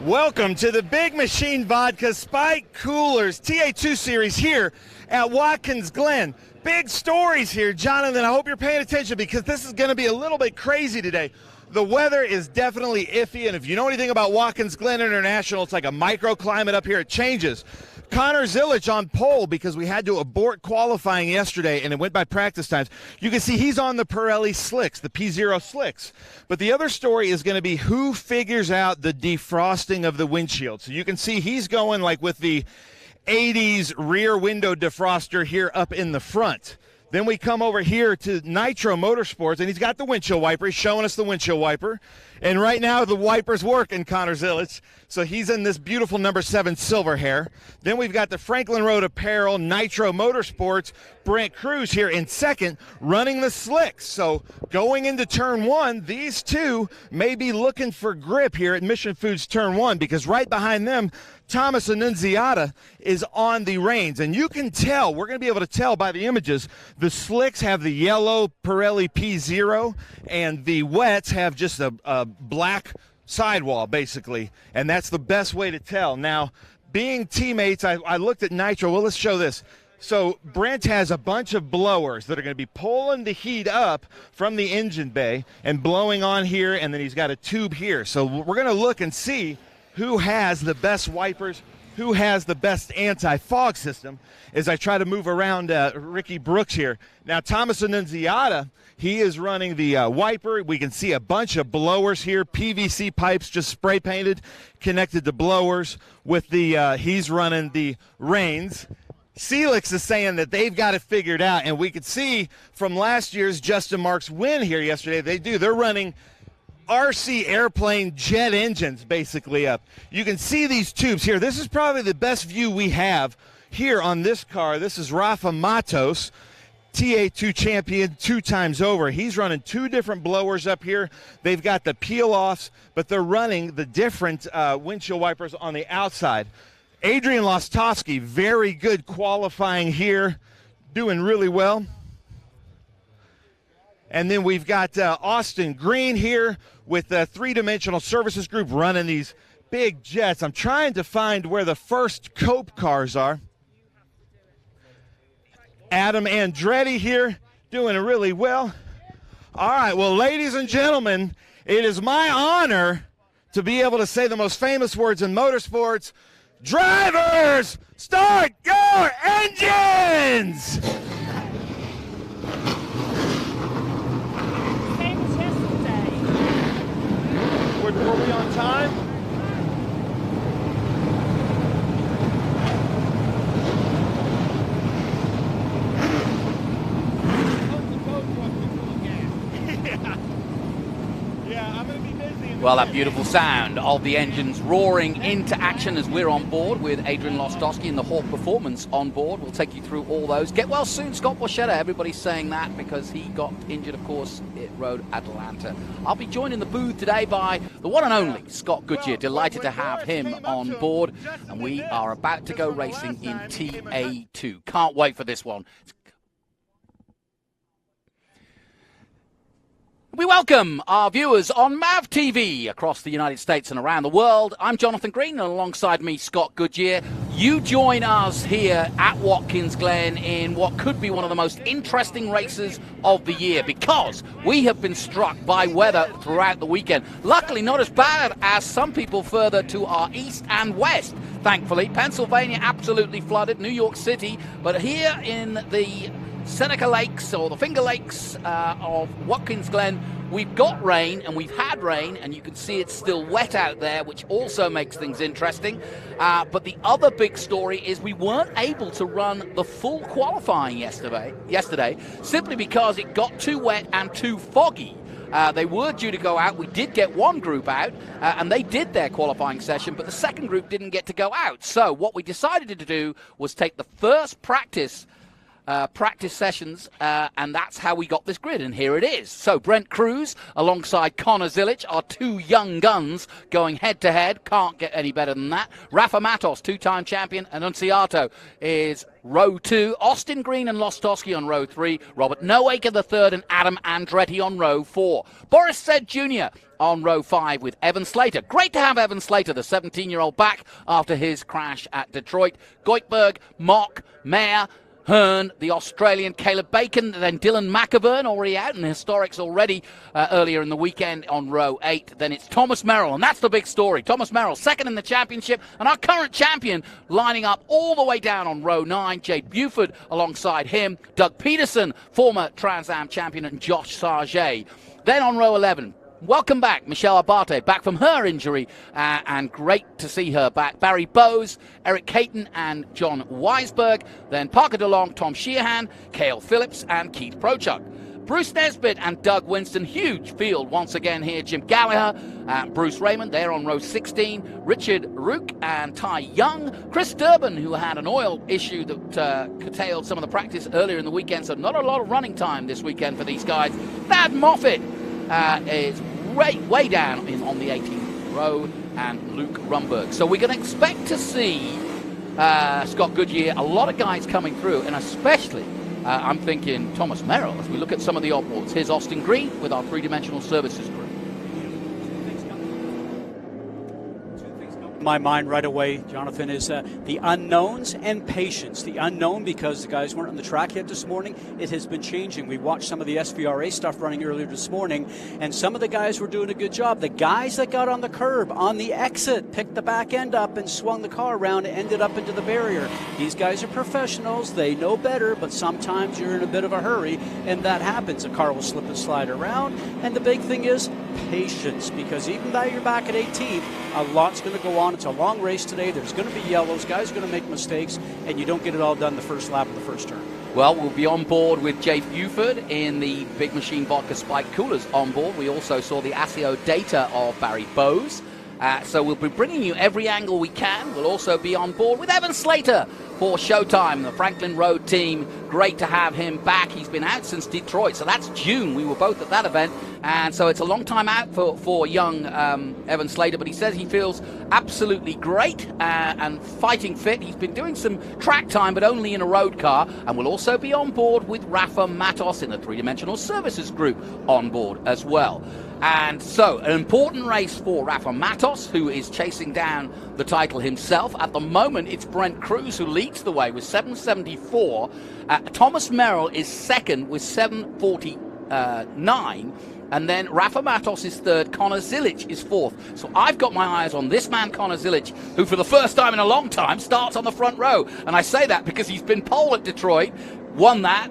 Welcome to the Big Machine Vodka Spike Coolers TA2 series here at Watkins Glen. Big stories here, Jonathan. I hope you're paying attention because this is going to be a little bit crazy today. The weather is definitely iffy, and if you know anything about Watkins Glen International, it's like a microclimate up here. It changes. Connor Zilic on pole because we had to abort qualifying yesterday, and it went by practice times. You can see he's on the Pirelli slicks, the P0 slicks. But the other story is going to be who figures out the defrosting of the windshield. So you can see he's going like with the 80s rear window defroster here up in the front. Then we come over here to Nitro Motorsports, and he's got the windshield wiper. He's showing us the windshield wiper. And right now the wiper's working, Connor Zilic. So he's in this beautiful number 7 silver hair. Then we've got the Franklin Road Apparel, Nitro Motorsports, Brent Cruz here in second, running the slicks. So going into turn 1, these two may be looking for grip here at Mission Foods turn 1 because right behind them, Thomas Annunziata is on the reins. And you can tell, we're going to be able to tell by the images, the slicks have the yellow Pirelli P0 and the wets have just a black sidewall, basically. And that's the best way to tell. Now, being teammates, I looked at Nitro. Well, let's show this. So Brent has a bunch of blowers that are going to be pulling the heat up from the engine bay and blowing on here, and then he's got a tube here. So we're going to look and see who has the best wipers, who has the best anti-fog system, as I try to move around Ricky Brooks here. Now, Thomas Annunziata, he is running the wiper. We can see a bunch of blowers here, PVC pipes just spray painted, connected to blowers with the, he's running the reins. Celix is saying that they've got it figured out, and we could see from last year's Justin Marks win here yesterday, they're running RC airplane jet engines basically up. You can see these tubes here. This is probably the best view we have here on this car. This is Rafa Matos, TA2 champion 2 times over. He's running 2 different blowers up here. They've got the peel-offs, but they're running the different windshield wipers on the outside. Adrian Lostowski, very good qualifying here, doing really well. And then we've got Austin Green here with the 3-Dimensional Services Group running these big jets. I'm trying to find where the first Cope cars are. Adam Andretti here doing really well. All right, well, ladies and gentlemen, it is my honor to be able to say the most famous words in motorsports. Drivers, start your engines! Were we on time? Yeah, I'm going to be busy. Well, that beautiful sound of the engines roaring into action as we're on board with Adrian Lostowski and the Hawk Performance on board. We'll take you through all those. Get well soon, Scott Borchetta. Everybody's saying that because he got injured, of course, at Road Atlanta. I'll be joined in the booth today by the one and only Scott Goodyear. Delighted to have him on board. And we are about to go racing in TA2. Can't wait for this one. We welcome our viewers on MAV TV across the United States and around the world. I'm Jonathan Green, and alongside me, Scott Goodyear. You join us here at Watkins Glen in what could be one of the most interesting races of the year because we have been struck by weather throughout the weekend. Luckily, not as bad as some people further to our east and west. Thankfully, Pennsylvania absolutely flooded, New York City, but here in the Seneca Lakes or the Finger Lakes of Watkins Glen, we've got rain and we've had rain, and you can see it's still wet out there, which also makes things interesting. But the other big story is we weren't able to run the full qualifying yesterday simply because it got too wet and too foggy. They were due to go out. We did get one group out, and they did their qualifying session, but the second group didn't get to go out. So what we decided to do was take the first practice practice sessions, and that's how we got this grid, and here it is. So Brent Cruz alongside Connor Zilic are two young guns going head-to-head. Can't get any better than that. Rafa Matos, two-time champion. Annunciato is row 2. Austin Green and Lostowski on row 3. Robert Noaker the third, and Adam Andretti on row 4. Boris Said Jr. on row 5 with Evan Slater. Great to have Evan Slater, the 17-year-old, back after his crash at Detroit. Goitberg, Mock, Mayer, Hearn, the Australian, Caleb Bacon, then Dylan McAvern already out in the historics already earlier in the weekend on row 8. Then it's Thomas Merrill, and that's the big story. Thomas Merrill, second in the championship, and our current champion lining up all the way down on row 9. Jade Buford alongside him, Doug Peterson, former Trans Am champion, and Josh Sargé. Then on row 11, welcome back, Michelle Abate, back from her injury, and great to see her back. Barry Bowes, Eric Caton, and John Weisberg. Then Parker DeLong, Tom Sheehan, Cale Phillips, and Keith Prochuk. Bruce Nesbitt and Doug Winston, huge field once again here. Jim Gallagher, Bruce Raymond, they're on row 16. Richard Rook and Ty Young. Chris Durbin, who had an oil issue that curtailed some of the practice earlier in the weekend, so not a lot of running time this weekend for these guys. Thad Moffitt is way down on the 18th row, and Luke Rumberg. So we're going to expect to see Scott Goodyear, a lot of guys coming through, and especially I'm thinking Thomas Merrill as we look at some of the oddballs. Here's Austin Green with our three-dimensional services group. My mind right away, Jonathan, is the unknowns and patience. The unknown because the guys weren't on the track yet this morning. It has been changing. We watched some of the SVRA stuff running earlier this morning, and some of the guys were doing a good job. The guys that got on the curb, on the exit, picked the back end up and swung the car around and ended up into the barrier. These guys are professionals. They know better, but sometimes you're in a bit of a hurry, and that happens. A car will slip and slide around, and the big thing is patience, because even though you're back at 18th, a lot's going to go on. It's a long race today. There's going to be yellows. Guys are going to make mistakes, and you don't get it all done the first lap of the first turn. Well, we'll be on board with Jay Buford in the Big Machine Vodka Spike Coolers on board. We also saw the ASIO data of Barry Bowes. So we'll be bringing you every angle we can. We'll also be on board with Evan Slater for Showtime, the Franklin Road team. Great to have him back. He's been out since Detroit, so that's June. We were both at that event, and so it's a long time out for young Evan Slater, but he says he feels absolutely great and fighting fit. He's been doing some track time, but only in a road car, and we'll also be on board with Rafa Matos in the three-dimensional services group on board as well. And so, an important race for Rafa Matos, who is chasing down the title himself. At the moment, it's Brent Cruz who leads the way with 7:74. Thomas Merrill is second with 7:49. And then Rafa Matos is third. Connor Zilic is fourth. So I've got my eyes on this man, Connor Zilic, who for the first time in a long time starts on the front row. And I say that because he's been pole at Detroit, won that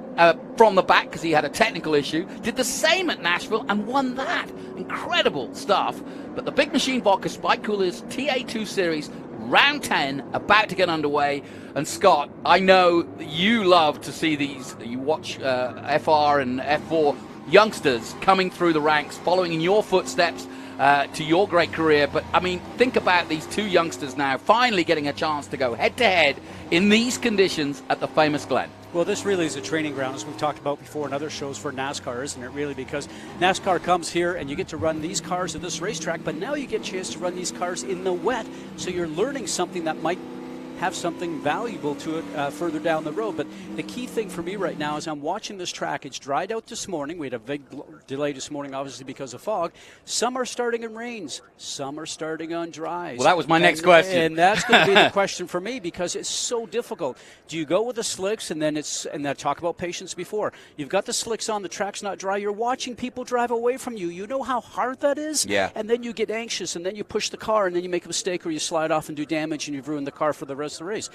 from the back because he had a technical issue, did the same at Nashville and won that. Incredible stuff. But the Big Machine Vodka Spike Coolers TA2 Series, round 10, about to get underway. And Scott, I know that you love to see these, you watch FR and F4 youngsters coming through the ranks, following in your footsteps to your great career. But, I mean, think about these two youngsters now finally getting a chance to go head-to-head in these conditions at the famous Glen. Well, this really is a training ground, as we've talked about before in other shows, for NASCAR, isn't it, really? Because NASCAR comes here and you get to run these cars at this racetrack, but now you get a chance to run these cars in the wet. So you're learning something that might have something valuable to it further down the road. But the key thing for me right now is I'm watching this track. It's dried out this morning. We had a big delay this morning, obviously, because of fog. Some are starting in rains. Some are starting on dries. Well, that was my next question. And that's going to be the question for me, because it's so difficult. Do you go with the slicks and then I talk about patience before. You've got the slicks on, the track's not dry. You're watching people drive away from you. You know how hard that is? Yeah. And then you get anxious, and then you push the car, and then you make a mistake or you slide off and do damage, and you've ruined the car for the rest of the race.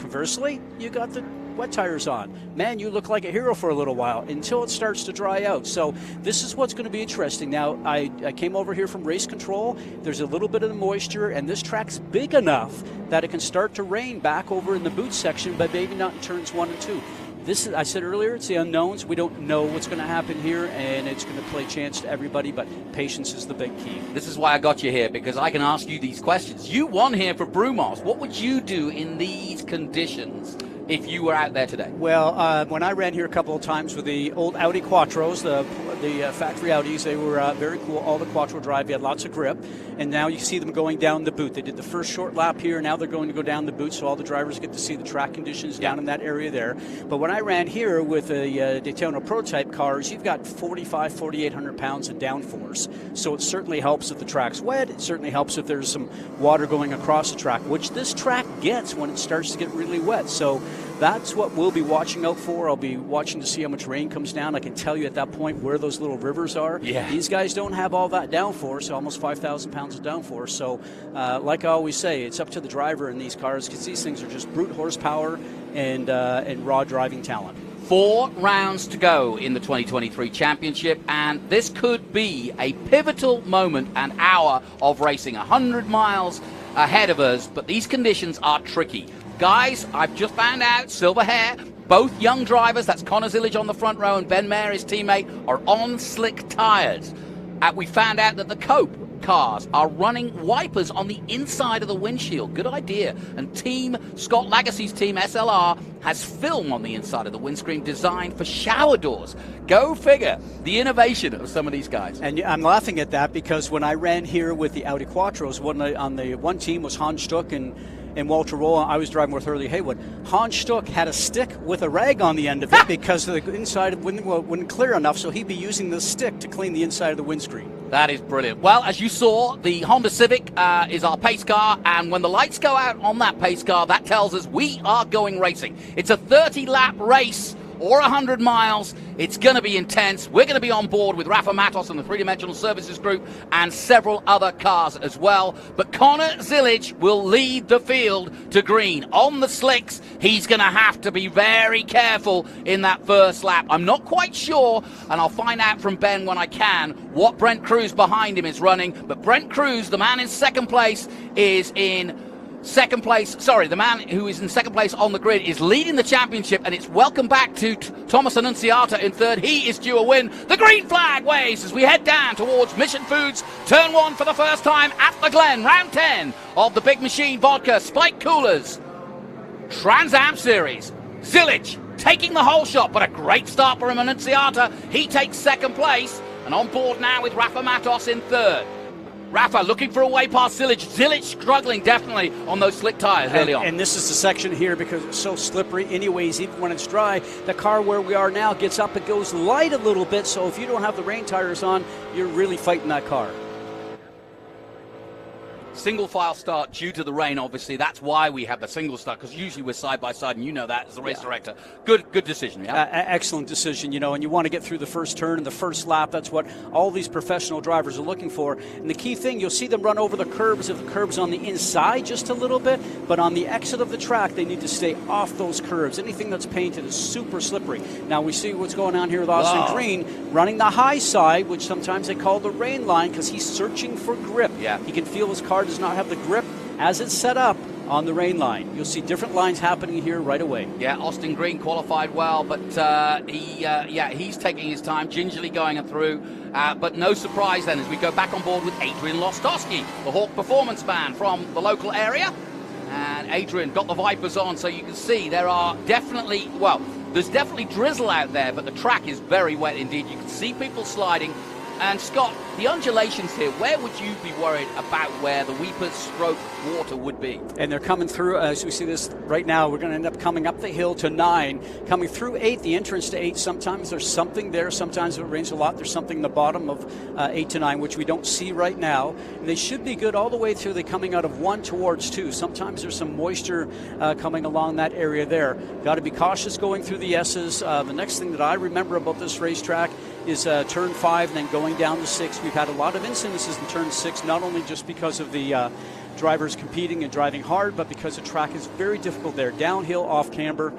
Conversely, you got the wet tires on. Man, you look like a hero for a little while until it starts to dry out. So this is what's going to be interesting. Now, I came over here from race control. There's a little bit of the moisture, and this track's big enough that it can start to rain back over in the boot section, but maybe not in turns 1 and 2. This is, I said earlier, it's the unknowns. We don't know what's going to happen here, and it's going to play chance to everybody, but patience is the big key. This is why I got you here, because I can ask you these questions. You won here for Brumos. What would you do in these conditions if you were out there today? Well, when I ran here a couple of times with the old Audi Quattros, the factory Audis, they were very cool. All the Quattro drive, you had lots of grip, and now you see them going down the boot. They did the first short lap here, now they're going to go down the boot, so all the drivers get to see the track conditions down in that area there. But when I ran here with the Daytona prototype cars, you've got 4,800 pounds of downforce. So it certainly helps if the track's wet. It certainly helps if there's some water going across the track, which this track gets when it starts to get really wet. So that's what we'll be watching out for. I'll be watching to see how much rain comes down. I can tell you at that point where those little rivers are. Yeah. These guys don't have all that downforce, almost 5,000 pounds of downforce. So like I always say, it's up to the driver in these cars, because these things are just brute horsepower and raw driving talent. 4 rounds to go in the 2023 championship, and this could be a pivotal moment, an hour of racing, 100 miles ahead of us, but these conditions are tricky. Guys, I've just found out, silver hair, both young drivers, that's Connor Zillage on the front row and Ben Mayer, his teammate, are on slick tires. We found out that the Cope cars are running wipers on the inside of the windshield. Good idea. And Scott Lagacy's team, SLR, has film on the inside of the windscreen designed for shower doors. Go figure. The innovation of some of these guys. And I'm laughing at that because when I ran here with the Audi Quattros, on the one team was Hans Stuck and Walter Roll. I was driving with Hurley Haywood. Hans Stuck had a stick with a rag on the end of it because the inside wouldn't clear enough, so he'd be using the stick to clean the inside of the windscreen. That is brilliant. Well, as you saw, the Honda Civic is our pace car, and when the lights go out on that pace car, that tells us we are going racing. It's a 30-lap race or 100 miles. It's going to be intense. We're going to be on board with Rafa Matos and the Three Dimensional Services Group and several other cars as well. But Connor Zillage will lead the field to green. On the slicks, he's going to have to be very careful in that first lap. I'm not quite sure, and I'll find out from Ben when I can, what Brent Cruz behind him is running. But Brent Cruz, the man in second place, is in second place. Sorry, the man who is in second place on the grid is leading the championship, and it's welcome back to Thomas Annunziata in third. He is due a win. The green flag waves as we head down towards Mission Foods, turn 1 for the first time at the Glen, round 10 of the Big Machine Vodka Spike Coolers Trans Am Series. Zillage taking the whole shot, but a great start for him. Annunziata, he takes second place, and on board now with Rafa Matos in third. Rafa looking for a way past Zillage. Zillage struggling definitely on those slick tires early on. And this is the section here because it's so slippery. Anyways, even when it's dry, the car where we are now gets up, it goes light a little bit. So if you don't have the rain tires on, you're really fighting that car. Single file start due to the rain, obviously. That's why we have the single start, because usually we're side by side, and you know that as the race director. Good decision, yeah? Excellent decision, and you want to get through the first turn and the first lap. That's what all these professional drivers are looking for. And the key thing, you'll see them run over the curbs if the curb's on the inside just a little bit, but on the exit of the track, they need to stay off those curbs. Anything that's painted is super slippery. Now we see what's going on here with Austin Green, running the high side, which sometimes they call the rain line, because he's searching for grip. Yeah. He can feel his car does not have the grip as it's set up on the rain line. You'll see different lines happening here right away. Yeah, Austin Green qualified well, but he's taking his time, gingerly going through. But no surprise then as we go back on board with Adrian Lostowski, the Hawk Performance man from the local area. And Adrian got the Vipers on, so you can see there's definitely drizzle out there, but the track is very wet indeed. You can see people sliding. And Scott, the undulations here, where would you be worried about where the weepers stroke water would be? And they're coming through, as we see this right now, we're going to end up coming up the hill to 9, coming through 8, the entrance to 8. Sometimes there's something there. Sometimes if it rains a lot, there's something in the bottom of 8 to 9, which we don't see right now. And they should be good all the way through. They're coming out of 1 towards 2. Sometimes there's some moisture coming along that area there. Got to be cautious going through the S's. The next thing that I remember about this racetrack is turn 5 and then going down to 6. We've had a lot of incidences in turn 6, not only just because of the drivers competing and driving hard, but because the track is very difficult there, downhill, off camber.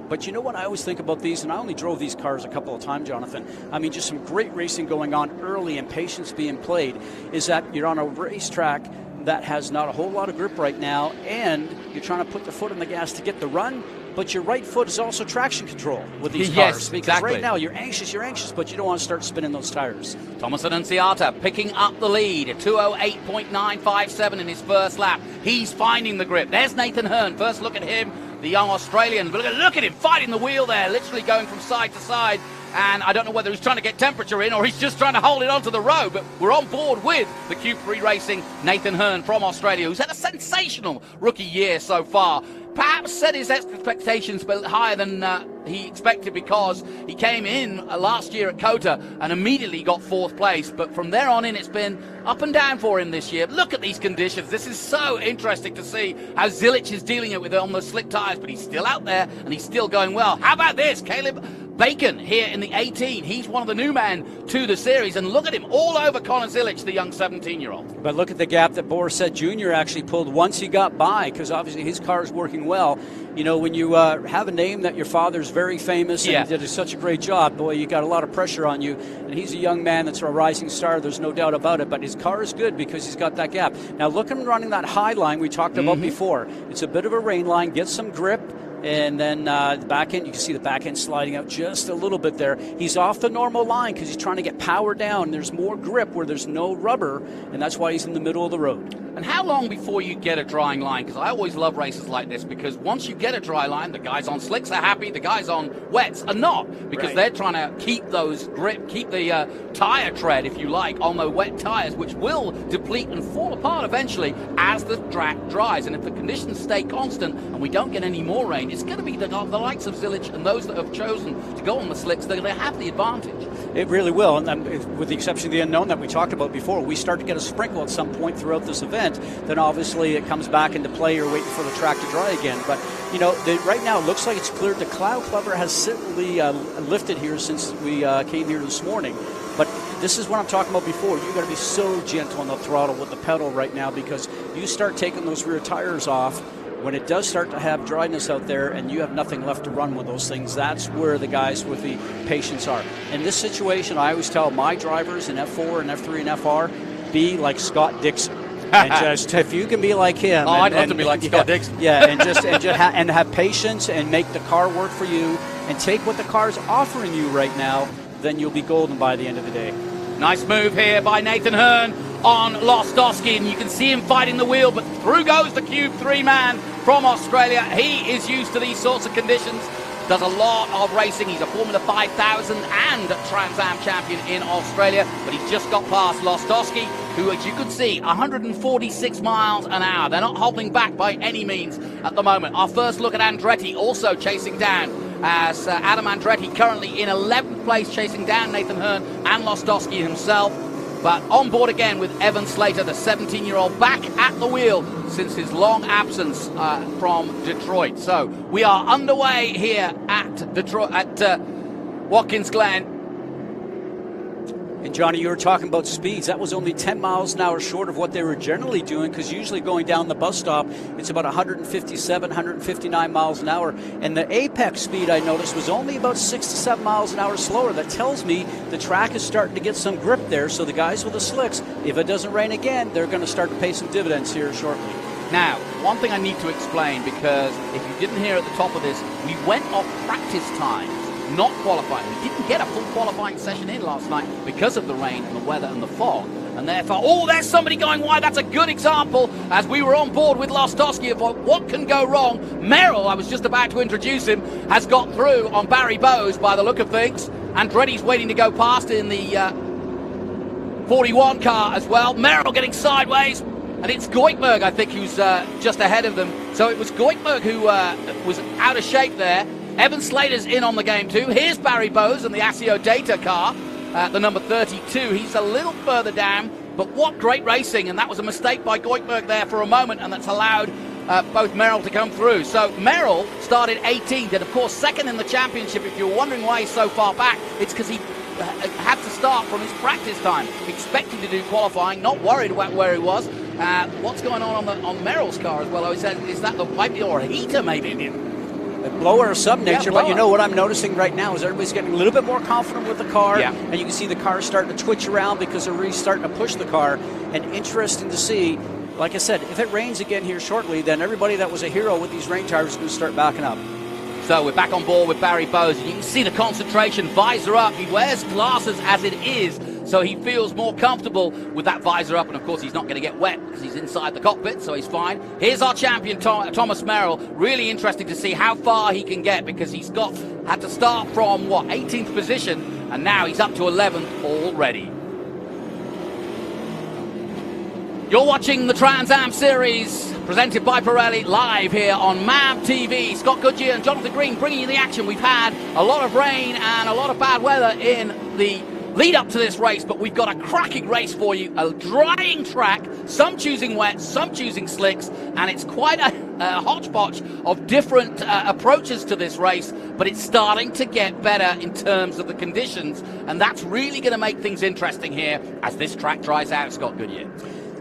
But you know what I always think about these, and I only drove these cars a couple of times, Jonathan. I mean, just some great racing going on early and patience being played, is that you're on a racetrack that has not a whole lot of grip right now, and you're trying to put the foot on the gas to get the run, but your right foot is also traction control with these cars. Because exactly. Right now you're anxious, but you don't want to start spinning those tires. Thomas Annunziata picking up the lead at 2:08.957 in his first lap. He's finding the grip. There's Nathan Hearn. First look at him. the young Australian. But look at him fighting the wheel there, literally going from side to side. And I don't know whether he's trying to get temperature in or he's just trying to hold it onto the road. But we're on board with the Q3 Racing Nathan Hearn from Australia, who's had a sensational rookie year so far. Perhaps set his expectations a bit higher than he expected, because he came in last year at Kota and immediately got 4th place. But from there on in, it's been up and down for him this year. Look at these conditions. This is so interesting to see how Zilic is dealing with it on those slick tyres, but he's still out there and he's still going well. How about this? Caleb Bacon here in the 18. He's one of the new men to the series, and look at him all over Connor Zilic, the young 17-year-old. But look at the gap that Borisset Jr. actually pulled once he got by, because obviously his car is working well. You know, when you have a name that your father's very famous and did such a great job, boy, you got a lot of pressure on you. And he's a young man that's a rising star, there's no doubt about it. But his car is good because he's got that gap. Now look at him running that high line we talked about before. It's a bit of a rain line, get some grip. And then the back end, you can see the back end sliding out just a little bit there. He's off the normal line because he's trying to get power down. There's more grip where there's no rubber, and that's why he's in the middle of the road. And how long before you get a drying line? Because I always love races like this, because once you get a dry line, the guys on slicks are happy, the guys on wets are not, because they're trying to keep those grip, keep the tire tread, if you like, on the wet tires, which will deplete and fall apart eventually as the track dries. And if the conditions stay constant and we don't get any more rain, it's going to be the likes of Zilic and those that have chosen to go on the slicks. They have the advantage. It really will, and with the exception of the unknown that we talked about before, we start to get a sprinkle at some point throughout this event, then obviously it comes back into play. You're waiting for the track to dry again. But, you know, right now it looks like it's cleared. The cloud cover has certainly lifted here since we came here this morning. But this is what I'm talking about before. You've got to be so gentle on the throttle with the pedal right now, because you start taking those rear tires off when it does start to have dryness out there and you have nothing left to run with those things. That's where the guys with the patience are. In this situation, I always tell my drivers in F4 and F3 and FR, be like Scott Dixon. And just, if you can be like him. I'd love to be like Scott Dixon. Yeah, and have patience and make the car work for you and take what the car's offering you right now, then you'll be golden by the end of the day. Nice move here by Nathan Hearn on Lostowski, and you can see him fighting the wheel, but through goes the Cube 3 man from Australia. He is used to these sorts of conditions, does a lot of racing. He's a Formula 5000 and Trans Am champion in Australia, but he's just got past Lostowski, who, as you can see, 146 miles an hour. They're not holding back by any means at the moment. Our first look at Andretti also chasing down, as Adam Andretti currently in 11th place, chasing down Nathan Hearn and Lostowski himself. But on board again with Evan Slater, the 17-year-old, back at the wheel since his long absence from Detroit. So we are underway here at Detroit, at Watkins Glen. And Johnny, you were talking about speeds. That was only 10 miles an hour short of what they were generally doing, because usually going down the bus stop, it's about 157, 159 miles an hour. And the apex speed, I noticed, was only about 6 to 7 miles an hour slower. That tells me the track is starting to get some grip there. So the guys with the slicks, if it doesn't rain again, they're going to start to pay some dividends here shortly. Now, one thing I need to explain, because if you didn't hear at the top of this, we went off practice times, not qualifying. We didn't get a full qualifying session in last night because of the rain and the weather and the fog. And therefore, oh, there's somebody going wide. That's a good example, as we were on board with Lostowski, of what can go wrong. Merrill, I was just about to introduce him, has got through on Barry Bowes by the look of things. Andretti's waiting to go past in the 41 car as well. Merrill getting sideways. And it's Goikberg, I think, who's just ahead of them. So it was Goikberg who was out of shape there. Evan Slater's in on the game too. Here's Barry Bowes in the ASIO Data car, the number 32. He's a little further down, but what great racing. And that was a mistake by Goikberg there for a moment, and that's allowed both Merrill to come through. So Merrill started 18th, and of course second in the championship. If you're wondering why he's so far back, it's because he had to start from his practice time, expecting to do qualifying, not worried about where he was. What's going on Merrill's car as well? Is that the pipe or a heater maybe? A blower of some nature, blower. But you know what I'm noticing right now is everybody's getting a little bit more confident with the car, and you can see the car starting to twitch around because they're really starting to push the car. And interesting to see, like I said, if it rains again here shortly, then everybody that was a hero with these rain tires is going to start backing up. So we're back on board with Barry Bowes, and you can see the concentration, visor up. He wears glasses as it is. so he feels more comfortable with that visor up, and of course he's not going to get wet because he's inside the cockpit, so he's fine. Here's our champion, Thomas Merrill. Really interesting to see how far he can get, because he's had to start from, 18th position, and now he's up to 11th already. You're watching the Trans Am Series, presented by Pirelli, live here on MAV TV. Scott Goodyear and Jonathan Green bringing you the action. We've had a lot of rain and a lot of bad weather in the lead up to this race, but we've got a cracking race for you, a drying track, some choosing wet, some choosing slicks, and it's quite a hodgepodge of different approaches to this race, but it's starting to get better in terms of the conditions, and that's really going to make things interesting here as this track dries out, Scott Goodyear.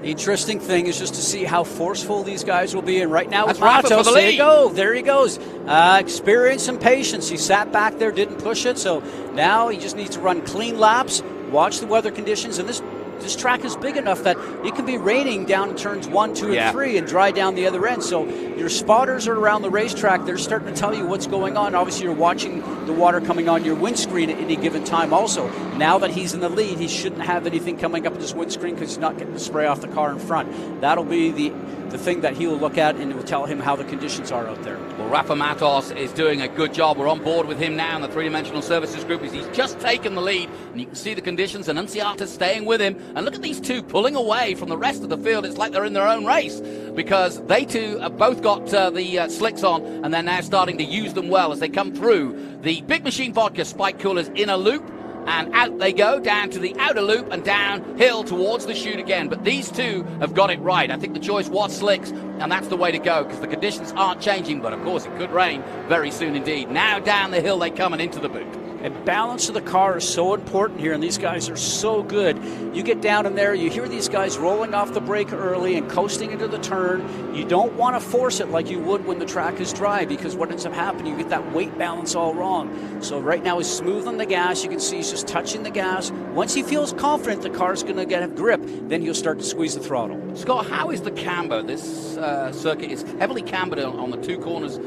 The interesting thing is just to see how forceful these guys will be. And right now, that's with Rafa for the lead. There he goes. Experience and patience. He sat back there, didn't push it. So now he just needs to run clean laps, watch the weather conditions. And this track is big enough that it can be raining down in turns 1, 2, and 3 and dry down the other end. So your spotters are around the racetrack. They're starting to tell you what's going on. Obviously, you're watching the water coming on your windscreen at any given time also. Now that he's in the lead, he shouldn't have anything coming up in his windscreen because he's not getting the spray off the car in front. That'll be the thing that he will look at, and it will tell him how the conditions are out there. Well, Rafa Matos is doing a good job. We're on board with him now in the three-dimensional services group. He's just taken the lead, and you can see the conditions. Annunziata's staying with him. And look at these two pulling away from the rest of the field. It's like they're in their own race, because they two have both got the slicks on, and they're now starting to use them well as they come through the Big Machine Vodka Spike Coolers inner loop. And out they go, down to the outer loop and downhill towards the chute again. But these two have got it right. I think the choice was slicks, and that's the way to go, because the conditions aren't changing. But, of course, it could rain very soon indeed. Now down the hill they come and into the boot. And balance of the car is so important here, and these guys are so good. You get down in there, you hear these guys rolling off the brake early and coasting into the turn. You don't want to force it like you would when the track is dry, because what ends up happening, you get that weight balance all wrong. So right now he's smooth on the gas. You can see he's just touching the gas. Once he feels confident the car's going to get a grip, then he'll start to squeeze the throttle. Scott, how is the camber? This circuit is heavily cambered on the two corners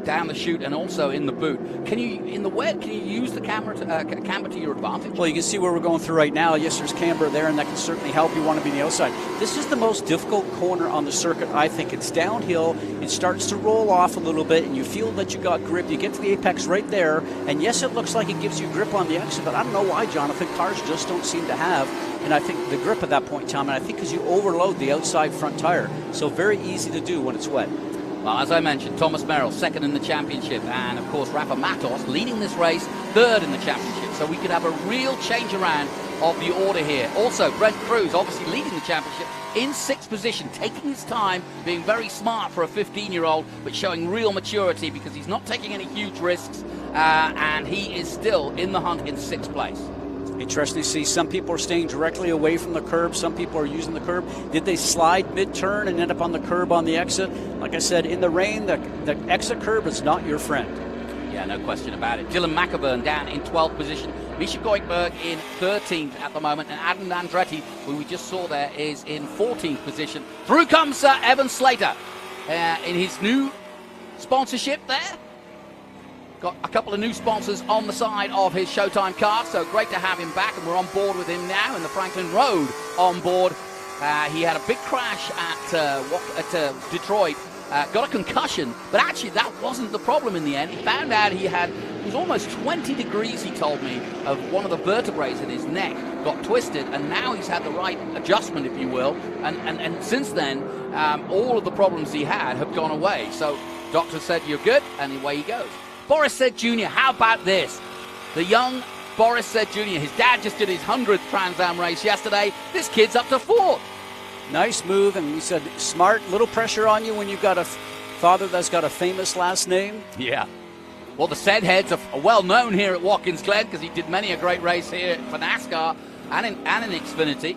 down the chute and also in the boot. Can you, in the wet, can you use the camber to your advantage? Well, you can see where we're going through right now. Yes, there's camber there, and that can certainly help. You want to be on the outside. This is the most difficult corner on the circuit, I think. It's downhill. It starts to roll off a little bit, and you feel that you got grip. You get to the apex right there, and yes, it looks like it gives you grip on the exit, but I don't know why, Jonathan. Cars just don't seem to have, and I think the grip at that point in time, and I think because you overload the outside front tire. So very easy to do when it's wet. Well, as I mentioned, Thomas Merrill, second in the championship, and of course Rafa Matos leading this race, third in the championship. So we could have a real change around of the order here. Also, Brent Cruz obviously leading the championship in sixth position, taking his time, being very smart for a 15-year-old, but showing real maturity because he's not taking any huge risks, and he is still in the hunt in sixth place. Interesting to see some people are staying directly away from the curb. Some people are using the curb. Did they slide mid-turn and end up on the curb on the exit? Like I said, in the rain, the exit curb is not your friend. Yeah, no question about it. Dylan McAvern down in 12th position. Misha Goikberg in 13th at the moment. And Adam Andretti, who we just saw there, is in 14th position. Through comes Evan Slater in his new sponsorship there. Got a couple of new sponsors on the side of his Showtime car, so great to have him back, and we're on board with him now in the Franklin Road on board. He had a big crash at Detroit, got a concussion, but actually that wasn't the problem in the end. He found out it was almost 20 degrees, he told me, of one of the vertebrae in his neck got twisted, and now he's had the right adjustment, if you will, and since then, all of the problems he had have gone away. So doctor said, you're good, and away he goes. Boris Said Jr., how about this? The young Boris Said Jr., his dad just did his 100th Trans Am race yesterday. This kid's up to 4th. Nice move, and he said, smart, little pressure on you when you've got a father that's got a famous last name. Yeah. Well, the Said heads are well known here at Watkins Glen because he did many a great race here for NASCAR and in Xfinity.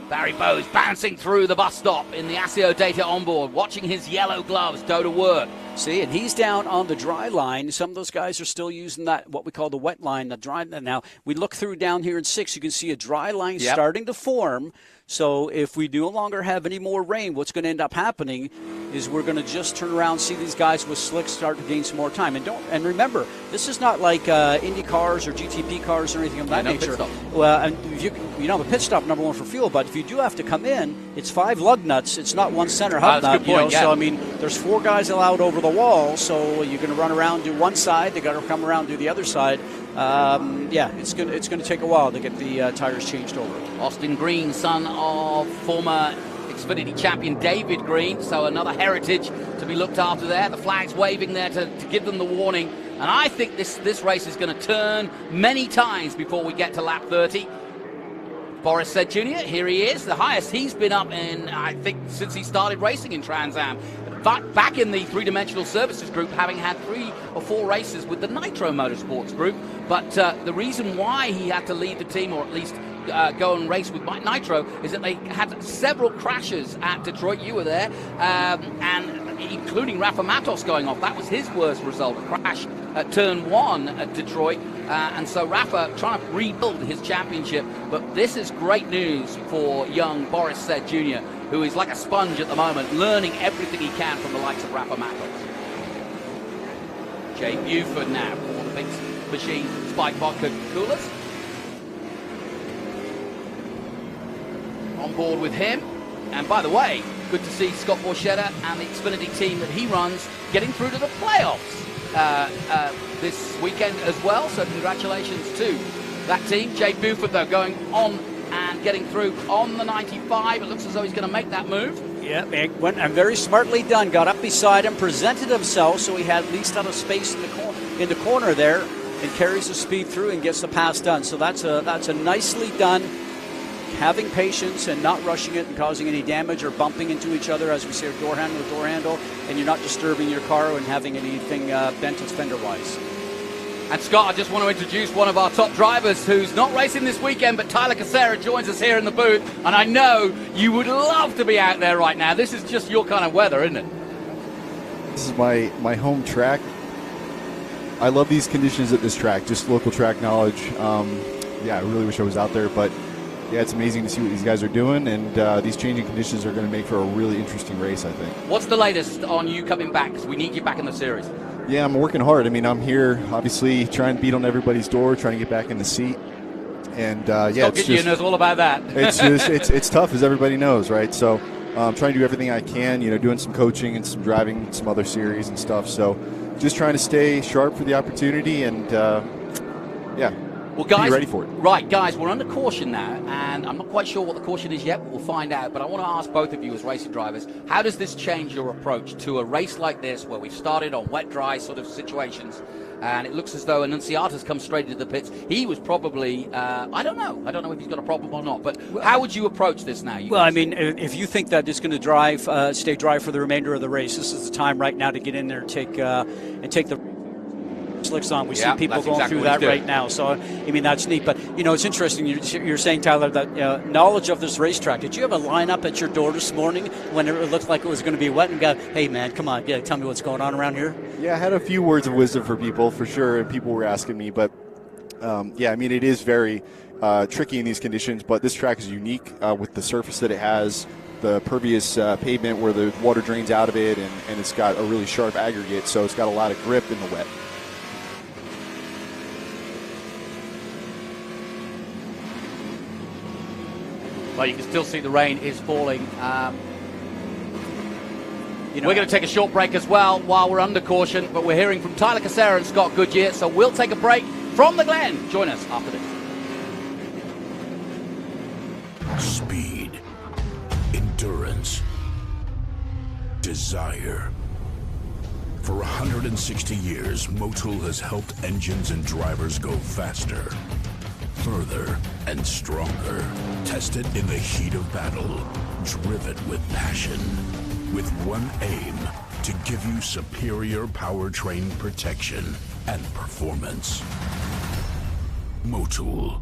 Barry Bowes bouncing through the bus stop in the ASIO data onboard, watching his yellow gloves go to work. See, and he's down on the dry line. Some of those guys are still using that, what we call the wet line, the dry. Now, we look through down here in 6, you can see a dry line starting to form. So if we no longer have any more rain, what's going to end up happening, is we're going to just turn around, see these guys with slicks start to gain some more time. And remember, this is not like Indy cars or GTP cars or anything of that nature. Well, and you have a pit stop, number one for fuel, but if you do have to come in, it's 5 lug nuts. It's not one center hub nut. So I mean, there's 4 guys allowed over the wall. So you're going to run around, do one side. They got to come around, do the other side. It's going to take a while to get the tires changed over. Austin Green, son of former Xfinity champion David Green, so another heritage to be looked after there. The flag's waving there to give them the warning, and I think this race is going to turn many times before we get to lap 30. Boris Said Jr., here he is, the highest he's been up in, I think, since he started racing in Trans Am. Back in the three-dimensional services group, having had 3 or 4 races with the Nitro Motorsports group. But the reason why he had to leave the team, or at least go and race with Nitro, is that they had several crashes at Detroit. You were there, and including Rafa Matos going off. That was his worst result, a crash at turn 1 at Detroit. And so Rafa trying to rebuild his championship. But this is great news for young Boris Said Jr., who is like a sponge at the moment, learning everything he can from the likes of Rafa Matos. Jay Buford now for the Big Machine Spike Vodka coolers. On board with him. And by the way, good to see Scott Borchetta and the Xfinity team that he runs getting through to the playoffs this weekend as well. So congratulations to that team. Jay Buford, though, going on and getting through on the 95. It looks as though he's going to make that move. Yeah, it went and very smartly done. Got up beside him, presented himself so he had at least out of space in the corner there, and carries the speed through and gets the pass done. So that's a nicely done. Having patience and not rushing it and causing any damage or bumping into each other, as we say, door handle to door handle, and you're not disturbing your car and having anything bent fender-wise. And Scott, I just want to introduce one of our top drivers who's not racing this weekend, but Tyler Casera joins us here in the booth, and I know you would love to be out there right now. This is just your kind of weather, isn't it? This is my home track. I love these conditions at this track, just local track knowledge. I really wish I was out there, but yeah, it's amazing to see what these guys are doing, and these changing conditions are going to make for a really interesting race, I think. What's the latest on you coming back? Because we need you back in the series. Yeah, I'm working hard. I mean, I'm here, obviously, trying to beat on everybody's door, trying to get back in the seat. And Scott Goodyear knows all about that. it's tough, as everybody knows, right? So I'm trying to do everything I can, doing some coaching and some driving, some other series and stuff. So just trying to stay sharp for the opportunity and, well, guys, be ready for it. Right, guys, we're under caution now, and I'm not quite sure what the caution is yet, but we'll find out. But I want to ask both of you as racing drivers, how does this change your approach to a race like this, where we've started on wet, dry sort of situations, and it looks as though Annunziata's come straight into the pits. He was probably, I don't know if he's got a problem or not, but how would you approach this now? Well, I mean, if you think that it's going to stay dry for the remainder of the race, this is the time right now to get in there and take the slicks on. We see people going through that right now. So, I mean, that's neat. But, it's interesting. You're saying, Tyler, that knowledge of this racetrack. Did you have a lineup at your door this morning when it looked like it was going to be wet and go, hey, man, come on, tell me what's going on around here? Yeah, I had a few words of wisdom for people, for sure, and people were asking me. But, I mean, it is very tricky in these conditions, but this track is unique with the surface that it has, the pervious pavement where the water drains out of it, and it's got a really sharp aggregate, so it's got a lot of grip in the wet. Well, you can still see the rain is falling. We're going to take a short break as well while we're under caution, but we're hearing from Tyler Casera and Scott Goodyear, so we'll take a break from the Glen. Join us after this. Speed, endurance, desire. For 160 years, Motul has helped engines and drivers go faster, further, and stronger. Tested in the heat of battle, driven with passion, with one aim: to give you superior powertrain protection and performance. Motul.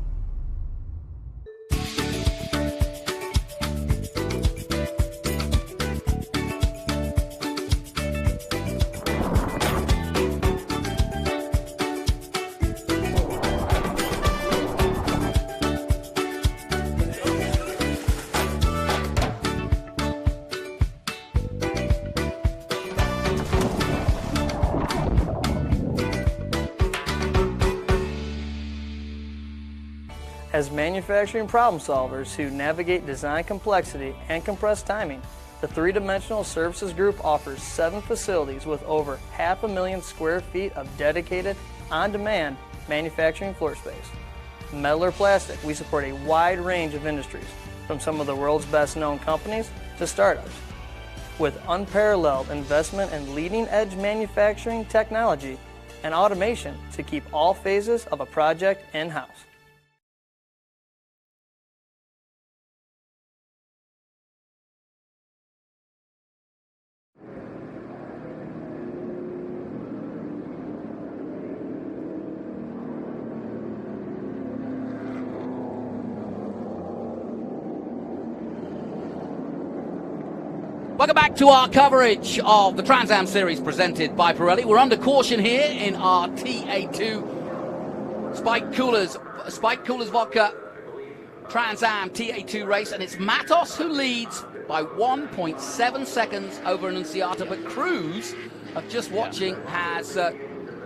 As manufacturing problem solvers who navigate design complexity and compressed timing, the Three-Dimensional Services Group offers 7 facilities with over 500,000 square feet of dedicated, on-demand manufacturing floor space. Metal or plastic, we support a wide range of industries, from some of the world's best-known companies to startups. With unparalleled investment in leading-edge manufacturing technology and automation to keep all phases of a project in-house. Welcome back to our coverage of the Trans Am Series presented by Pirelli. We're under caution here in our TA2 Spiked Coolers Vodka Trans Am TA2 race, and it's Matos who leads by 1.7 seconds over Annunziata, but Cruz, just watching, has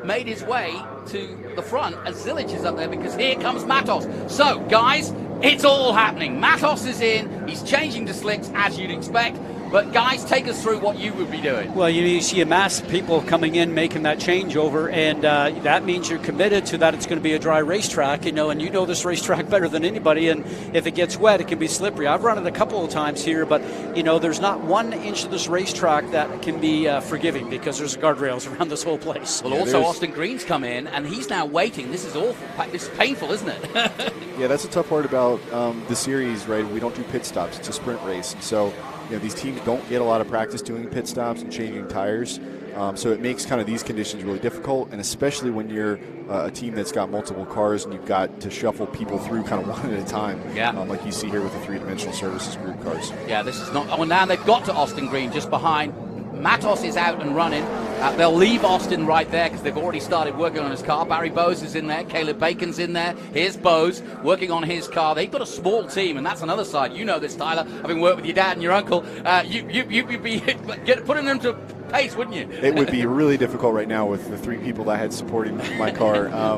made his way to the front as Zilic is up there, because here comes Matos. So, guys, it's all happening. Matos is in, he's changing to slicks as you'd expect. But guys, take us through what you would be doing. Well, you see a mass of people coming in, making that changeover, and that means you're committed to that it's going to be a dry racetrack, and you know this racetrack better than anybody, and if it gets wet, it can be slippery. I've run it a couple of times here, but, there's not 1 inch of this racetrack that can be forgiving, because there's guardrails around this whole place. Well, also, Austin Green's come in, and he's now waiting. This is awful. This is painful, isn't it? Yeah, that's the tough part about the series, right? We don't do pit stops. It's a sprint race, and so these teams don't get a lot of practice doing pit stops and changing tires, so it makes kind of these conditions really difficult, and especially when you're a team that's got multiple cars and you've got to shuffle people through kind of one at a time, like you see here with the Three-Dimensional Services Group cars. Yeah, this is not. Oh, now they've got to Austin Green just behind. Matos is out and running. They'll leave Austin right there because they've already started working on his car. Barry Bowes is in there. Caleb Bacon's in there. Here's Bowes working on his car. They've got a small team, and that's another side. You know this, Tyler, having worked with your dad and your uncle. You'd be putting them to pace, wouldn't you? It would be really difficult right now with the 3 people that I had supporting my car. I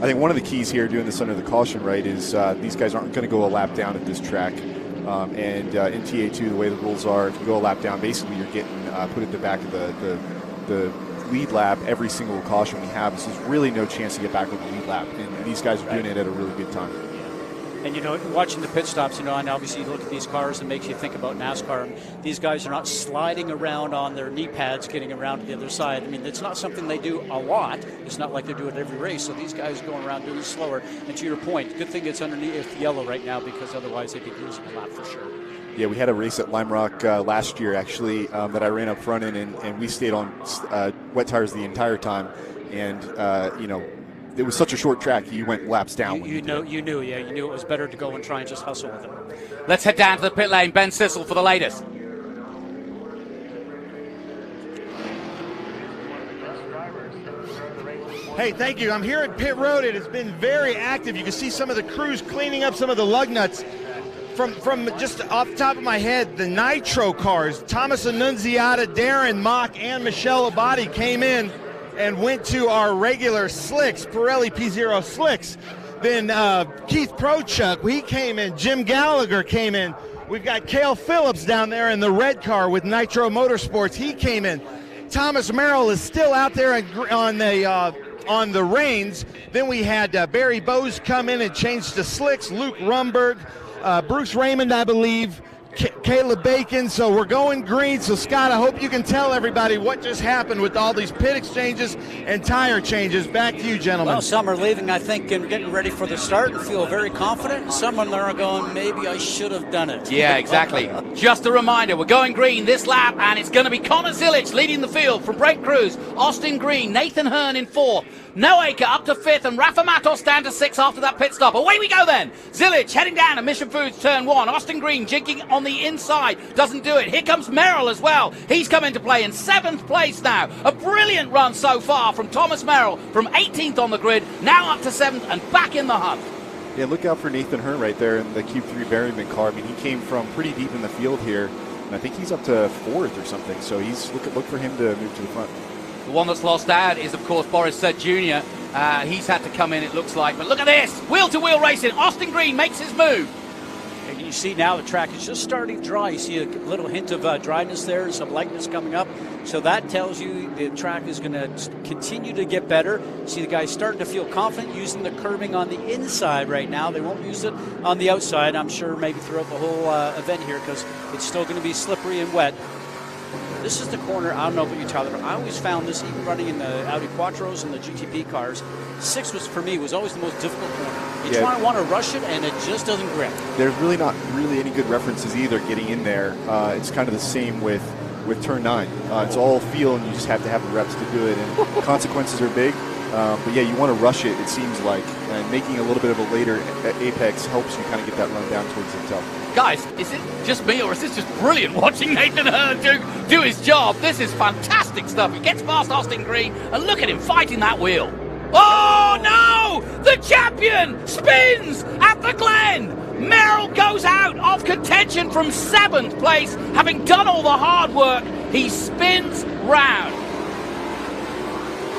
think one of the keys here doing this under the caution, right, is these guys aren't going to go a lap down at this track. And in TA2, the way the rules are, if you go a lap down, basically you're getting put at the back of the lead lap every single caution we have. So there's really no chance to get back with the lead lap. And these guys are doing it at a really good time. And, watching the pit stops, and obviously you look at these cars and makes you think about NASCAR. And these guys are not sliding around on their knee pads, getting around to the other side. I mean, it's not something they do a lot. It's not like they do it every race. So these guys are going around doing it slower. And to your point, good thing it's underneath yellow right now, because otherwise they'd be losing a lap for sure. Yeah, we had a race at Lime Rock last year, actually, that I ran up front in, and we stayed on wet tires the entire time. And, it was such a short track, you went laps down. You knew it was better to go and try and just hustle with it. Let's head down to the pit lane. Ben Sissel for the latest. Hey, thank you. I'm here at pit road. It has been very active. You can see some of the crews cleaning up some of the lug nuts. From just off the top of my head, the nitro cars, Thomas Annunziata, Darren Mock, and Michelle Abadi came in and went to our regular slicks, Pirelli P0 slicks. Then Keith Prochuk, he came in. Jim Gallagher came in. We've got Cale Phillips down there in the red car with Nitro Motorsports. He came in. Thomas Merrill is still out there on the reins. Then we had Barry Bowes come in and change to slicks. Luke Rumberg, Bruce Raymond, I believe, Caleb Bacon. So we're going green. So, Scott, I hope you can tell everybody what just happened with all these pit exchanges and tire changes. Back to you, gentlemen. Well, some are leaving, I think, and getting ready for the start and feel very confident. And some are going, maybe I should have done it. Yeah, exactly. Just a reminder, we're going green this lap, and it's going to be Connor Zilic leading the field from Brake Cruz, Austin Green, Nathan Hearn in 4th. Noah Aker up to 5th, and Rafa Matos down to 6th after that pit stop. Away we go then. Zilic heading down to Mission Foods turn 1. Austin Green jinking on the inside. Doesn't do it. Here comes Merrill as well. He's come into play in 7th place now. A brilliant run so far from Thomas Merrill from 18th on the grid, now up to 7th and back in the hunt. Yeah, look out for Nathan Hearn right there in the Q3 Berryman car. I mean, he came from pretty deep in the field here, and I think he's up to 4th or something. So look for him to move to the front. The one that's lost out is, of course, Boris Said Jr. He's had to come in, it looks like. But look at this, wheel-to-wheel racing. Austin Green makes his move. And you see now the track is just starting dry. You see a little hint of dryness there and some lightness coming up. So that tells you the track is going to continue to get better. See the guys starting to feel confident using the curbing on the inside right now. They won't use it on the outside, I'm sure, maybe throughout the whole event here, because it's still going to be slippery and wet. This is the corner, I don't know about you, Tyler, but I always found this, even running in the Audi Quattros and the GTP cars, 6 was, for me, was always the most difficult corner. You try and want to rush it, and it just doesn't grip. There's really not any good references either getting in there. It's kind of the same with turn 9. It's all feel, and you just have to have the reps to do it, and consequences are big. But yeah, you want to rush it, it seems like, and making a little bit of a later apex helps you kind of get that run down towards the tail. Guys, is it just me, or is this just brilliant watching Nathan Herne do his job? This is fantastic stuff. He gets past Austin Green, and look at him fighting that wheel. Oh no! The champion spins at the Glen. Merrill goes out of contention from 7th place, having done all the hard work. He spins round.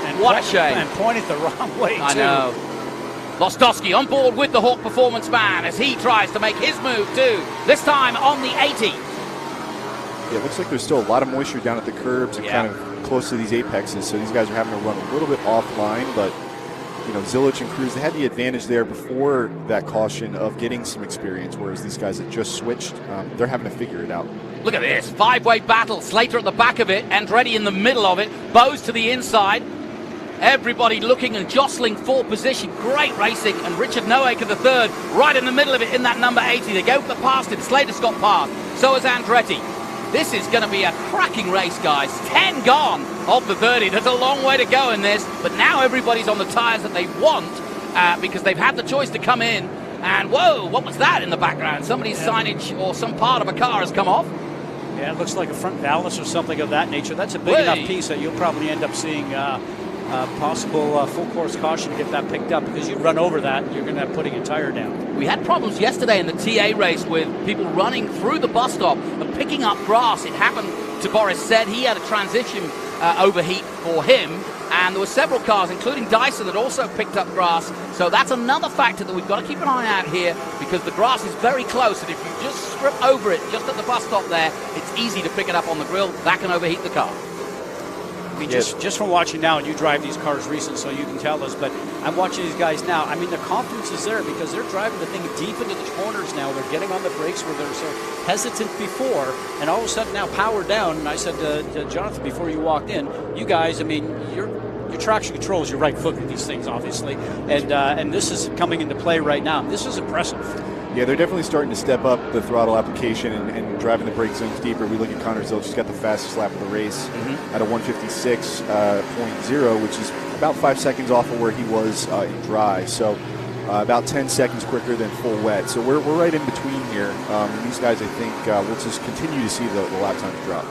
And what a shame. And pointed the wrong way, too. I know. Lostowski on board with the Hawk Performance man as he tries to make his move too, this time on the 80. Yeah, it looks like there's still a lot of moisture down at the curbs and kind of close to these apexes, so these guys are having to run a little bit offline, but you know, Zilich and Cruz, they had the advantage there before that caution of getting some experience, whereas these guys that just switched, they're having to figure it out. Look at this, 5-way battle, Slater at the back of it, Andretti in the middle of it, Bose to the inside. Everybody looking and jostling for position. Great racing, and Richard Noaker the third, right in the middle of it in that number 80. They go past him. Slater's got past. So has Andretti. This is going to be a cracking race, guys. 10 gone of the 30. There's a long way to go in this, but now everybody's on the tyres that they want because they've had the choice to come in. And whoa, what was that in the background? Somebody's signage or some part of a car has come off. Yeah, it looks like a front valance or something of that nature. That's a big enough piece that you'll probably end up seeing possible full course caution to get that picked up, because you run over that, you're going to have putting a tire down. We had problems yesterday in the TA race with people running through the bus stop and picking up grass. It happened to Boris Said. He had a transition overheat for him, and there were several cars, including Dyson, that also picked up grass. So that's another factor that we've got to keep an eye out here, because the grass is very close, and if you just strip over it just at the bus stop there, it's easy to pick it up on the grill. That can overheat the car. I mean, just from watching now, and you drive these cars recent, so you can tell us, but I'm watching these guys now. I mean, the confidence is there because they're driving the thing deep into the corners now. They're getting on the brakes where they're so hesitant before, and all of a sudden now power down. And I said to Jonathan before you walked in, you guys, I mean, your traction control is your right foot with these things, obviously, and this is coming into play right now. This is impressive. Yeah, they're definitely starting to step up the throttle application and driving the brake zones deeper. We look at Connor Zilich, he's got the fastest lap of the race at a 156.0, which is about 5 seconds off of where he was in dry. So about 10 seconds quicker than full wet. So we're right in between here. These guys, I think, will just continue to see the lap times drop.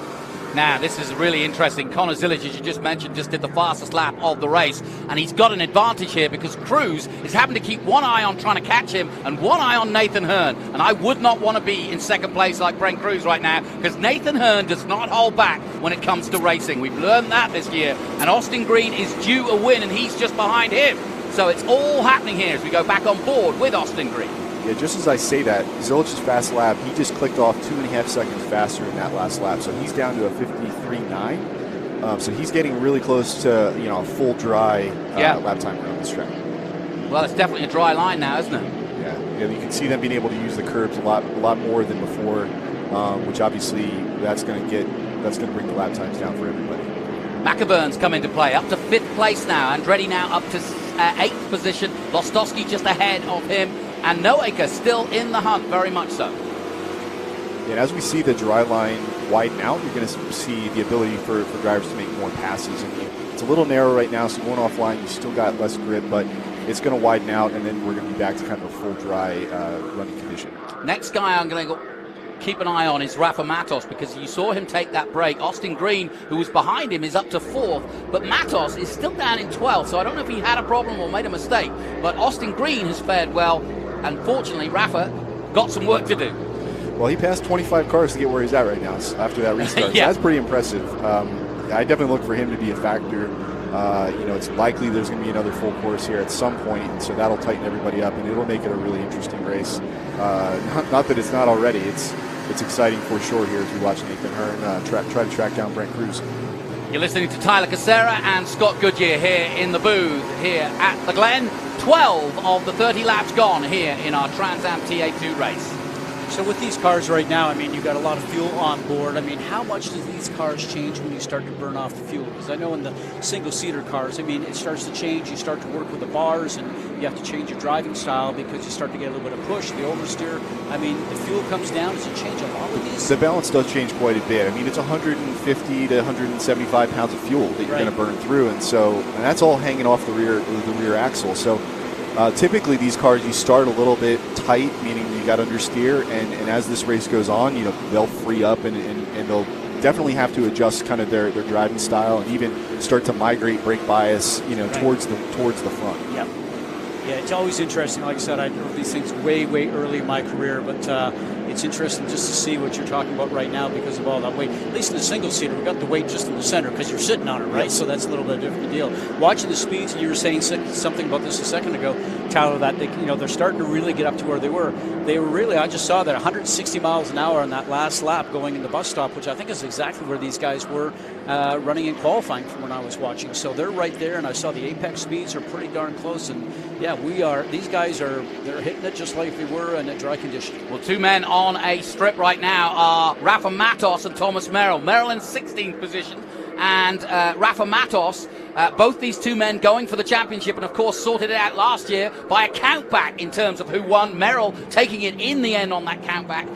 Now, this is really interesting. Connor Zilich, as you just mentioned, just did the fastest lap of the race, and he's got an advantage here because Cruz is having to keep one eye on trying to catch him and one eye on Nathan Herne. And I would not want to be in second place like Brent Cruz right now, because Nathan Herne does not hold back when it comes to racing. We've learned that this year, and Austin Green is due a win, and he's just behind him. So it's all happening here as we go back on board with Austin Green. Yeah, just as I say that, Zilich's fast lap, he just clicked off 2.5 seconds faster in that last lap, so he's down to a 53.9. So he's getting really close to a full dry lap time around this track. Well, it's definitely a dry line now, isn't it? Yeah, you can see them being able to use the curbs a lot more than before, which obviously that's going to bring the lap times down for everybody. McAvern's come into play, up to 5th place now. Andretti now up to 8th position. Lostowski just ahead of him. And Noaker still in the hunt, very much so. And as we see the dry line widen out, you're going to see the ability for drivers to make more passes. And it's a little narrow right now, so going offline, you still got less grip, but it's going to widen out, and then we're going to be back to kind of a full dry running condition. Next guy I'm going to keep an eye on is Rafa Matos, because you saw him take that break. Austin Green, who was behind him, is up to 4th, but Matos is still down in 12th, so I don't know if he had a problem or made a mistake, but Austin Green has fared well. Unfortunately, Rafa got some work to do. Well, he passed 25 cars to get where he's at right now after that restart. Yeah. So that's pretty impressive. I definitely look for him to be a factor It's likely there's going to be another full course here at some point, and so that'll tighten everybody up, and it'll make it a really interesting race. Not that it's not already. It's exciting for sure here as we watch Nathan Hearn try to track down Brent Cruz. You're listening to Tyler Casera and Scott Goodyear here in the booth here at the Glen. 12 of the 30 laps gone here in our Trans Am TA2 race. So with these cars right now, I mean, you've got a lot of fuel on board. I mean, how much do these cars change when you start to burn off the fuel? Because I know in the single-seater cars, I mean, it starts to change. You start to work with the bars, and you have to change your driving style because you start to get a little bit of push, the oversteer. I mean, the fuel comes down. Does it change a lot with these? The balance does change quite a bit. I mean, it's 150 to 175 pounds of fuel that you're going to burn through, and that's all hanging off the rear axle. So typically these cars, you start a little bit tight, meaning you got understeer, and as this race goes on, they'll free up and they'll definitely have to adjust kind of their driving style and even start to migrate brake bias, towards the front. Yep. Yeah, it's always interesting. Like I said, I know these things way early in my career, but it's interesting just to see what you're talking about right now because of all that weight. At least in the single-seater, we've got the weight just in the center because you're sitting on it, right? Yes. So that's a little bit different deal. Watching the speeds, and you were saying something about this a second ago, Tyler, that they're starting to really get up to where they were. They were really, I just saw that 160 miles an hour on that last lap going in the bus stop, which I think is exactly where these guys were running in qualifying from when I was watching. So they're right there, and I saw the apex speeds are pretty darn close. And yeah, these guys they're hitting it just like they were in a dry condition. Well, two men on a strip right now are Rafa Matos and Thomas Merrill. Merrill in 16th position, and Rafa Matos. Both these two men going for the championship, and of course sorted it out last year by a countback in terms of who won. Merrill taking it in the end on that countback,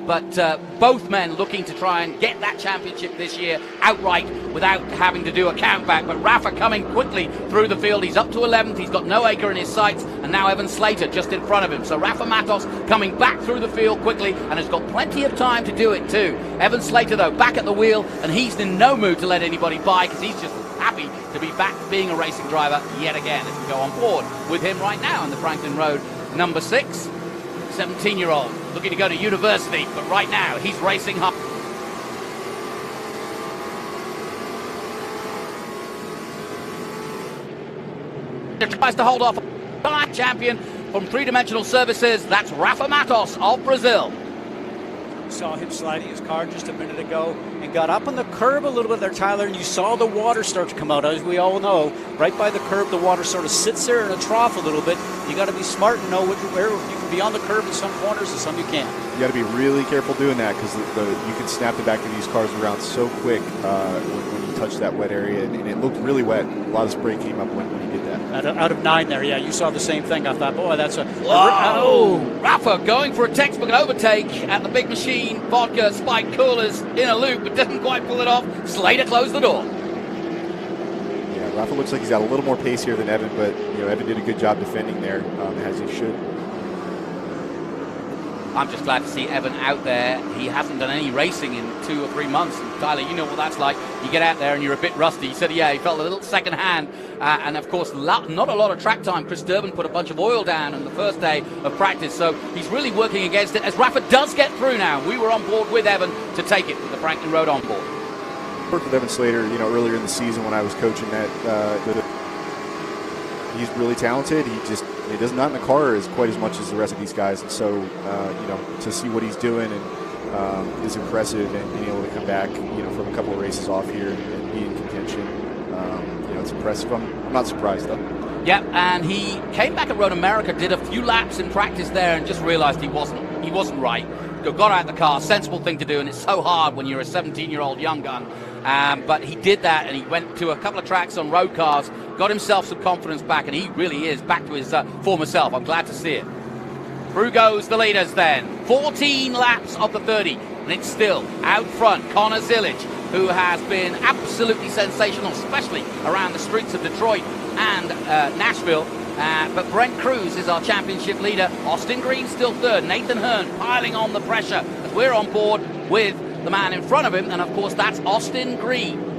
but both men looking to try and get that championship this year outright without having to do a countback. But Rafa coming quickly through the field. He's up to 11th. He's got no acre in his sights, and now Evan Slater just in front of him. So Rafa Matos coming back through the field quickly and has got plenty of time to do it too. Evan Slater though back at the wheel, and he's in no mood to let anybody by because he's just happy to be back being a racing driver yet again as we go on board with him right now in the Franklin Road number 6. 17-year-old looking to go to university, but right now he's racing hard. Tries to hold off champion from Three Dimensional Services. That's Rafa Matos of Brazil. Saw him sliding his car just a minute ago and got up on the curb a little bit there, Tyler, and you saw the water start to come out. As we all know, right by the curb, the water sort of sits there in a trough a little bit. You got to be smart and know where you can be on the curb in some corners and some you can't. You got to be really careful doing that because you can snap the back of these cars around so quick when you touch that wet area, and it looked really wet. A lot of spray came up when you did that. Out of 9 there, yeah, you saw the same thing. I thought, boy, that's a... Whoa! Rafa going for a textbook overtake at the big machine. Vodka, spiked coolers in a loop, but doesn't quite pull it off. Slater closed the door. Yeah, Rafa looks like he's got a little more pace here than Evan, but Evan did a good job defending there, as he should. I'm just glad to see Evan out there. He hasn't done any racing in 2 or 3 months. And Tyler, you know what that's like. You get out there and you're a bit rusty. He said, yeah, he felt a little second hand. And of course, not a lot of track time. Chris Durbin put a bunch of oil down on the first day of practice. So he's really working against it as Rafa does get through now. We were on board with Evan to take it with the Franklin Road on board. Worked with Evan Slater, earlier in the season when I was coaching that. He's really talented. He does not in the car quite as much as the rest of these guys, and so to see what he's doing and is impressive, and being able to come back from a couple of races off here and be in contention. It's impressive. I'm not surprised though. Yeah, and he came back at Road America, did a few laps in practice there, and just realized he wasn't right. Got out of the car, sensible thing to do, and it's so hard when you're a 17-year-old young gun. But he did that, and he went to a couple of tracks on road cars, got himself some confidence back, and he really is back to his former self. I'm glad to see it. Through goes the leaders then. 14 laps of the 30, and it's still out front. Connor Zillage, who has been absolutely sensational, especially around the streets of Detroit and Nashville. But Brent Cruz is our championship leader. Austin Green still third. Nathan Hearn piling on the pressure as we're on board with the man in front of him, and of course that's Austin Green.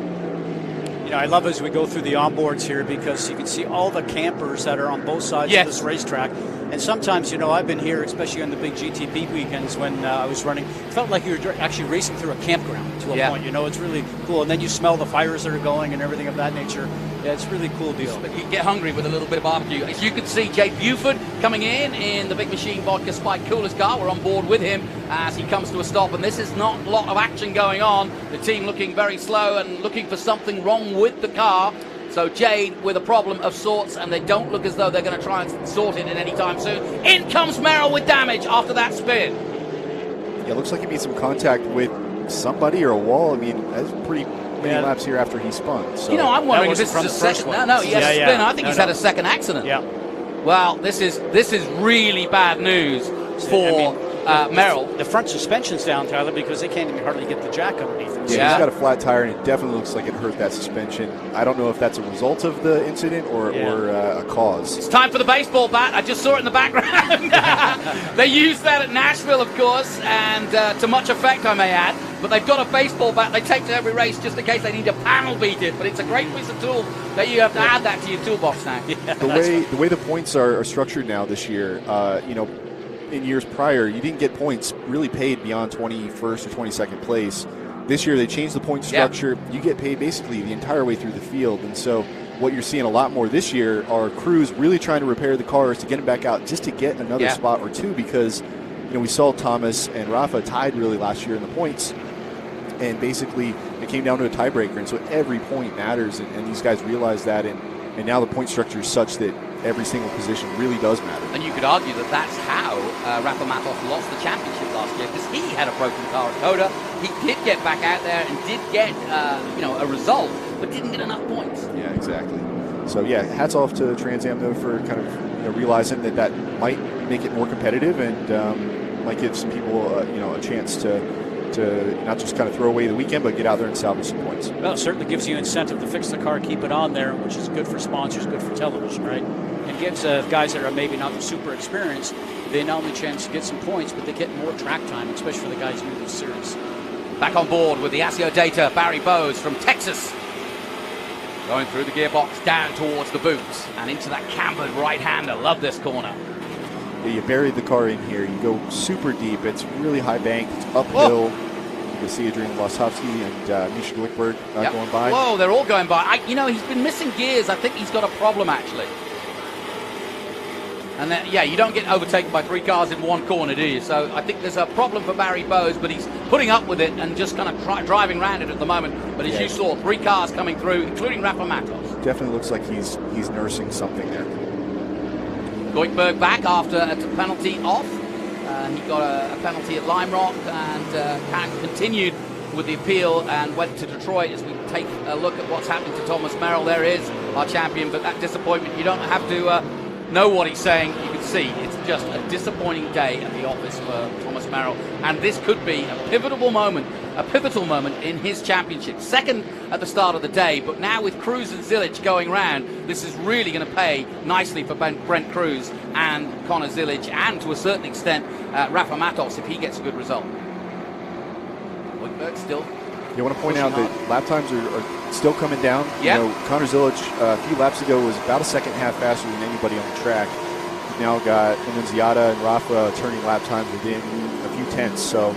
I love as we go through the onboards here because you can see all the campers that are on both sides of this racetrack. And sometimes, I've been here, especially on the big GTP weekends when I was running, it felt like you were actually racing through a campground to a point. It's really cool. And then you smell the fires that are going and everything of that nature. Yeah, it's a really cool deal. But you get hungry with a little bit of barbecue. As you can see, Jay Buford coming in the Big Machine Vodka Spike Coolers car. We're on board with him as he comes to a stop. And this is not a lot of action going on. The team looking very slow and looking for something wrong with the car. So Jade with a problem of sorts, and they don't look as though they're going to try and sort it in any time soon. In comes Merrill with damage after that spin. Yeah, it looks like he made some contact with somebody or a wall. I mean, that's pretty many laps here after he spun. So. I'm wondering if this is a second. No, he has a spin. I think he's had a second accident. Yeah. Well, this is really bad news for Merrill. The front suspension's down, Tyler, because they can't even hardly get the jack underneath it. Yeah, he's got a flat tire, and it definitely looks like it hurt that suspension. I don't know if that's a result of the incident or a cause. It's time for the baseball bat. I just saw it in the background. They used that at Nashville, of course, and to much effect, I may add. But they've got a baseball bat they take to every race just in case they need to panel beat it. But it's a great piece of tool that you have to add that to your toolbox now. The way the points are structured now this year, in years prior, you didn't get points really paid beyond 21st or 22nd place. This year, they changed the point structure. You get paid basically the entire way through the field. And so what you're seeing a lot more this year are crews really trying to repair the cars to get them back out just to get another spot or two, because we saw Thomas and Rafa tied really last year in the points. And basically, it came down to a tiebreaker. And so every point matters. And these guys realize that. And now the point structure is such that every single position really does matter. And you could argue that that's how Rafa Matos lost the championship last year, because he had a broken car at Coda. He did get back out there and did get a result, but didn't get enough points. Yeah, exactly. So hats off to Trans Am though for kind of realizing that might make it more competitive and might give some people a chance to not just kind of throw away the weekend, but get out there and salvage some points. Well, it certainly gives you incentive to fix the car, keep it on there, which is good for sponsors, good for television, right? And gives guys that are maybe not super experienced, they not only chance to get some points, but they get more track time, especially for the guys new to the series. Back on board with the ASIO data, Barry Bowes from Texas. Going through the gearbox, down towards the boots, and into that cambered right-hander. Love this corner. Yeah, you buried the car in here. You go super deep. It's really high bank. It's uphill. Whoa. You can see Adrian Wasowski and Misha Glickberg going by. Whoa, they're all going by. He's been missing gears. I think he's got a problem, actually. And then, you don't get overtaken by three cars in one corner, do you? So I think there's a problem for Barry Bowes, but he's putting up with it and just kind of driving around it at the moment. But as you saw, three cars coming through, including Rafa Matos. Definitely looks like he's nursing something there. Goikhberg back after a penalty off. He got a penalty at Lime Rock and continued with the appeal and went to Detroit. As we take a look at what's happening to Thomas Merrill, there is our champion, but that disappointment, you don't have to know what he's saying. You can see it's just a disappointing day at the office for Thomas Merrill, and this could be a pivotal moment in his championship. Second at the start of the day, but now with Cruz and Zilich going round, this is really going to pay nicely for Brent Cruz and Connor Zilich, and to a certain extent Rafa Matos if he gets a good result. Woodberg still. You want to point out that lap times are still coming down. Yeah. Connor Zilich a few laps ago was about a second and a half faster than anybody on the track. You've now got Annunziata and Rafa turning lap times within a few tenths. So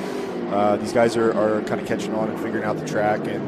these guys are kind of catching on and figuring out the track. And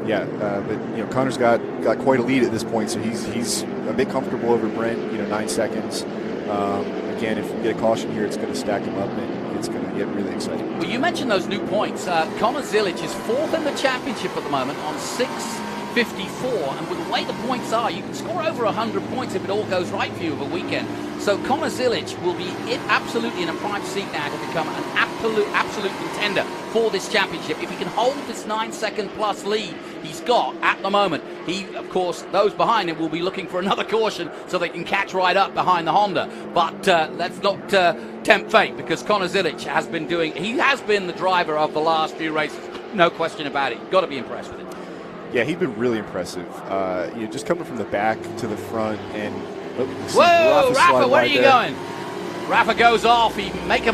but Connor's got quite a lead at this point, so he's a bit comfortable over Brent. 9 seconds. Again, if we get a caution here, it's going to stack him up and it's going to get really exciting. Well, you mentioned those new points. Connor Zilich is fourth in the championship at the moment on 654, and with the way the points are, you can score over 100 points if it all goes right for you over a weekend. So Connor Zilich will be absolutely in a prime seat now to become an absolute contender for this championship. If he can hold this 9-second plus lead he's got at the moment, he, of course, those behind him will be looking for another caution so they can catch right up behind the Honda. But let's not tempt fate, because Connor Zilich has been the driver of the last few races. No question about it. You've got to be impressed with him. Yeah, he's been really impressive. Just coming from the back to the front and whoa, Rafa, where are you going? Rafa goes off. He made a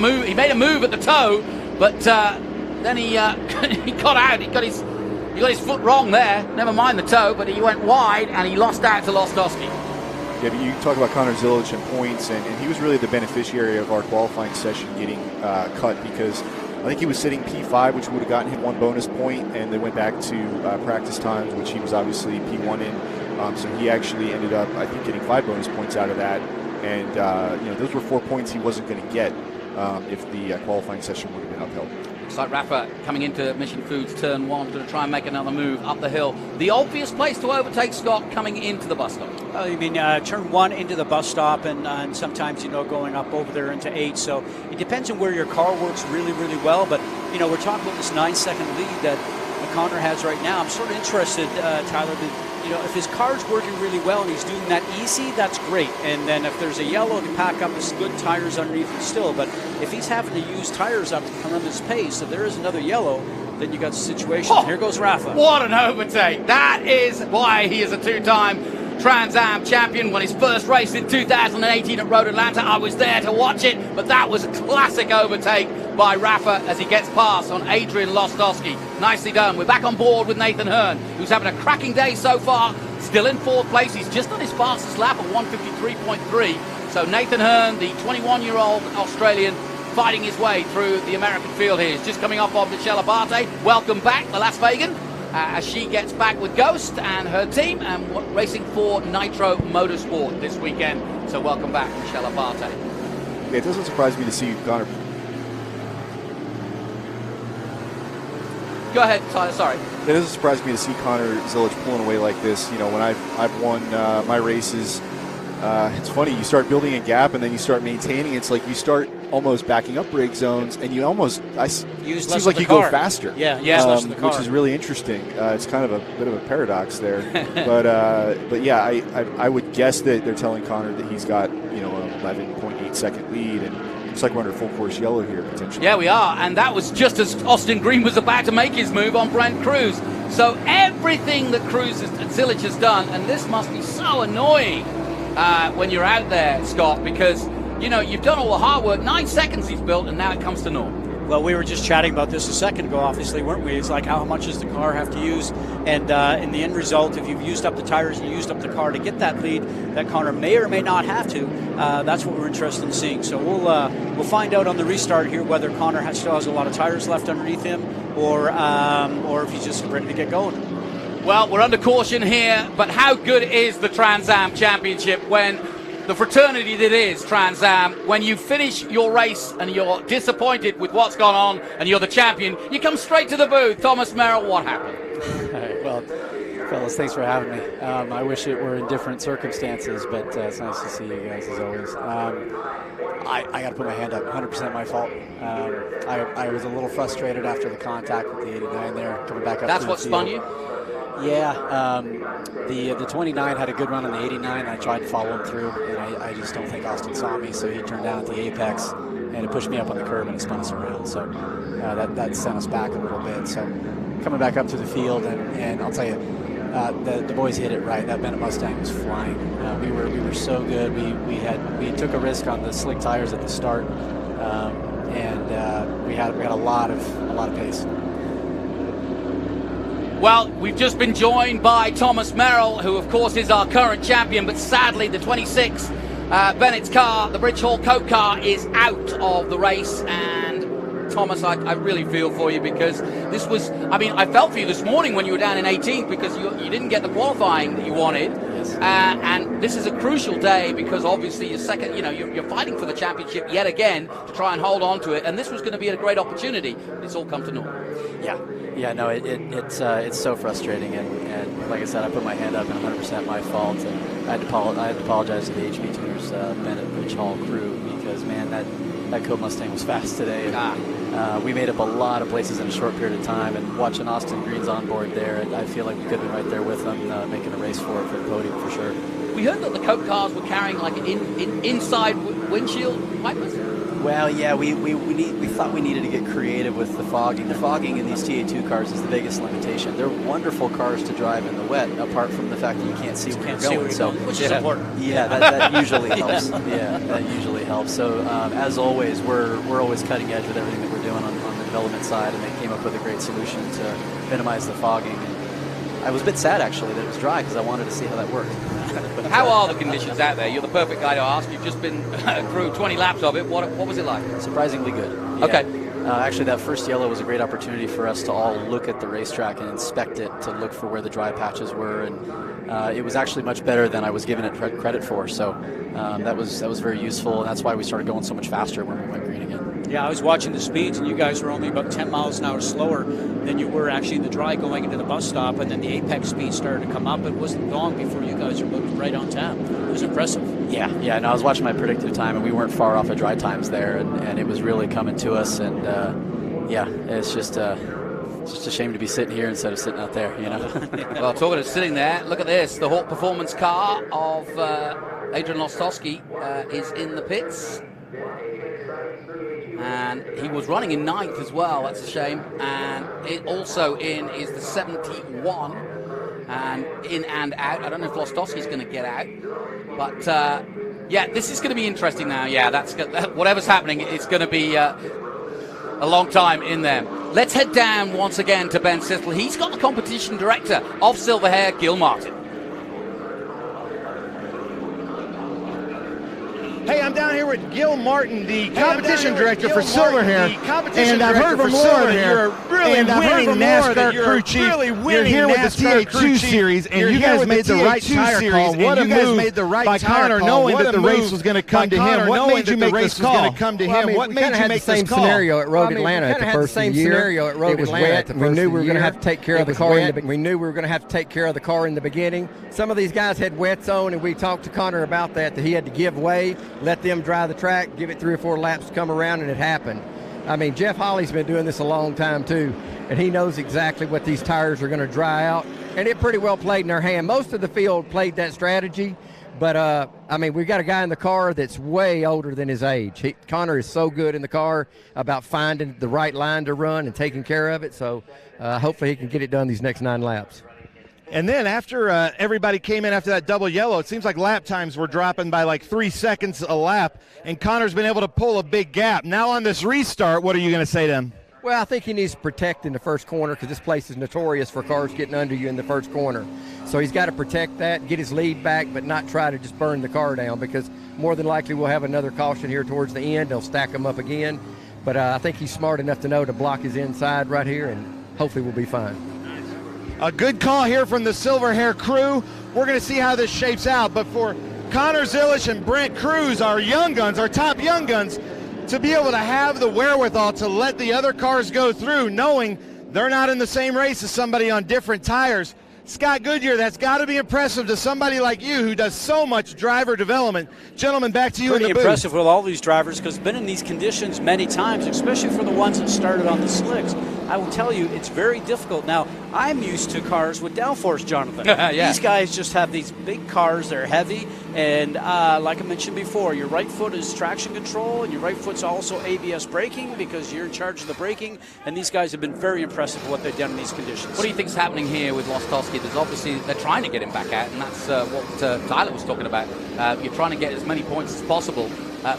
move at the toe, but then he got out. He got his foot wrong there. Never mind the toe, but he went wide and he lost out to Lostowski. Yeah, but you talk about Connor Zilic and points, and he was really the beneficiary of our qualifying session getting cut, because I think he was sitting P5, which would have gotten him 1 bonus point, and they went back to practice times, which he was obviously P1 in. So he actually ended up, I think, getting 5 bonus points out of that. And those were 4 points he wasn't going to get if the qualifying session would have been upheld. Looks like Rafa coming into Mission Foods turn 1, going to try and make another move up the hill. The obvious place to overtake, Scott, coming into the bus stop. You mean turn 1 into the bus stop, and sometimes, going up over there into 8. So it depends on where your car works really, really well. But, we're talking about this 9-second lead that Connor has right now. I'm sort of interested, Tyler, that, if his car's working really well and he's doing that easy, that's great. And then if there's a yellow to pack up his good tires underneath him still, but if he's having to use tires up to come on this pace, if there is another yellow, then you got the situation. Oh, here goes Rafa. What an overtake. That is why he is a 2-time Trans Am champion. When his first race in 2018 at Road Atlanta, I was there to watch it, but that was a classic overtake by Rafa as he gets past on Adrian Lostowski. Nicely done. We're back on board with Nathan Hearn, who's having a cracking day so far, still in 4th place. He's just on his fastest lap of 1:53.3. So Nathan Hearn, the 21-year-old Australian, fighting his way through the American field here. He's just coming off of Michelle Abate. Welcome back, the Las Vegan, as she gets back with Ghost and her team and racing for Nitro Motorsport this weekend. So welcome back, Michelle Abate. Yeah, it doesn't surprise me to see Connor. Go ahead, Tyler, sorry. It doesn't surprise me to see Connor Zilic pulling away like this. When I've won my races, it's funny, you start building a gap and then you start maintaining. It's like you start almost backing up brake zones, and you almost it seems like you go faster. Yeah, less than the car, which is really interesting. It's kind of a bit of a paradox there, but yeah, I would guess that they're telling Connor that he's got an 11.8 second lead, and looks like we're under full course yellow here potentially. Yeah, we are, and that was just as Austin Green was about to make his move on Brent Cruz. So everything that Zilic has done, and this must be so annoying when you're out there, Scott, because you've done all the hard work. 9 seconds he's built, and now it comes to naught. Well, we were just chatting about this a second ago, obviously, weren't we? It's like, how much does the car have to use? And in the end result, if you've used up the tires and used up the car to get that lead, that Connor may or may not have to, that's what we're interested in seeing. So we'll find out on the restart here whether Connor still has a lot of tires left underneath him, or if he's just ready to get going. Well, we're under caution here, but how good is the Trans Am Championship when the fraternity that is Trans Am, when you finish your race and you're disappointed with what's gone on and you're the champion, you come straight to the booth. Thomas Merrill, what happened? Well, fellas, thanks for having me. I wish it were in different circumstances, but it's nice to see you guys as always. I got to put my hand up, 100% my fault. I was a little frustrated after the contact with the 89 there, coming back up. That's what spun you? Yeah, the 29 had a good run on the 89. I tried to follow him through, and I just don't think Austin saw me, so he turned down at the apex, and it pushed me up on the curb and it spun us around. So that sent us back a little bit. So coming back up to the field, and I'll tell you, the boys hit it right. That Bennett Mustang was flying. We were so good. We took a risk on the slick tires at the start, and we had a lot of pace. Well, we've just been joined by Thomas Merrill, who of course is our current champion, but sadly the 26 Bennett's car, the Bridge Hall Coke car, is out of the race. And Thomas, I really feel for you, because this was, I felt for you this morning when you were down in 18th because you didn't get the qualifying that you wanted. Yes. And this is a crucial day because obviously you're second, you're fighting for the championship yet again to try and hold on to it. And this was going to be a great opportunity. It's all come to naught. Yeah, no, it's so frustrating, and like I said, I put my hand up, and 100% my fault, and I had to apologize to the HB Tuners Bennett Bridge Hall crew, because man, that Coke Mustang was fast today. And, we made up a lot of places in a short period of time, and watching Austin Green's on board there, I feel like we could have been right there with them, making a race for the podium for sure. We heard that the Coke cars were carrying like inside windshield wipers. Well, yeah, we thought we needed to get creative with the fogging. The fogging in these TA2 cars is the biggest limitation. They're wonderful cars to drive in the wet, apart from the fact that you can't see where you're going. So, which is important. Yeah, that usually helps. Yeah, that usually helps. So, as always, we're always cutting edge with everything that we're doing on the development side, and they came up with a great solution to minimize the fogging. And I was a bit sad actually that it was dry because I wanted to see how that worked. But, How are the conditions out there? You're the perfect guy to ask. You've just been through 20 laps of it. What was it like? surprisingly good. Yeah. Okay. Actually, that first yellow was a great opportunity for us to all look at the racetrack and inspect it to look for where the dry patches were, and it was actually much better than I was giving it credit for. So that was very useful, and that's why we started going so much faster when we went green again. Yeah, I was watching the speeds, and you guys were only about 10 miles an hour slower than you were actually in the dry going into the bus stop, and then the apex speed started to come up. It wasn't long before you guys were right on tap. It was impressive. Yeah. No, I was watching my predictive time, and we weren't far off of dry times there, and it was really coming to us. And it's just a shame to be sitting here instead of sitting out there, you know. Well, talking of sitting there, look at this. The Hawk Performance car of Adrian Lostowski is in the pits. And he was running in 9th as well. That's a shame. And it also in is the 71. And in and out. I don't know if Lostowski's going to get out. But, this is going to be interesting now. Yeah, whatever's happening, it's going to be a long time in there. Let's head down once again to Ben Sittle. He's got the competition director of Silver Hair, Gil Martin. Hey, I'm down here with Gil Martin, the competition director for Silver Hair, and I've heard from Laura that you're really winning NASCAR crew chief. You're here with the TA2 series, and you guys made the right tire call. What a move by Connor, knowing that the race was going to come to him. What made you make this call? What made you make this call? Scenario at Road Atlanta at the first of the year. It was wet. We knew we were going to have to take care of the car. We knew we were going to have to take care of the car in the beginning. Some of these guys had wets on, and we talked to Connor about that he had to give way, let them dry the track, give it 3 or 4 laps to come around, and it happened. I mean, Jeff Hawley's been doing this a long time too, and he knows exactly what these tires are going to dry out, and it pretty well played in their hand. Most of the field played that strategy, but we've got a guy in the car that's way older than his age. Connor is so good in the car about finding the right line to run and taking care of it, so hopefully he can get it done these next 9 laps. And then after everybody came in after that double yellow, it seems like lap times were dropping by like 3 seconds a lap, and Connor's been able to pull a big gap. Now on this restart, what are you going to say to him? Well, I think he needs to protect in the first corner because this place is notorious for cars getting under you in the first corner. So he's got to protect that, get his lead back, but not try to just burn the car down, because more than likely we'll have another caution here towards the end. They'll stack them up again. But I think he's smart enough to know to block his inside right here, and hopefully we'll be fine. A good call here from the Silver Hair crew. We're going to see how this shapes out. But for Connor Zilisch and Brent Cruz, our young guns, our top young guns, to be able to have the wherewithal to let the other cars go through, knowing they're not in the same race as somebody on different tires. Scott Goodyear, that's got to be impressive to somebody like you who does so much driver development. Gentlemen, back to you in the booth. Pretty impressive with all these drivers, because been in these conditions many times, especially for the ones that started on the slicks. I will tell you, it's very difficult. Now, I'm used to cars with downforce, Jonathan. Yeah. These guys just have these big cars. They're heavy. And like I mentioned before, your right foot is traction control, and your right foot's also ABS braking, because you're in charge of the braking. And these guys have been very impressive with what they've done in these conditions. What do you think's happening here with Lostowski? There's obviously, they're trying to get him back out, and that's what Tyler was talking about. You're trying to get as many points as possible. I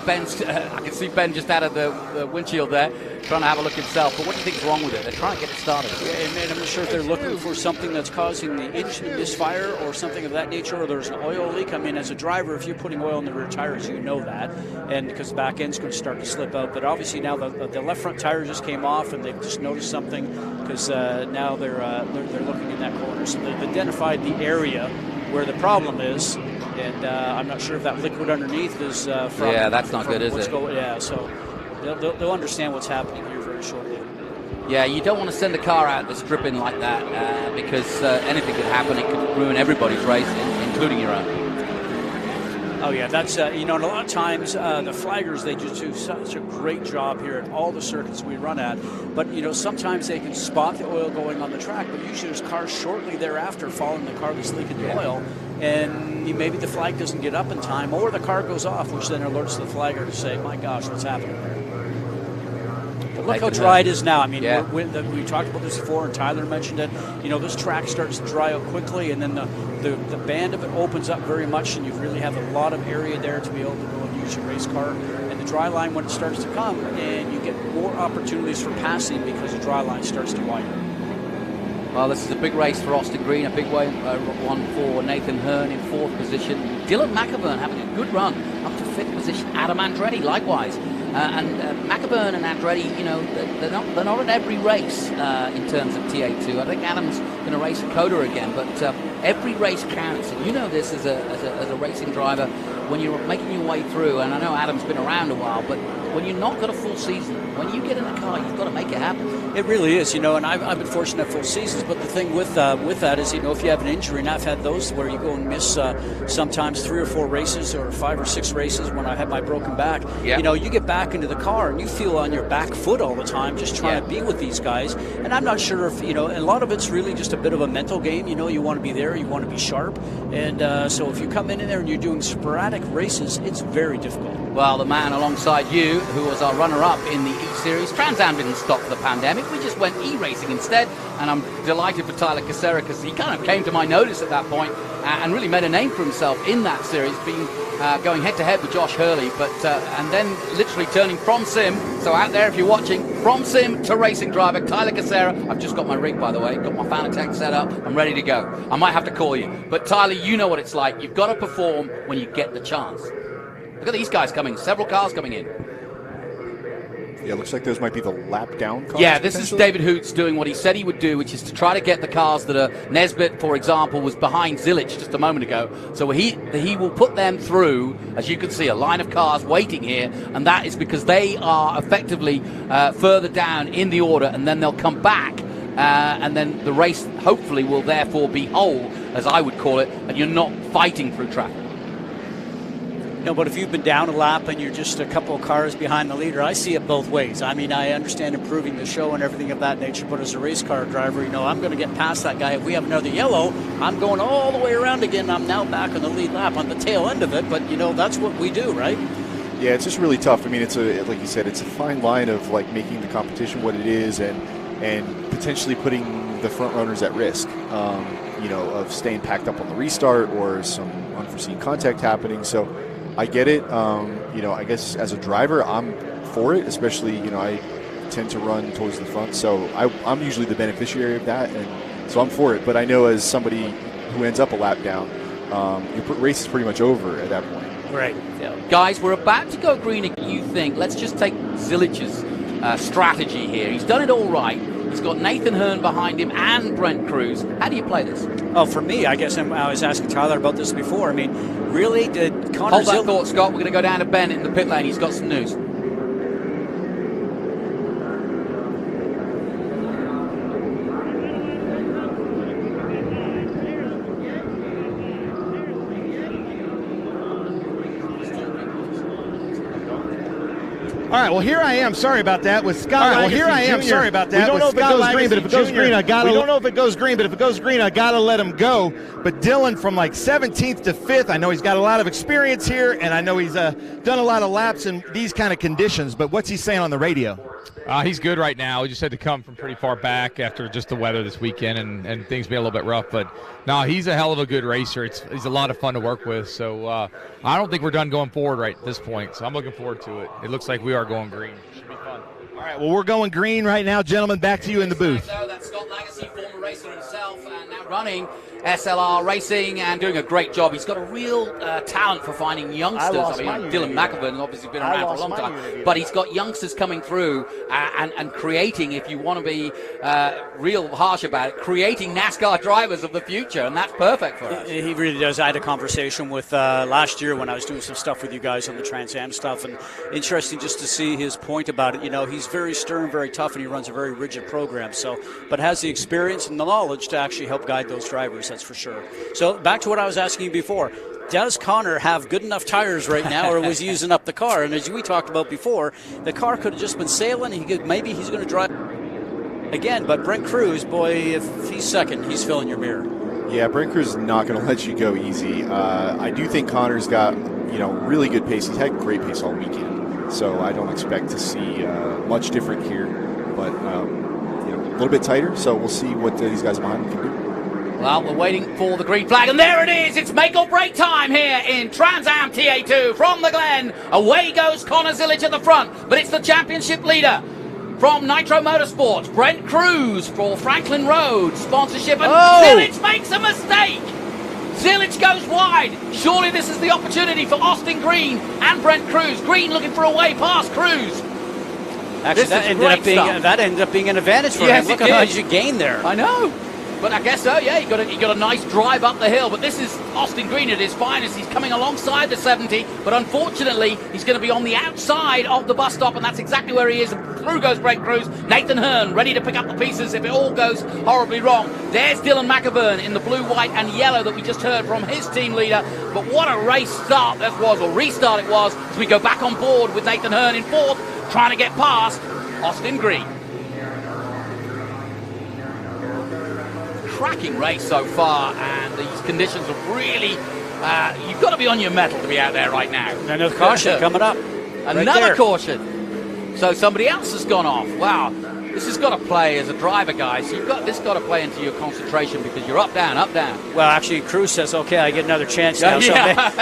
can see Ben just out of the windshield there, trying to have a look himself. But what do you think is wrong with it? They're trying to get it started. Yeah, and I'm not sure if they're looking for something that's causing the engine misfire or something of that nature, or there's an oil leak. I mean, as a driver, if you're putting oil in the rear tires, you know that, and because the back end's going to start to slip out. But obviously now the left front tire just came off, and they've just noticed something, because now they're looking in that corner. So they've identified the area where the problem is. And I'm not sure if that liquid underneath is from. Yeah, that's not good, is it? So they'll understand what's happening here very shortly. Yeah, you don't want to send a car out that's dripping like that, because anything could happen. It could ruin everybody's race, including your own. Oh yeah, that's and a lot of times the flaggers, they just do such a great job here at all the circuits we run at. But sometimes they can spot the oil going on the track, but usually there's cars shortly thereafter following the car that's leaking the oil, and maybe the flag doesn't get up in time, or the car goes off, which then alerts the flagger to say, "My gosh, what's happening there?" But look how dry it is now. I mean, we talked about this before, and Tyler mentioned it. This track starts to dry out quickly, and then the band of it opens up very much, and you really have a lot of area there to be able to go and use your race car. And the dry line, when it starts to come, and you get more opportunities for passing because the dry line starts to widen. Well, this is a big race for Austin Green, a big one for Nathan Hearn in 4th position. Dylan McAvern having a good run up to 5th position. Adam Andretti likewise. And McAvern and Andretti, you know, they're not at every race in terms of TA2. I think Adam's going to race a Coda again, but every race counts. And you know this as a racing driver when you're making your way through. And I know Adam's been around a while, but when you're not got a full season, when you get in the car, you've got to make it happen. It really is, you know, and I've been fortunate to have full seasons, but the thing with that is, you know, if you have an injury, and I've had those where you go and miss sometimes 3 or 4 races or 5 or 6 races when I had my broken back, you know, you get back into the car and you feel on your back foot all the time just trying to be with these guys. And I'm not sure if, you know, and a lot of it's really just a bit of a mental game. You know, you want to be there, you want to be sharp. And so if you come in there and you're doing sporadic races, it's very difficult. Well, the man alongside you, who was our runner-up in the E-Series, Trans Am didn't stop for the pandemic. We just went E-racing instead, and I'm delighted for Tyler Casera because he kind of came to my notice at that point and really made a name for himself in that series, being going head-to-head with Josh Hurley, but and then literally turning from sim, so out there if you're watching, from sim to racing driver, Tyler Casera. I've just got my rig, by the way, got my Fanatec set up, I'm ready to go. I might have to call you. But Tyler, you know what it's like. You've got to perform when you get the chance. Look at these guys coming, several cars coming in. Yeah, looks like those might be the lap down cars. Yeah, this is David Hoots doing what he said he would do, which is to try to get the cars that are Nesbitt, for example, was behind Zilich just a moment ago. So he will put them through, as you can see, a line of cars waiting here, and that is because they are effectively further down in the order, and then they'll come back, and then the race hopefully will therefore be whole, as I would call it, and you're not fighting through traffic. No, but if you've been down a lap and you're just a couple of cars behind the leader, I see it both ways. I mean, I understand improving the show and everything of that nature, but as a race car driver, you know, I'm going to get past that guy. If we have another yellow, I'm going all the way around again. I'm now back on the lead lap on the tail end of it, but, you know, that's what we do, right? Yeah, it's just really tough. I mean, it's like you said, it's a fine line of, like, making the competition what it is and potentially putting the front runners at risk, you know, of staying packed up on the restart or some unforeseen contact happening. So I get it. You know, I guess as a driver, I'm for it, especially, you know, I tend to run towards the front. So I'm usually the beneficiary of that, and so I'm for it. But I know as somebody who ends up a lap down, your race is pretty much over at that point. Right. Yeah. Guys, we're about to go green. You think? Let's just take Zilich's strategy here. He's done it all right. He's got Nathan Hearn behind him and Brent Cruz. How do you play this? Oh, for me, I guess I was asking Tyler about this before. I mean, really, did Connor Hold that thought, Scott. We're going to go down to Ben in the pit lane. He's got some news. All right, well, here I am. Sorry about that. With Scott. All right, well, here I am. Sorry about that. We don't know if it goes green, but if it goes green, I got to. We don't know if it goes green, but if it goes green, I got to let him go. But Dylan from like 17th to 5th, I know he's got a lot of experience here, and I know he's done a lot of laps in these kind of conditions. But what's he saying on the radio? He's good right now. He just had to come from pretty far back after just the weather this weekend and things being a little bit rough. But no, he's a hell of a good racer. He's a lot of fun to work with. So I don't think we're done going forward right at this point. So I'm looking forward to it. It looks like we are going green. Should be fun. All right, well, we're going green right now. Gentlemen, back to you in the booth. That's Scott Lagacy, former racer himself, and now running SLR Racing and doing a great job. He's got a real talent for finding youngsters. I mean, Dylan McAvern has obviously been around for a long time, but he's got youngsters coming through and creating, if you want to be real harsh about it, creating NASCAR drivers of the future, and that's perfect for us. He really does. I had a conversation with last year when I was doing some stuff with you guys on the Trans Am stuff, and interesting just to see his point about it. You know, he's very stern, very tough, and he runs a very rigid program. So, but has the experience and the knowledge to actually help guide those drivers. That's for sure. So back to what I was asking you before. Does Connor have good enough tires right now, or was he using up the car? And as we talked about before, the car could have just been sailing. Maybe he's going to drive again. But Brent Cruz, boy, if he's second, he's filling your mirror. Yeah, Brent Cruz is not going to let you go easy. I do think Connor's got, you know, really good pace. He's had great pace all weekend, so I don't expect to see much different here. But you know, a little bit tighter. So we'll see what these guys behind him can do. Well, we're waiting for the green flag, and there it is. It's make or break time here in Trans Am TA2 from the Glen. Away goes Connor Zilich at the front, but it's the championship leader. from Nitro Motorsports, Brent Cruz for Franklin Road sponsorship, and Zilic makes a mistake. Zilic goes wide. Surely this is the opportunity for Austin Green and Brent Cruz. Green looking for a way past Cruz. Actually, that ended up being an advantage for him. Look at how much you gained there. I know. But I guess so, yeah, he got a nice drive up the hill. But this is Austin Green at his finest. He's coming alongside the 70, but unfortunately, he's going to be on the outside of the bus stop, and that's exactly where he is. And through goes Brent Cruz. Nathan Hearn ready to pick up the pieces if it all goes horribly wrong. There's Dylan McAvern in the blue, white, and yellow that we just heard from his team leader. But what a race start that was, or restart it was, as we go back on board with Nathan Hearn in fourth, trying to get past Austin Green. Cracking race so far, and these conditions are really you've got to be on your mettle to be out there right now. Another caution coming up. Another caution. So somebody else has gone off. Wow, this has got to play as a driver, guys. This got to play into your concentration because you're up, down, up, down. Well, actually, Cruz says, okay, I get another chance now. So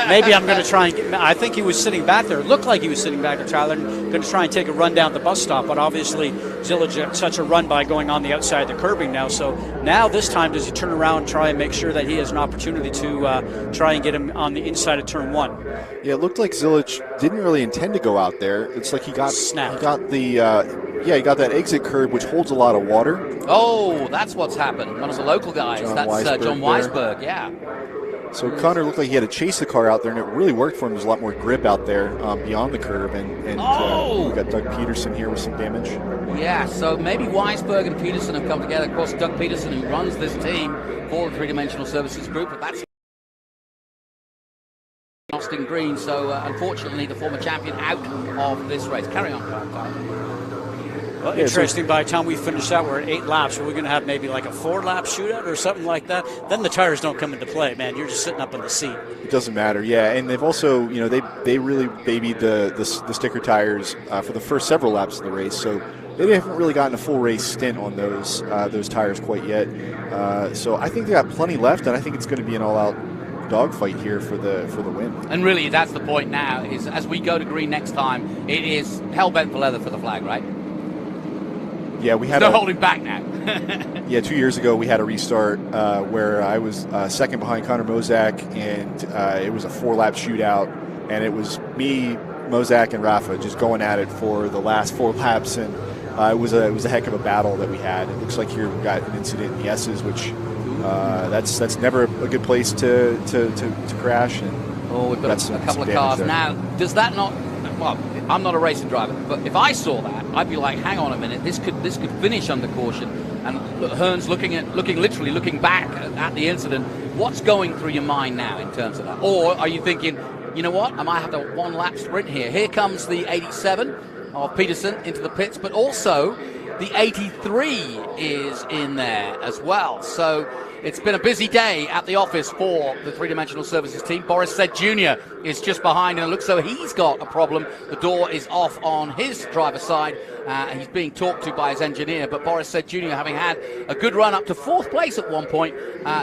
maybe I'm going to try and get, I think he was sitting back there. It looked like he was sitting back there, Tyler, going to try and take a run down the bus stop. But obviously, Zilic got such a run by going on the outside of the curbing now. So now this time, does he turn around and try and make sure that he has an opportunity to try and get him on the inside of turn one? Yeah, it looked like Zilic didn't really intend to go out there. It's like he got snapped. He got the he got that exit curb, which holds a lot of water. Oh, that's what's happened. One of the local guys. That's John Weisberg, yeah. So Connor looked like he had to chase the car out there, and it really worked for him. There's a lot more grip out there beyond the curb, and we got Doug Peterson here with some damage. Yeah, so maybe Weisberg and Peterson have come together. Of course, Doug Peterson, who runs this team for the Three-Dimensional Services Group, but that's Austin Green. So unfortunately, the former champion out of this race. Carry on, Tyler. Well, interesting, by the time we finish out, we're at 8 laps. We're going to have maybe like a 4-lap shootout or something like that. Then the tires don't come into play, man. You're just sitting up in the seat. It doesn't matter, yeah. And they've also, they really babied the sticker tires for the first several laps of the race. So they haven't really gotten a full race stint on those tires quite yet. So I think they got plenty left, and I think it's going to be an all-out dogfight here for the win. And really, that's the point now. Is as we go to green next time, it is hell bent for leather for the flag, right? Yeah, we had no holding back now. Yeah, 2 years ago we had a restart where I was second behind Connor Mozak, and it was a 4-lap shootout, and it was me, Mozak, and Rafa just going at it for the last 4 laps, and it was a heck of a battle that we had. It looks like here we got an incident in the S's, which that's never a good place to crash. And we've got a couple of cars there. Now. Does that not? Well, I'm not a racing driver, but if I saw that, I'd be like, hang on a minute, this could finish under caution. And Hearn's literally looking back at the incident. What's going through your mind now in terms of that? Or are you thinking, you know what, I might have a 1-lap sprint here. Here comes the 87 of Peterson into the pits, but also the 83 is in there as well. So it's been a busy day at the office for the Three-Dimensional Services team. Boris Said Jr. is just behind, and it looks as though he's got a problem. The door is off on his driver's side. He's being talked to by his engineer, but Boris Said Jr., having had a good run up to 4th place at one point,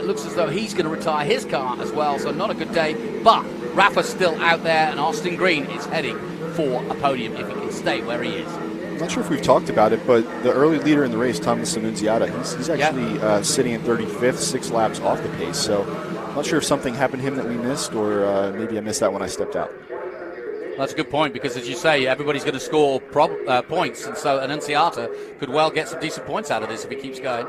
looks as though he's going to retire his car as well, so not a good day. But Rafa's still out there, and Austin Green is heading for a podium if he can stay where he is. I'm not sure if we've talked about it, but the early leader in the race, Thomas Annunziata, he's actually sitting in 35th, 6 laps off the pace. So I'm not sure if something happened to him that we missed, or maybe I missed that when I stepped out. That's a good point, because as you say, everybody's going to score points, and so Annunziata could well get some decent points out of this if he keeps going.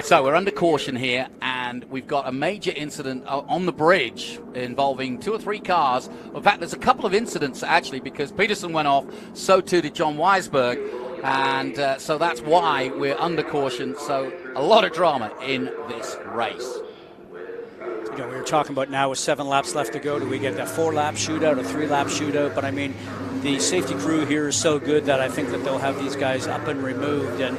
So we're under caution here, and we've got a major incident on the bridge involving 2 or 3 cars. In fact, there's a couple of incidents actually, because Peterson went off, so too did John Weisberg, and so that's why we're under caution. So a lot of drama in this race. We were talking about now with 7 laps left to go, do we get that 4-lap shootout, a 3-lap shootout? But I mean, the safety crew here is so good that I think that they'll have these guys up and removed. And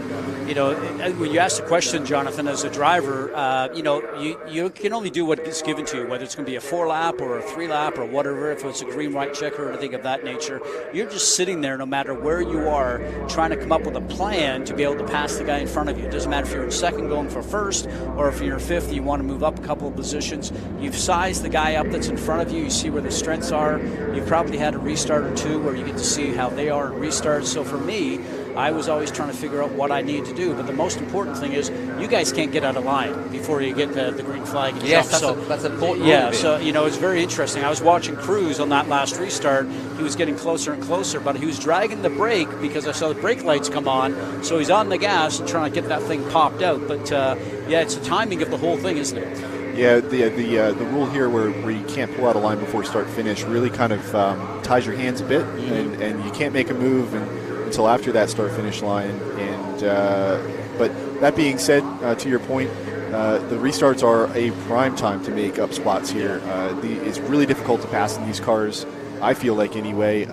when you ask the question, Jonathan, as a driver, you can only do what is given to you, whether it's going to be a 4-lap or a 3-lap or whatever. If it's a green, white checker or anything of that nature, you're just sitting there, no matter where you are, trying to come up with a plan to be able to pass the guy in front of you. It doesn't matter if you're in 2nd going for 1st, or if you're in 5th, you want to move up a couple of positions. You've sized the guy up that's in front of you. You see where the strengths are. You've probably had a restart or 2 too, where you get to see how they are at restarts. So for me, I was always trying to figure out what I need to do. But the most important thing is you guys can't get out of line before you get the green flag and yes, jump. That's important. Yeah, so, it's very interesting. I was watching Cruz on that last restart. He was getting closer and closer, but he was dragging the brake because I saw the brake lights come on. So he's on the gas and trying to get that thing popped out. But, it's the timing of the whole thing, isn't it? Yeah, the rule here where you can't pull out a line before start-finish really kind of ties your hands a bit, and you can't make a move until after that start-finish line. And but that being said, to your point, the restarts are a prime time to make up spots here. It's really difficult to pass in these cars, I feel like anyway,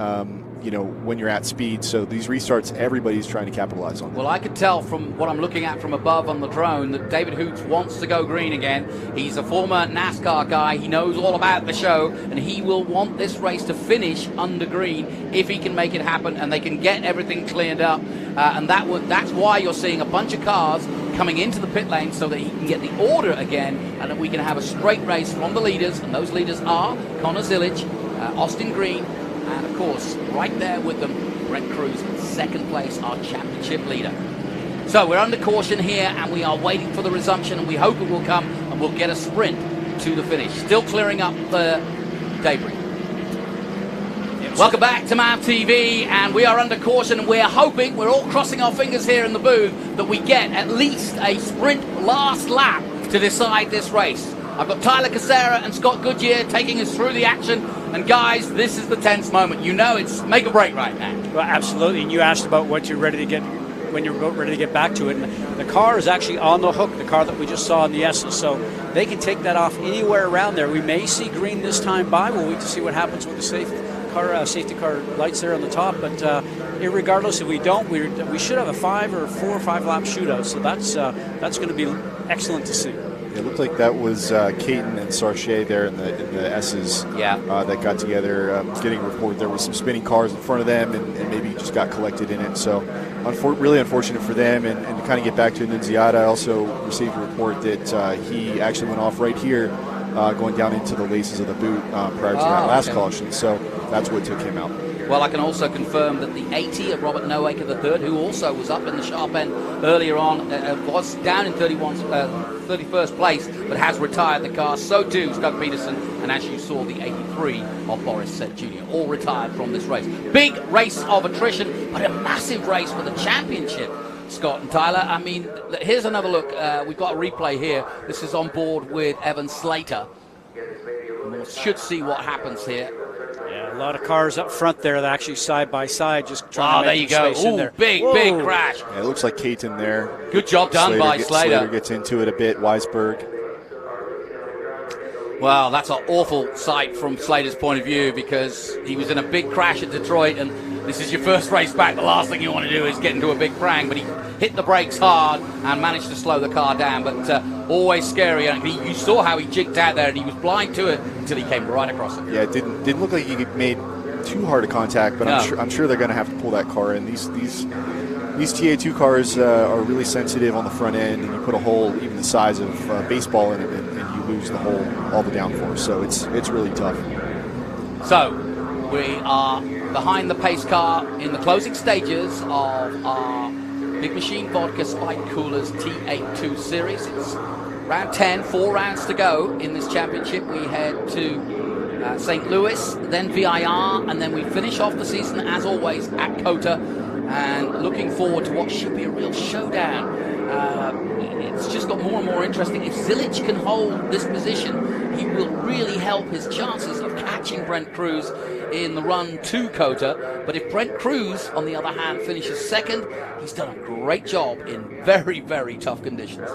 when you're at speed. So these restarts, everybody's trying to capitalize on them. Well, I could tell from what I'm looking at from above on the drone that David Hoots wants to go green again. He's a former NASCAR guy. He knows all about the show, and he will want this race to finish under green if he can make it happen and they can get everything cleared up. And that's why you're seeing a bunch of cars coming into the pit lane so that he can get the order again and that we can have a straight race from the leaders. And those leaders are Connor Zilic, Austin Green, and of course, right there with them, Brent Cruz, second place, our championship leader. So we're under caution here, and we are waiting for the resumption, and we hope it will come, and we'll get a sprint to the finish. Still clearing up the debris. Welcome back to MAV TV, and we are under caution, and we're hoping, we're all crossing our fingers here in the booth, that we get at least a sprint last lap to decide this race. I've got Tyler Casera and Scott Goodyear taking us through the action. And guys, this is the tense moment. It's make or break right now. Well, absolutely. And you asked about what you're ready to get when you're ready to get back to it. And the car is actually on the hook, the car that we just saw in the S's. So they can take that off anywhere around there. We may see green this time by. We'll wait to see what happens with the safety car lights there on the top. But irregardless, if we don't, we should have a 4 or 5 lap shootout. So that's going to be excellent to see. It looked like that was Caton and Sarche there in the S's that got together. Getting a report there was some spinning cars in front of them and maybe just got collected in it. So really unfortunate for them. And to kind of get back to Nunziata, I also received a report that he actually went off right here going down into the laces of the boot prior to that last caution. So that's what took him out. Well, I can also confirm that the 80 of Robert Noaker III, who also was up in the sharp end earlier on, was down in 31st place, but has retired the car. So too Doug Peterson, and as you saw, the 83 of Boris Sett Jr., all retired from this race. Big race of attrition, but a massive race for the championship. Scott and Tyler, I mean, here's another look. We've got a replay here. This is on board with Evan Slater. We should see what happens here. Yeah, a lot of cars up front there that actually side by side, just trying to make space in there. Big crash. Yeah, it looks like Caton there. Good job done by Slater. Slater gets into it a bit. Weisberg. Well, that's an awful sight from Slater's point of view because he was in a big crash at Detroit, and this is your first race back. The last thing you want to do is get into a big prang, but he hit the brakes hard and managed to slow the car down, but always scary. And you saw how he jigged out there, and he was blind to it until he came right across it. Yeah, it didn't look like he made too hard a contact, but no. I'm sure they're going to have to pull that car in. These TA2 cars are really sensitive on the front end, and you put a hole even the size of a baseball in it, and you lose the whole, all the downforce. So it's really tough. So we are behind the pace car in the closing stages of our Big Machine Vodka Spike Coolers TA2 series. It's round 10, 4 rounds to go in this championship. We head to St. Louis, then VIR, and then we finish off the season, as always, at COTA. And looking forward to what should be a real showdown. It's just got more and more interesting. If Zilic can hold this position, he will really help his chances of catching Brent Cruz in the run to COTA. But if Brent Cruz, on the other hand, finishes second, he's done a great job in very, very tough conditions.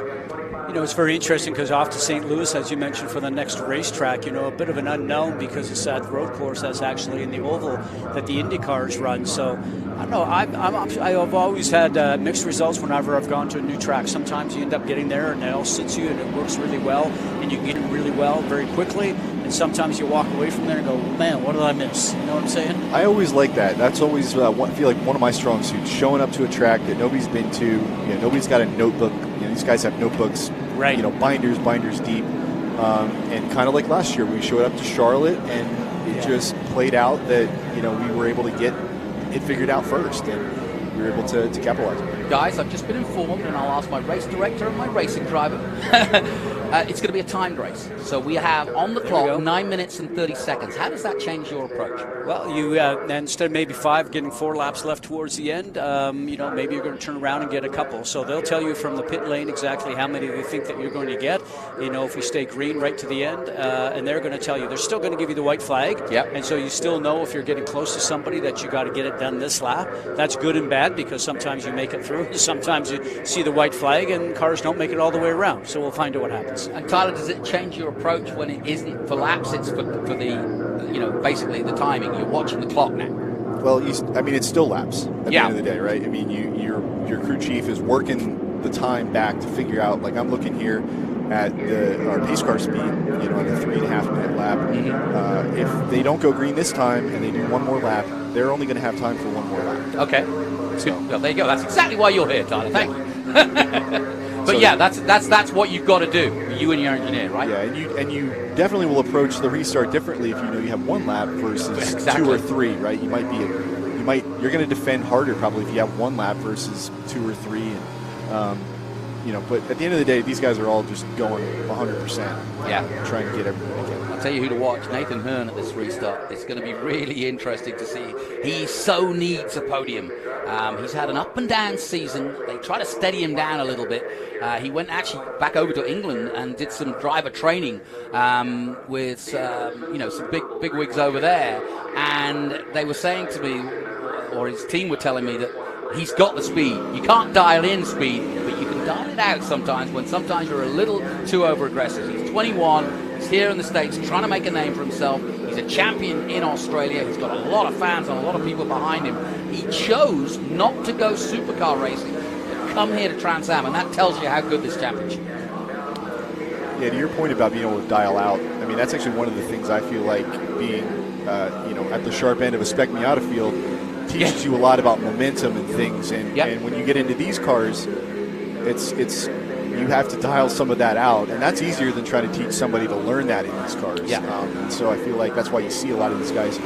You know, it's very interesting because off to St. Louis, as you mentioned, for the next racetrack, you know, a bit of an unknown because it's that road course that's actually in the oval that the Indy cars run. So, I don't know, I've always had mixed results whenever I've gone to a new track. Sometimes you end up getting there and it all sits you and it works really well and you get it really well very quickly. And sometimes you walk away from there and go, man, what did I miss? You know what I'm saying? I always like that. That's always I feel like one of my strong suits, showing up to a track that nobody's been to. You know, nobody's got a notebook. You know, these guys have notebooks, right? You know, binders deep. And kind of like last year, we showed up to Charlotte, and it just played out that, you know, we were able to get it figured out first, and we were able to capitalize on it. Guys, I've just been informed, and I'll ask my race director and my racing driver. It's going to be a timed race. So we have on the clock 9 minutes and 30 seconds. How does that change your approach? Well, you instead of maybe 5, getting 4 laps left towards the end, you know, maybe you're going to turn around and get a couple. So they'll tell you from the pit lane exactly how many they think that you're going to get. You know, if we stay green right to the end, and they're going to tell you, they're still going to give you the white flag. Yep. And so you still know if you're getting close to somebody that you got to get it done this lap. That's good and bad, because sometimes you make it through, sometimes you see the white flag and cars don't make it all the way around. So we'll find out what happens. And Tyler, does it change your approach when it isn't for laps? It's for the, you know, basically the timing. You're watching the clock now. Well, I mean, it's still laps at the end of the day, right? I mean, your crew chief is working the time back to figure out. Like, I'm looking here at our pace car speed, you know, at a 3.5 minute lap. Mm-hmm. If they don't go green this time and they do one more lap, they're only going to have time for one more lap. Okay. So, well, there you go. That's exactly why you're here, Tyler. Thank you. But so, yeah, that's what you've got to do, you and your engineer, right? Yeah, and you definitely will approach the restart differently if you know you have 1 lap versus 2 or 3, right? You're going to defend harder probably if you have 1 lap versus 2 or 3, and you know. But at the end of the day, these guys are all just going 100%. Yeah, trying to get everything they can. I'll tell you who to watch: Nathan Hearn at this restart. It's going to be really interesting to see. He so needs a podium. He's had an up and down season. They try to steady him down a little bit. He went actually back over to England and did some driver training with you know, some big wigs over there, and they were saying to me, or his team were telling me, that he's got the speed. You can't dial in speed, but you can dial it out sometimes when sometimes you're a little too over aggressive. He's 21. He's here in the States trying to make a name for himself. He's a champion in Australia. He's got a lot of fans and a lot of people behind him. He chose not to go supercar racing, but come here to Trans Am, and that tells you how good this championship is. Yeah, to your point about being able to dial out, I mean, that's actually one of the things I feel like being, you know, at the sharp end of a Spec Miata field teaches you a lot about momentum and things. And, and when you get into these cars, it's you have to dial some of that out, and that's easier than trying to teach somebody to learn that in these cars. And so I feel like that's why you see a lot of these guys,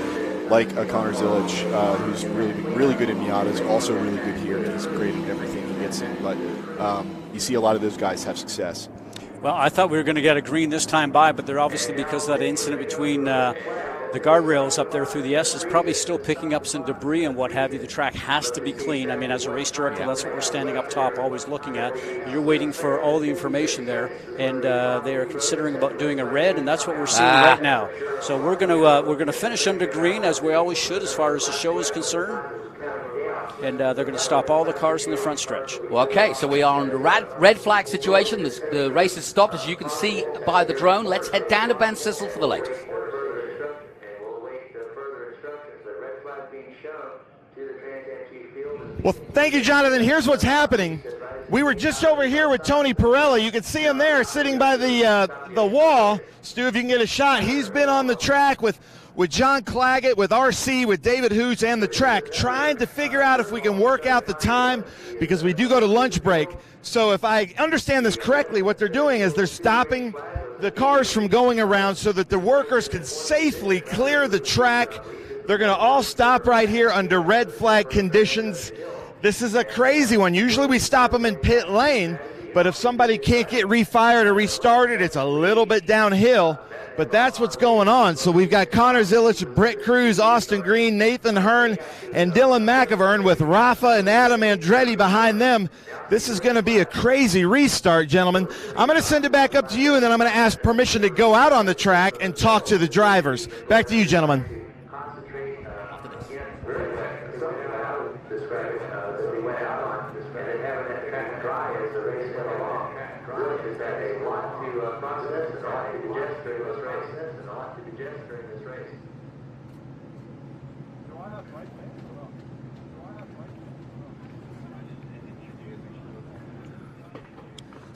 like Connor Zilic, who's really good in Miatas, also really good here. He's great at everything he gets in, but you see a lot of those guys have success. Well, I thought we were going to get a green this time by, but they're obviously, because of that incident between the guardrails up there through the S, is probably still picking up some debris and what have you. The track has to be clean. I mean, as a race director, that's what we're standing up top always looking at. You're waiting for all the information there, and they are considering about doing a red, and that's what we're seeing right now. So we're going to finish under green, as we always should as far as the show is concerned. And they're going to stop all the cars in the front stretch. Well, okay, so we are on the red flag situation. The race has stopped, as you can see by the drone. Let's head down to Ben Sissel for the latest. Well, thank you, Jonathan. Here's what's happening. We were just over here with Tony Pirelli. You can see him there sitting by the wall. Stu, if you can get a shot. He's been on the track with John Claggett, with RC, with David Hoots, and the track, trying to figure out if we can work out the time, because we do go to lunch break. So if I understand this correctly, what they're doing is they're stopping the cars from going around so that the workers can safely clear the track. They're going to all stop right here under red flag conditions. This is a crazy one. Usually we stop them in pit lane, but if somebody can't get refired or restarted, it's a little bit downhill. But that's what's going on. So we've got Connor Zilic, Britt Cruz, Austin Green, Nathan Hearn, and Dylan McIvern, with Rafa and Adam Andretti behind them. This is going to be a crazy restart, gentlemen. I'm going to send it back up to you, and then I'm going to ask permission to go out on the track and talk to the drivers. Back to you, gentlemen.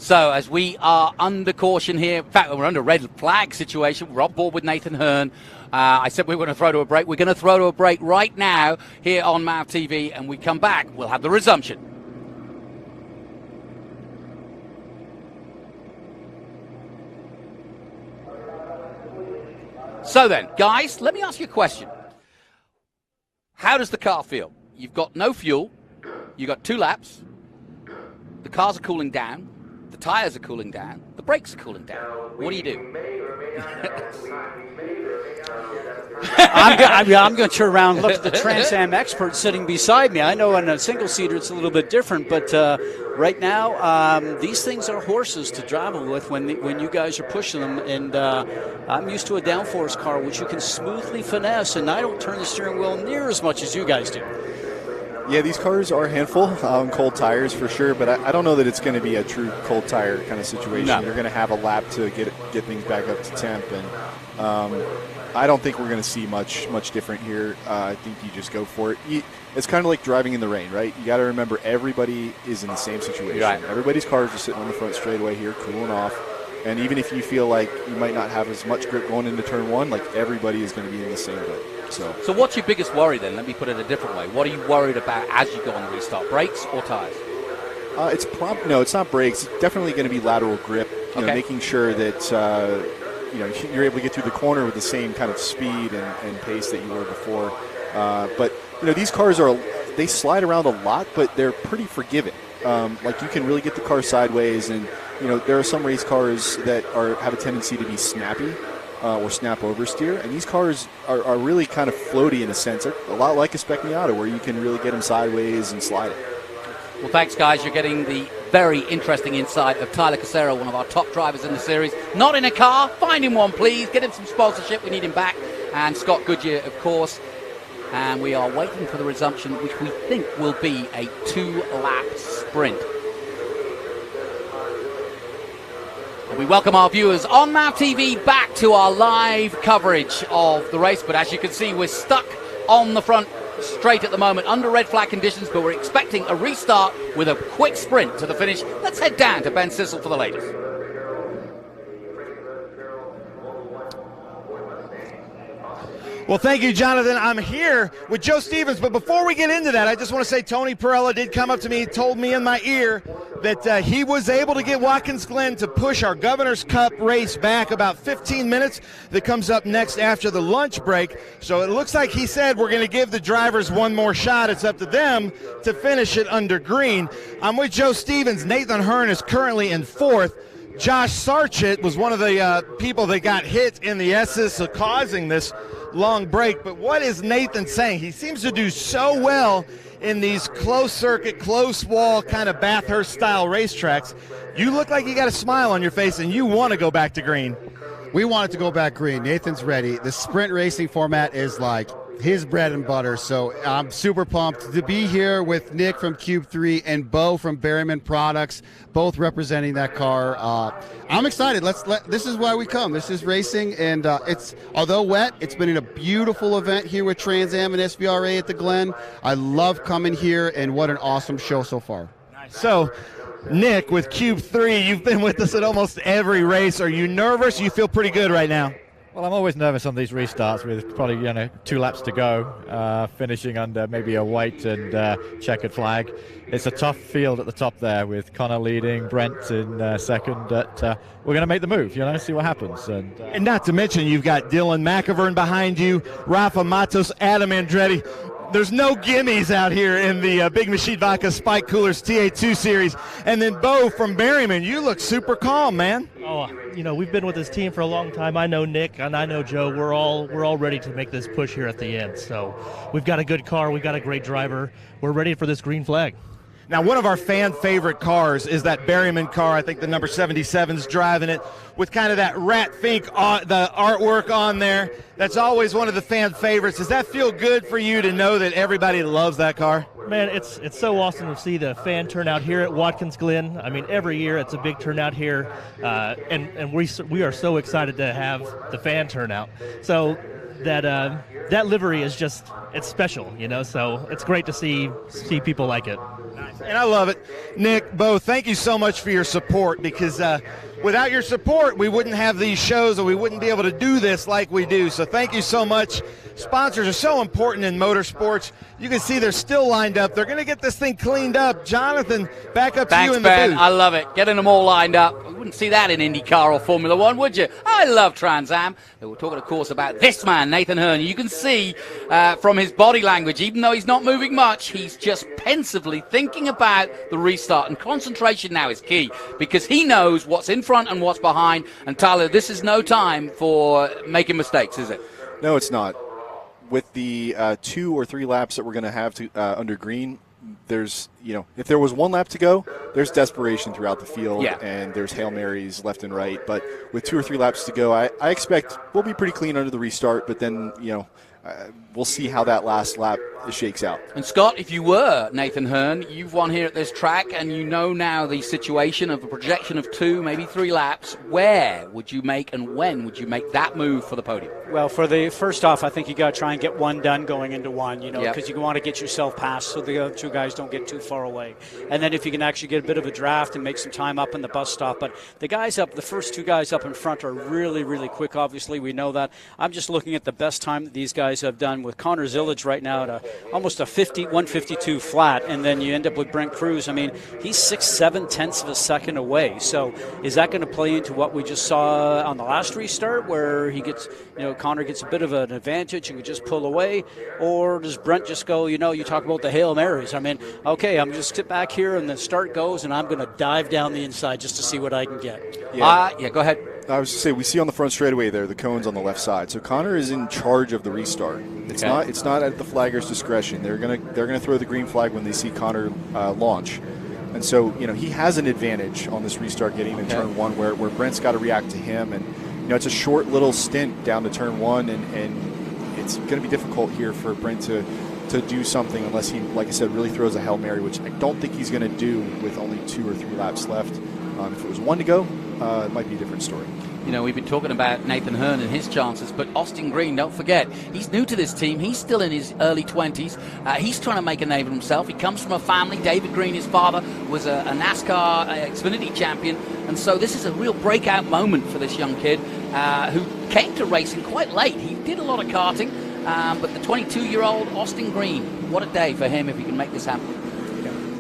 So as we are under caution here, in fact, we're under red flag situation. We're on board with Nathan Hearn. I said we were going to throw to a break. We're going to throw to a break right now here on MAV TV, and we come back, we'll have the resumption. So then, guys, let me ask you a question. How does the car feel? You've got no fuel. You've got 2 laps. The cars are cooling down. The tires are cooling down. The brakes are cooling down. What do you do? I'm going to turn around and look at the Trans Am expert sitting beside me. I know in a single-seater it's a little bit different, but right now these things are horses to travel with when you guys are pushing them. And I'm used to a downforce car, which you can smoothly finesse, and I don't turn the steering wheel near as much as you guys do. Yeah, these cars are a handful on cold tires for sure, but I don't know that it's going to be a true cold tire kind of situation. No. You're going to have a lap to get things back up to temp, and I don't think we're going to see much different here. I think you just go for it. It's kind of like driving in the rain, right? You got to remember everybody is in the same situation. Right. Everybody's cars are sitting on the front straightaway here, cooling off. And even if you feel like you might not have as much grip going into turn 1, like everybody is going to be in the same boat. So what's your biggest worry then? Let me put it a different way. What are you worried about as you go on the restart? Brakes or tires? No, it's not brakes. It's definitely going to be lateral grip. You know, making sure that you're able to get through the corner with the same kind of speed and pace that you were before. But these cars they slide around a lot, but they're pretty forgiving. Like you can really get the car sideways, and there are some race cars that have a tendency to be snappy. Or snap oversteer, and these cars are really kind of floaty in a sense. They're a lot like a Spec Miata, where you can really get them sideways and slide it. Well, thanks, guys. You're getting the very interesting insight of Tyler Casero, one of our top drivers in the series. Not in a car. Find him one, please. Get him some sponsorship. We need him back. And Scott Goodyear, of course. And we are waiting for the resumption, which we think will be a 2-lap sprint. We welcome our viewers on MAV TV back to our live coverage of the race. But as you can see, we're stuck on the front straight at the moment under red flag conditions, but we're expecting a restart with a quick sprint to the finish. Let's head down to Ben Sissel for the latest. Well, thank you, Jonathan. I'm here with Joe Stevens, but before we get into that, I just want to say Tony Pirelli did come up to me, told me in my ear that he was able to get Watkins Glen to push our Governor's Cup race back about 15 minutes. That comes up next after the lunch break. So it looks like he said we're going to give the drivers one more shot. It's up to them to finish it under green. I'm with Joe Stevens. Nathan Hearn is currently in 4th. Josh Sarchett was one of the people that got hit in the S's, causing this long break. But what is Nathan saying? He seems to do so well in these close circuit, close wall kind of Bathurst style racetracks. You look like you got a smile on your face and you want to go back to green. We want it to go back green. Nathan's ready. The sprint racing format is like his bread and butter, so I'm super pumped to be here with Nick from Cube 3 and Bo from Berryman Products, both representing that car. I'm excited. This is why we come. This is racing, and it's, although wet, it's been a beautiful event here with Trans Am and SVRA at the Glen. I love coming here, and what an awesome show so far. So, Nick, with Cube 3, you've been with us at almost every race. Are you nervous? You feel pretty good right now? Well, I'm always nervous on these restarts with probably 2 laps to go, finishing under maybe a white and checkered flag. It's a tough field at the top there with Connor leading, Brent in second. But we're going to make the move, see what happens. And not to mention, you've got Dylan McIvern behind you, Rafa Matos, Adam Andretti. There's no gimmies out here in the Big Machine Vodka Spike Coolers TA2 series. And then Bo from Berryman, you look super calm, man. Oh, we've been with this team for a long time. I know Nick and I know Joe. We're all ready to make this push here at the end. So we've got a good car. We've got a great driver. We're ready for this green flag. Now, one of our fan favorite cars is that Berryman car. I think the number 77's driving it with kind of that Rat Fink, the artwork on there. That's always one of the fan favorites. Does that feel good for you to know that everybody loves that car? Man, it's so awesome to see the fan turnout here at Watkins Glen. I mean, every year it's a big turnout here, and we are so excited to have the fan turnout. So that livery is just, it's special, so it's great to see people like it. And I love it. Nick, Bo, thank you so much for your support, because without your support, we wouldn't have these shows and we wouldn't be able to do this like we do. So thank you so much. Sponsors are so important in motorsports. You can see they're still lined up. They're going to get this thing cleaned up. Jonathan, back up to you in the booth. Thanks, Ben. I love it. Getting them all lined up. wouldn't see that in IndyCar or Formula One, would you? I love Trans Am. We're talking, of course, about this man, Nathan Hearn. You can see from his body language, even though he's not moving much, he's just pensively thinking about the restart. And concentration now is key because he knows what's in front and what's behind. And Tyler, this is no time for making mistakes, is it? No, it's not. With the 2 or 3 laps that we're going to have to under green, there's, if there was 1 lap to go, there's desperation throughout the field, and there's Hail Marys left and right. But with 2 or 3 laps to go, I expect we'll be pretty clean under the restart, but then, we'll see how that last lap shakes out. And Scott, if you were Nathan Hearn, you've won here at this track, and you know now the situation of a projection of 2, maybe 3 laps. Where would you make and when would you make that move for the podium? Well, first off, I think you got to try and get one done going into one, because you want to get yourself past so the other 2 guys don't get too far away. And then if you can actually get a bit of a draft and make some time up in the bus stop. But the first 2 guys up in front are really, really quick. Obviously, we know that. I'm just looking at the best time that these guys have done with Connor Zillage right now at almost a 152 flat, and then you end up with Brent Cruz. I mean, he's 6/7 tenths of a second away. So is that going to play into what we just saw on the last restart, where he gets, Connor gets a bit of an advantage and can just pull away, or does Brent just go, you talk about the Hail Marys. I mean, okay, I'm just sit back here and the start goes, and I'm going to dive down the inside just to see what I can get. Go ahead. I was to say, we see on the front straightaway there the cones on the left side. So Connor is in charge of the restart. It's not at the flagger's discretion. They're gonna throw the green flag when they see Connor launch. And so, he has an advantage on this restart getting in turn 1 where Brent's got to react to him. And, it's a short little stint down to turn 1, and it's going to be difficult here for Brent to do something unless he, like I said, really throws a Hail Mary, which I don't think he's going to do with only 2 or 3 laps left. If it was 1 to go, it might be a different story. We've been talking about Nathan Hearn and his chances, but Austin Green, don't forget, he's new to this team. He's still in his early 20s. He's trying to make a name for himself. He comes from a family. David Green, his father, was a NASCAR Xfinity champion. And so this is a real breakout moment for this young kid who came to racing quite late. He did a lot of karting, but the 22-year-old Austin Green, what a day for him if he can make this happen.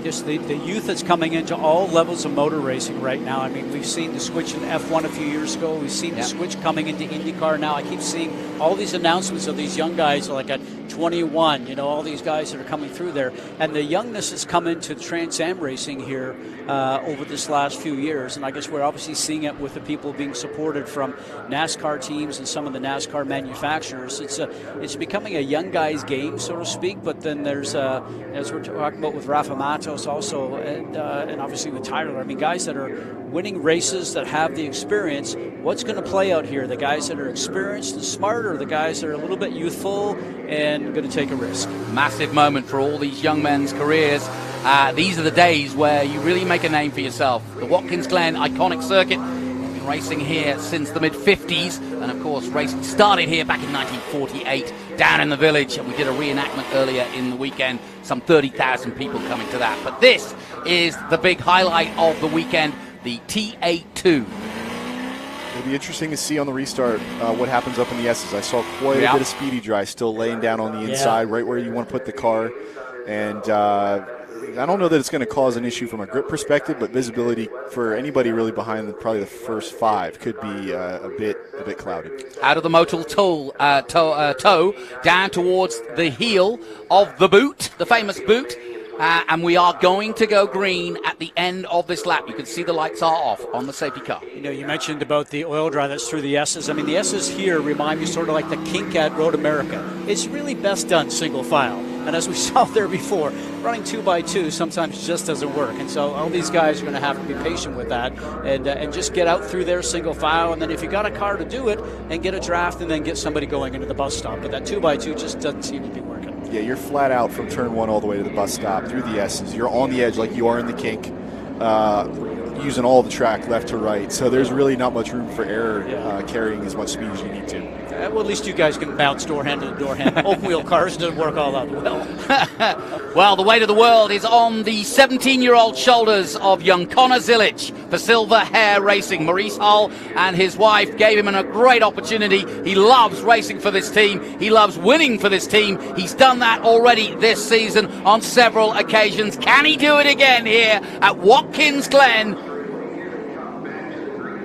Just the youth that's coming into all levels of motor racing right now. I mean, we've seen the switch in F1 a few years ago. We've seen the switch coming into IndyCar now. I keep seeing all these announcements of these young guys like at 21, all these guys that are coming through there. And the youngness has come into Trans Am racing here over this last few years. And I guess we're obviously seeing it with the people being supported from NASCAR teams and some of the NASCAR manufacturers. It's becoming a young guy's game, so to speak. But then there's, as we're talking about with Rafa Matos also, and obviously with Tyler, I mean, guys that are winning races that have the experience. What's going to play out here? The guys that are experienced and smart, or the guys that are a little bit youthful and going to take a risk? Massive moment for all these young men's careers. These are the days where you really make a name for yourself. The Watkins Glen iconic circuit. We've been racing here since the mid-50s, and of course racing started here back in 1948 down in the village, and we did a reenactment earlier in the weekend. Some 30,000 people coming to that. But this is the big highlight of the weekend, the TA2. It'll be interesting to see on the restart what happens up in the S's. I saw quite a bit of Speedy Dry still laying down on the inside, right where you want to put the car. And I don't know that it's going to cause an issue from a grip perspective, but visibility for anybody really behind probably the first 5 could be a bit clouded. Out of the motor toe down towards the heel of the boot, the famous boot. And we are going to go green at the end of this lap. You can see the lights are off on the safety car. You mentioned about the oil dry that's through the S's. I mean, the S's here remind me sort of like the kink at Road America. It's really best done single file. And as we saw there before, running 2x2 sometimes just doesn't work. And so all these guys are going to have to be patient with that and just get out through their single file. And then if you got a car to do it, and get a draft and then get somebody going into the bus stop. But that 2x2 just doesn't seem to be working. Yeah, you're flat out from turn 1 all the way to the bus stop through the S's. You're on the edge like you are in the kink, using all the track left to right. So there's really not much room for error carrying as much speed as you need to. Well, at least you guys can bounce door hand to door hand. Open wheel cars doesn't work all that well. Well, the weight of the world is on the 17-year-old shoulders of young Connor Zillage for Silver Hair Racing. Maurice Hull and his wife gave him a great opportunity. He loves racing for this team. He loves winning for this team. He's done that already this season on several occasions. Can he do it again here at Watkins Glen?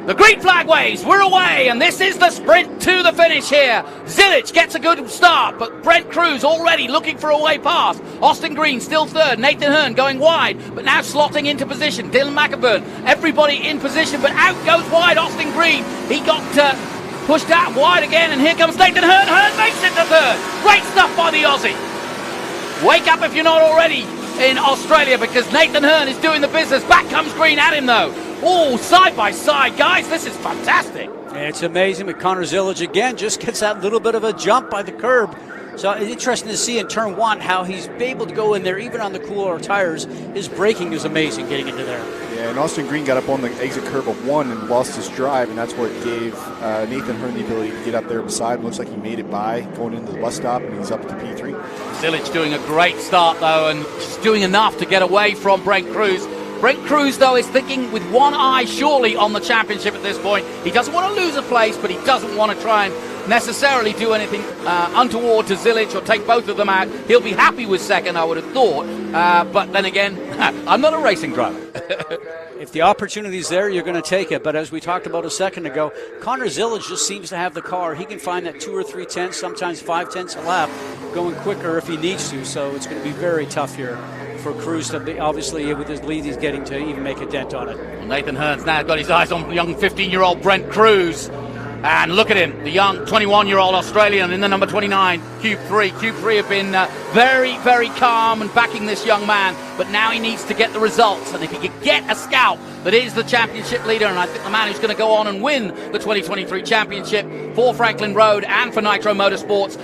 The green flag waves, we're away, and this is the sprint to the finish here. Zilic gets a good start, but Brent Cruz already looking for a way past. Austin Green still third, Nathan Hearn going wide, but now slotting into position. Dylan McAburn, everybody in position, but out goes wide Austin Green. He got pushed out wide again, and here comes Nathan Hearn. Hearn makes it to third. Great stuff by the Aussie. Wake up if you're not already in Australia, because Nathan Hearn is doing the business. Back comes Green at him though. Oh, side by side, guys, this is fantastic. It's amazing, but Connor Zilic again just gets that little bit of a jump by the curb. So it's interesting to see in turn one how he's able to go in there, even on the cooler tires. His braking is amazing getting into there. Yeah, and Austin Green got up on the exit curve of 1 and lost his drive, and that's what gave Nathan Hearn the ability to get up there beside him. Looks like he made it by going into the bus stop, and he's up to P3. Zilic doing a great start, though, and just doing enough to get away from Brent Cruz. Brent Cruz, though, is thinking with one eye surely on the championship at this point. He doesn't want to lose a place, but he doesn't want to try and necessarily do anything untoward to Zilic or take both of them out. He'll be happy with second, I would have thought. But then again, I'm not a racing driver. If the opportunity's there, you're going to take it. But as we talked about a second ago, Connor Zilic just seems to have the car. He can find that 2 or 3 tenths, sometimes 5 tenths a lap, going quicker if he needs to. So it's going to be very tough here for Cruz to be, obviously, with his lead he's getting, to even make a dent on it. Well, Nathan Hearn's now got his eyes on young 15-year-old Brent Cruz. And look at him, the young 21-year-old Australian in the number 29, Cube 3. Cube 3 have been very, very calm and backing this young man, but now he needs to get the results. And if he could get a scout that is the championship leader, and I think the man who's going to go on and win the 2023 championship for Franklin Road and for Nitro Motorsports,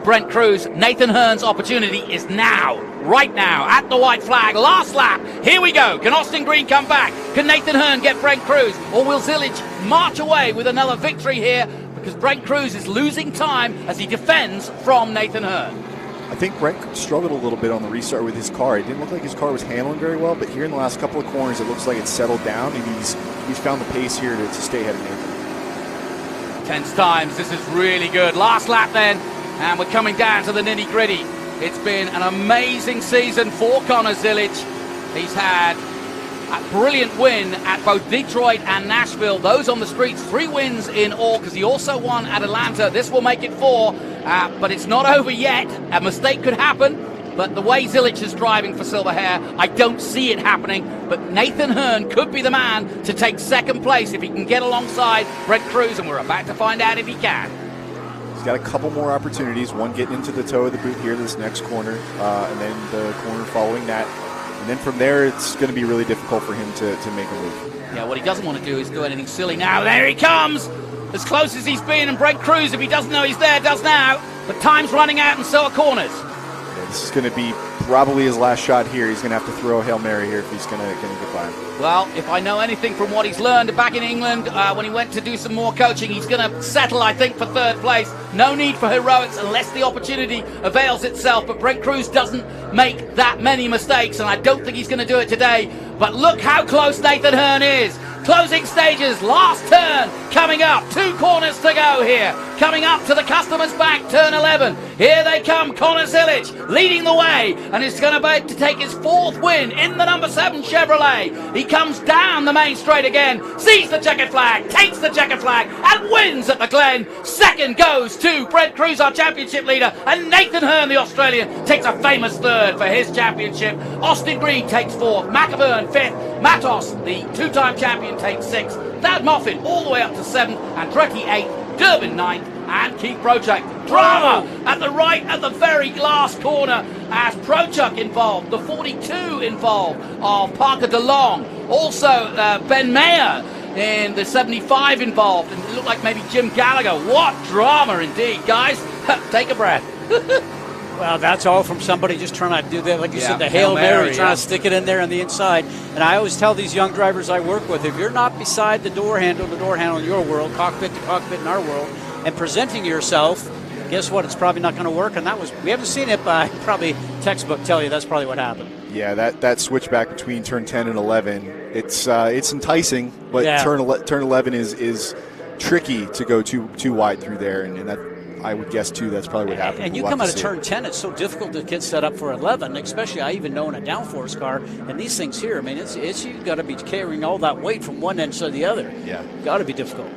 Brent Cruz, Nathan Hearn's opportunity is now, right now, at the white flag, last lap. Here we go. Can Austin Green come back? Can Nathan Hearn get Brent Cruz? Or will Zilic march away with another victory here? Because Brent Cruz is losing time as he defends from Nathan Hearn. I think Brent struggled a little bit on the restart with his car. It didn't look like his car was handling very well, but here in the last couple of corners, it looks like it's settled down, and he's found the pace here to stay ahead of Nathan. Tense times. This is really good. Last lap then, and we're coming down to the nitty-gritty. It's been an amazing season for Connor Zilic. He's had a brilliant win at both Detroit and Nashville. Those on the streets, 3 wins in all, because he also won at Atlanta. This will make it 4, but it's not over yet. A mistake could happen, but the way Zilic is driving for Silver Hair, I don't see it happening. But Nathan Hearn could be the man to take second place if he can get alongside Brent Cruz, and we're about to find out if he can. He's got a couple more opportunities, one getting into the toe of the boot here, this next corner, and then the corner following that. And then from there, it's going to be really difficult for him to make a move. Yeah, what he doesn't want to do is do anything silly now. There he comes! As close as he's been, and Brent Cruz, if he doesn't know he's there, does now. But time's running out, and so are corners. Yeah, this is going to be probably his last shot here. He's going to have to throw a Hail Mary here if he's going to get by him. Well, if I know anything from what he's learned back in England, when he went to do some more coaching, he's going to settle, I think, for third place. No need for heroics unless the opportunity avails itself. But Brent Cruz doesn't make that many mistakes, and I don't think he's going to do it today. But look how close Nathan Hearn is. Closing stages, last turn coming up. 2 corners to go here. Coming up to the Customers Bank, turn 11. Here they come, Connor Zilic leading the way, and it's going to take his 4th win in the number 7 Chevrolet. He comes down the main straight again, sees the checkered flag, takes the checkered flag, and wins at the Glen. Second goes to Brent Cruz, our championship leader, and Nathan Hearn, the Australian, takes a famous 3rd for his championship. Austin Green takes 4th, McAburn 5th, Matos, the 2-time champion, takes 6th. Thad Moffin all the way up to 7th, Andretti 8th, Durbin 9th, and Keith Prochak. Drama at the very last corner as Prochak involved, the 42 involved of Parker DeLong, also Ben Mayer in the 75 involved, and it looked like maybe Jim Gallagher. What drama indeed, guys. Take a breath. Well, that's all from somebody just trying to do that, like you said, the Hail Mary, trying to stick it in there on the inside. And I always tell these young drivers I work with, if you're not beside the door handle in your world, cockpit to cockpit in our world, and presenting yourself, guess what? It's probably not going to work. And we haven't seen it, but I can probably textbook tell you that's probably what happened. Yeah, that switch back between turn 10 and 11, it's enticing, but turn 11 is tricky to go too wide through there, and that I would guess too that's probably what happened. And you come out of turn 10, it's so difficult to get set up for 11, especially I even know in a downforce car. And these things here, I mean, it's you got to be carrying all that weight from one end to the other. Yeah, got to be difficult.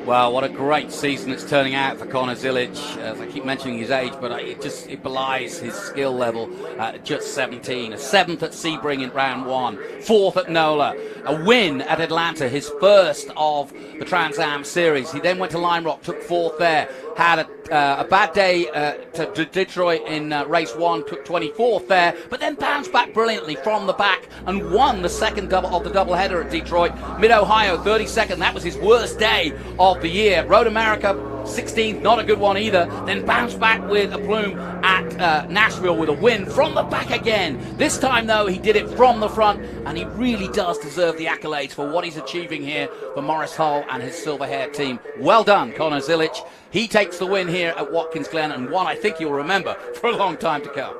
Well, what a great season it's turning out for Connor Zilic. As I keep mentioning his age, but it belies his skill level at just 17. A 7th at Sebring in round 1, 4th at NOLA, a win at Atlanta, his first of the Trans Am Series. He then went to Lime Rock, took 4th there, had a bad day to Detroit in race 1, took 24th there, but then bounced back brilliantly from the back and won the second of the doubleheader at Detroit. Mid-Ohio, 32nd. That was his worst day of the year. Road America, 16th, not a good one either. Then bounced back with a plume at Nashville with a win from the back again. This time, though, he did it from the front, and he really does deserve the accolades for what he's achieving here for Morris Hull and his silver hair team. Well done, Connor Zilic. He takes the win here at Watkins Glen, and one I think you'll remember for a long time to come.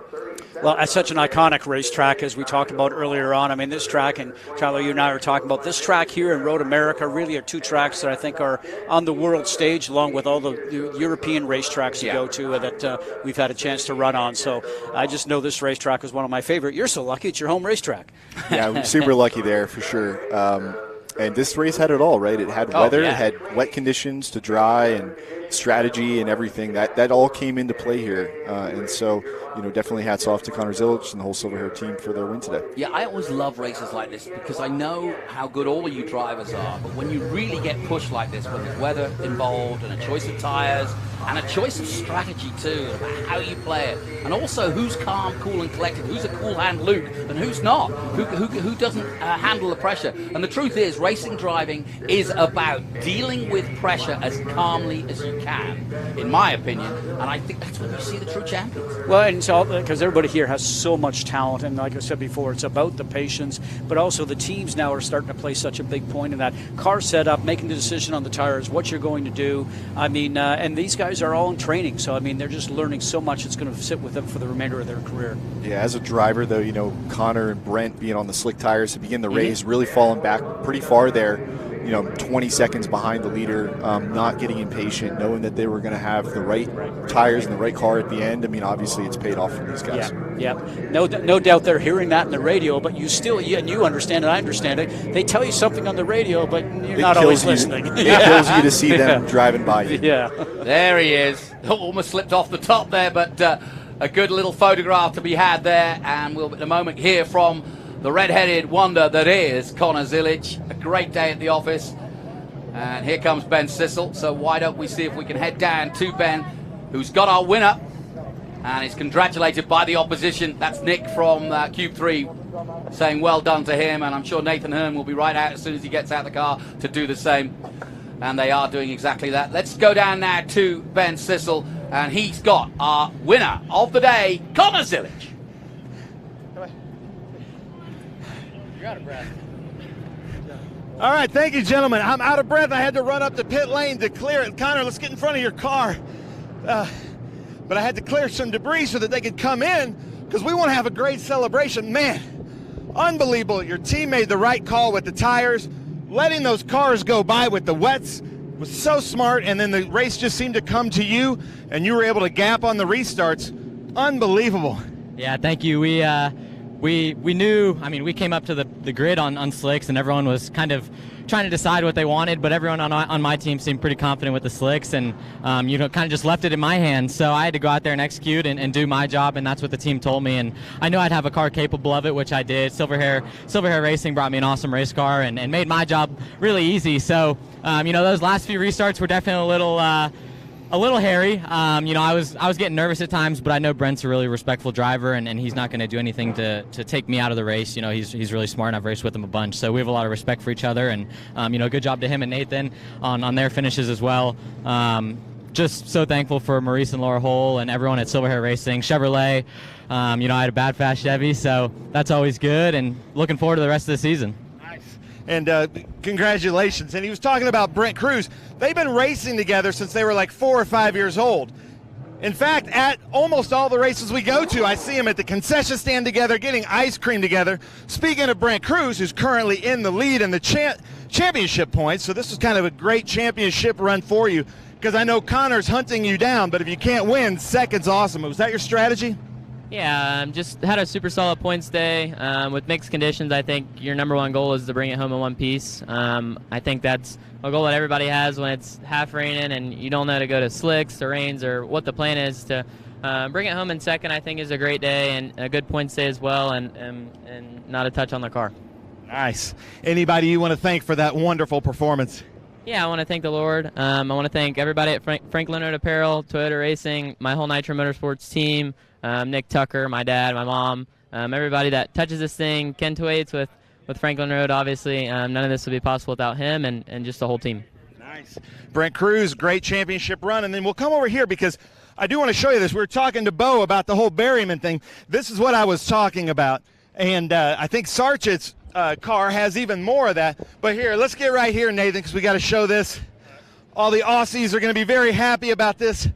Well, at such an iconic racetrack, as we talked about earlier on. I mean, this track, and Tyler, you and I were talking about this track here and Road America really are 2 tracks that I think are on the world stage, along with all the European racetracks you go to that we've had a chance to run on. So I just know this racetrack is one of my favorite. You're so lucky; it's your home racetrack. Yeah, we're super lucky there for sure. And this race had it all, right? It had weather, it had wet conditions to dry, and strategy and everything. That all came into play here. And so, definitely hats off to Connor Zilic and the whole Silver Hair team for their win today. Yeah, I always love races like this because I know how good all of you drivers are. But when you really get pushed like this, when there's weather involved and a choice of tires and a choice of strategy too, about how you play it, and also who's calm, cool, and collected, who's a cool hand Luke, and who's not, who doesn't handle the pressure. And the truth is, racing driving is about dealing with pressure as calmly as you can, in my opinion. And I think that's when you see the true champions. Well, and so because everybody here has so much talent, and like I said before, it's about the patience, but also the teams now are starting to play such a big point in that car setup, making the decision on the tires, what you're going to do. I mean, and these guys are all in training, so I mean, they're just learning so much. It's going to sit with them for the remainder of their career. Yeah, as a driver, though, Connor and Brent being on the slick tires to begin the race, really falling back pretty far there. 20 seconds behind the leader, not getting impatient, knowing that they were going to have the right tires and the right car at the end. I mean, obviously, it's paid off for these guys. Yeah. No doubt they're hearing that in the radio, but you still, and you understand it, I understand it. They tell you something on the radio, but you're not always listening. It kills you to see them driving by you. Yeah. There he is. Almost slipped off the top there, but a good little photograph to be had there, and we'll in a moment hear from the red-headed wonder that is Connor Zilic. A great day at the office. And here comes Ben Sissel. So why don't we see if we can head down to Ben, who's got our winner and is congratulated by the opposition. That's Nick from Cube 3 saying well done to him. And I'm sure Nathan Hearn will be right out as soon as he gets out of the car to do the same. And they are doing exactly that. Let's go down now to Ben Sissel. And he's got our winner of the day, Connor Zilic. You're out of breath. All right, thank you, gentlemen. I'm out of breath. I had to run up the pit lane to clear it. Connor, let's get in front of your car. But I had to clear some debris so that they could come in because we want to have a great celebration. Man, unbelievable. Your team made the right call with the tires. Letting those cars go by with the wets was so smart, and then the race just seemed to come to you, and you were able to gap on the restarts. Unbelievable. Yeah, thank you. We knew, I mean, we came up to the grid on slicks, and everyone was kind of trying to decide what they wanted, but everyone on my team seemed pretty confident with the slicks, and kind of just left it in my hands. So I had to go out there and execute and do my job, and that's what the team told me. And I knew I'd have a car capable of it, which I did. Silver Hair Racing brought me an awesome race car and made my job really easy. So those last few restarts were definitely a little hairy. I was getting nervous at times, but I know Brent's a really respectful driver, and he's not going to do anything to take me out of the race. He's really smart, and I've raced with him a bunch. So we have a lot of respect for each other, and good job to him and Nathan on their finishes as well. Just so thankful for Maurice and Laura Hull and everyone at Silver Hair Racing. Chevrolet, I had a bad fast Chevy, so that's always good, and looking forward to the rest of the season. And congratulations. And he was talking about Brent Cruz. They've been racing together since they were like 4 or 5 years old. In fact, at almost all the races we go to, I see them at the concession stand together, getting ice cream together. Speaking of Brent Cruz, who's currently in the lead in the championship points, so this is kind of a great championship run for you. Because I know Connor's hunting you down, but if you can't win, second's awesome. Was that your strategy? Yeah, just had a super solid points day. With mixed conditions, I think your number one goal is to bring it home in one piece. I think that's a goal that everybody has when it's half raining and you don't know to go to slicks or rains or what the plan is. To bring it home in second, I think, is a great day and a good points day as well, and not a touch on the car. Nice. Anybody you want to thank for that wonderful performance? Yeah, I want to thank the Lord. I want to thank everybody at Frank Leonard Apparel, Toyota Racing, my whole Nitro Motorsports team, Nick Tucker, my dad, my mom, everybody that touches this thing. Ken Twaits with Franklin Road, obviously. None of this would be possible without him and just the whole team. Nice. Brent Cruz, great championship run. And then we'll come over here because I do want to show you this. We were talking to Bo about the whole Berryman thing. This is what I was talking about. And I think Sarchit's car has even more of that. But here, let's get right here, Nathan, because we got to show this. All the Aussies are going to be very happy about this.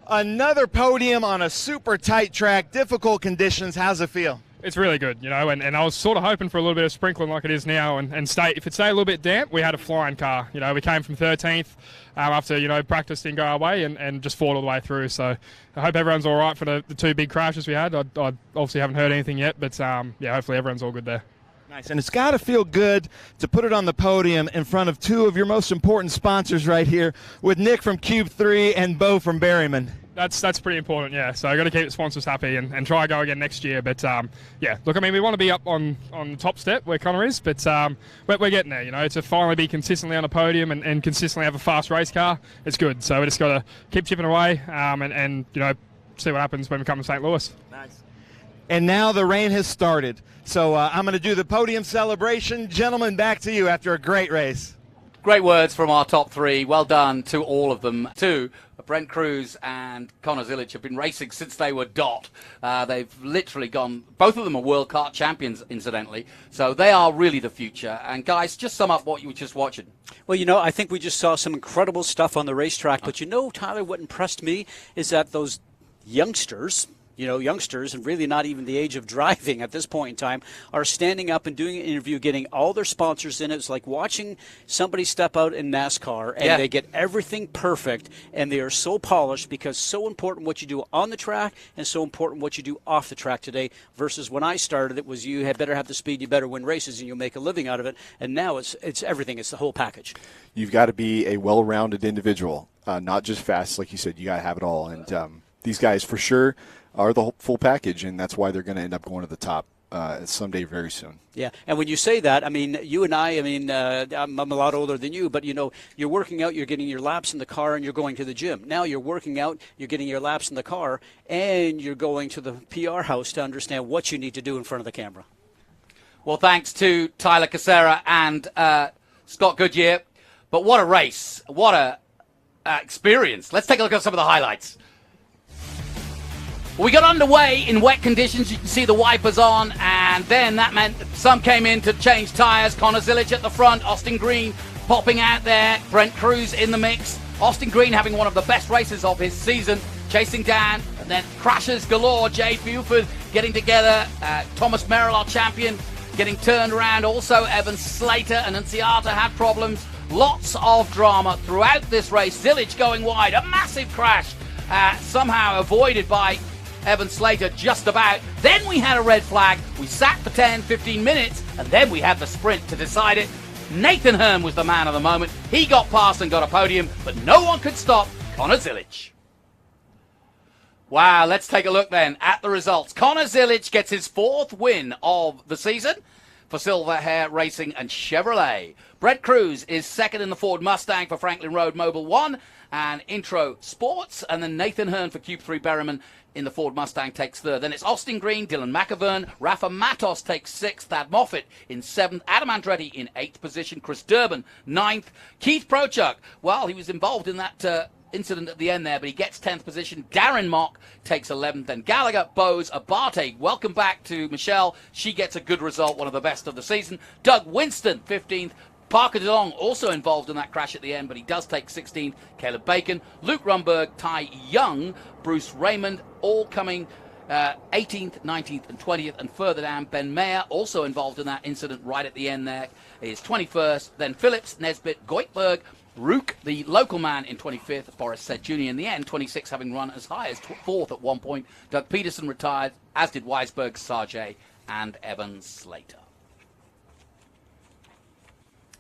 Another podium on a super tight track, difficult conditions. How's it feel? It's really good, you know, and I was sort of hoping for a little bit of sprinkling like it is now and if it stayed a little bit damp, we had a flying car. You know, we came from 13th after, you know, practice didn't go our way and just fought all the way through. So I hope everyone's all right for the two big crashes we had. I obviously haven't heard anything yet, but yeah, hopefully everyone's all good there. Nice, and it's got to feel good to put it on the podium in front of two of your most important sponsors right here with Nick from Cube 3 and Bo from Berryman. That's pretty important, yeah. So I've got to keep the sponsors happy and try to go again next year. But, yeah, look, I mean, we want to be up on the top step where Connor is, but we're getting there, you know, to finally be consistently on a podium and consistently have a fast race car. It's good. So we just got to keep chipping away and, you know, see what happens when we come to St. Louis. Nice. And now the rain has started. So I'm going to do the podium celebration. Gentlemen, back to you after a great race. Great words from our top three. Well done to all of them. Two, Brent Cruz and Connor Zilic have been racing since they were dot. They've literally gone, both of them are World Kart champions, incidentally. So they are really the future. And guys, just sum up what you were just watching. Well, you know, I think we just saw some incredible stuff on the racetrack. But you know, Tyler, what impressed me is that those youngsters, and really not even the age of driving at this point in time, are standing up and doing an interview, getting all their sponsors in. It's like watching somebody step out in NASCAR, and they get everything perfect, and they are so polished because so important what you do on the track and so important what you do off the track today versus when I started, it was you had better have the speed, you better win races, and you'll make a living out of it. And now it's everything. It's the whole package. You've got to be a well-rounded individual, not just fast. Like you said, you got to have it all. And these guys, for sure, are the full package, and that's why they're going to end up going to the top someday very soon. Yeah, and when you say that, I mean, you and I mean, I'm a lot older than you, but, you know, you're working out, you're getting your laps in the car, and you're going to the gym. Now you're working out, you're getting your laps in the car, and you're going to the PR house to understand what you need to do in front of the camera. Well, thanks to Tyler Casera and Scott Goodyear. But what a race. What a experience. Let's take a look at some of the highlights. We got underway in wet conditions. You can see the wipers on, and then that meant some came in to change tyres. Connor Zilic at the front, Austin Green popping out there, Brent Cruz in the mix. Austin Green having one of the best races of his season, chasing down, and then crashes galore. Jay Buford getting together, Thomas Merrill, our champion, getting turned around. Also, Evan Slater and Anciata had problems. Lots of drama throughout this race. Zilic going wide, a massive crash, somehow avoided by Evan Slater just about. Then we had a red flag. We sat for 10-15 minutes, and then we had the sprint to decide it. Nathan Hearn was the man of the moment. He got past and got a podium, but no one could stop Connor Zilic. Wow, let's take a look then at the results. Connor Zilic gets his fourth win of the season for Silver Hair Racing and Chevrolet. Brent Cruz is second in the Ford Mustang for Franklin Road Mobile 1 and Intro Sports, and then Nathan Hearn for Cube 3 Berryman in the Ford Mustang takes third. Then it's Austin Green, Dylan McAvern, Rafa Matos takes sixth, Thad Moffitt in seventh, Adam Andretti in eighth position, Chris Durbin ninth, Keith Prochuk, well, he was involved in that incident at the end there, but he gets 10th position. Darren Mock takes 11th, then Gallagher, Bose, Abate. Welcome back to Michelle. She gets a good result, one of the best of the season. Doug Winston, 15th. Parker DeLong also involved in that crash at the end, but he does take 16th. Caleb Bacon, Luke Rumberg, Ty Young, Bruce Raymond, all coming 18th, 19th, and 20th. And further down, Ben Mayer, also involved in that incident right at the end there, is 21st. Then Phillips, Nesbitt, Goitberg, Rook, the local man, in 25th. Boris said Jr. in the end, 26, having run as high as 4th at one point. Doug Peterson retired, as did Weisberg, Sargé, and Evan Slater.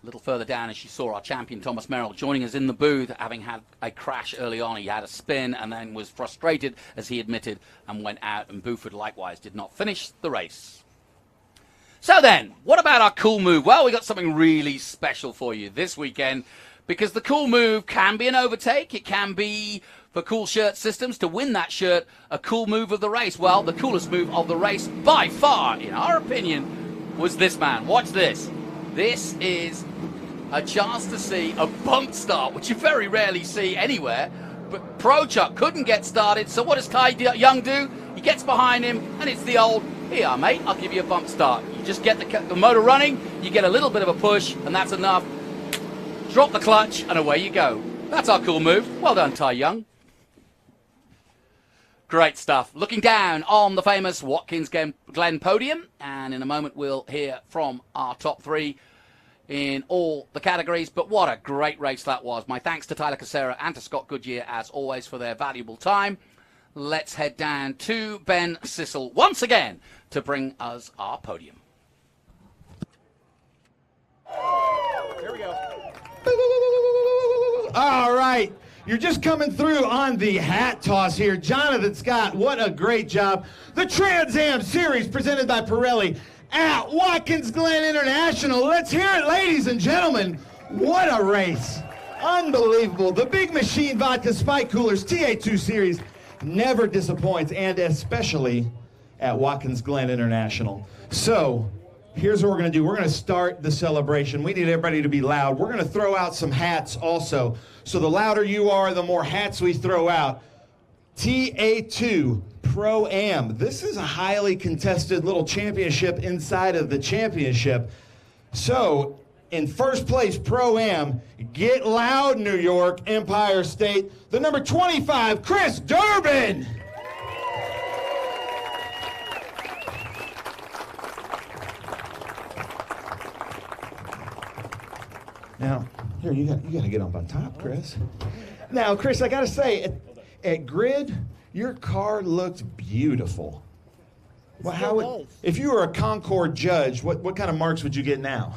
A little further down, as you saw, our champion Thomas Merrill joining us in the booth, having had a crash early on. He had a spin and then was frustrated, as he admitted, and went out. And Buford likewise did not finish the race. So then, what about our cool move? Well, we got something really special for you this weekend, because the cool move can be an overtake. It can be, for Cool Shirt Systems, to win that shirt, a cool move of the race. Well, the coolest move of the race, by far, in our opinion, was this man. Watch this. This is a chance to see a bump start, which you very rarely see anywhere. But Pro Chuck couldn't get started, so what does Ty Young do? He gets behind him, and it's the old, here, mate, I'll give you a bump start. You just get the motor running, you get a little bit of a push, and that's enough. Drop the clutch, and away you go. That's our cool move. Well done, Ty Young. Great stuff. Looking down on the famous Watkins Glen podium, and in a moment we'll hear from our top three in all the categories. But what a great race that was. My thanks to Tyler Casera and to Scott Goodyear, as always, for their valuable time. Let's head down to Ben Sissel once again to bring us our podium. Here we go. All right. You're just coming through on the hat toss here. Jonathan Scott, what a great job. The Trans Am Series presented by Pirelli at Watkins Glen International. Let's hear it, ladies and gentlemen. What a race. Unbelievable. The Big Machine Vodka Spike Coolers TA2 Series never disappoints, and especially at Watkins Glen International. So here's what we're going to do. We're going to start the celebration. We need everybody to be loud. We're going to throw out some hats also. So the louder you are, the more hats we throw out. TA2 Pro-Am. This is a highly contested little championship inside of the championship. So in first place, Pro-Am, get loud, New York, Empire State, the number 25, Chris Durbin. Now, here, you got to get up on top, Chris. Now, Chris, I got to say, at Grid, your car looked beautiful. Well, if you were a Concord judge, what kind of marks would you get now?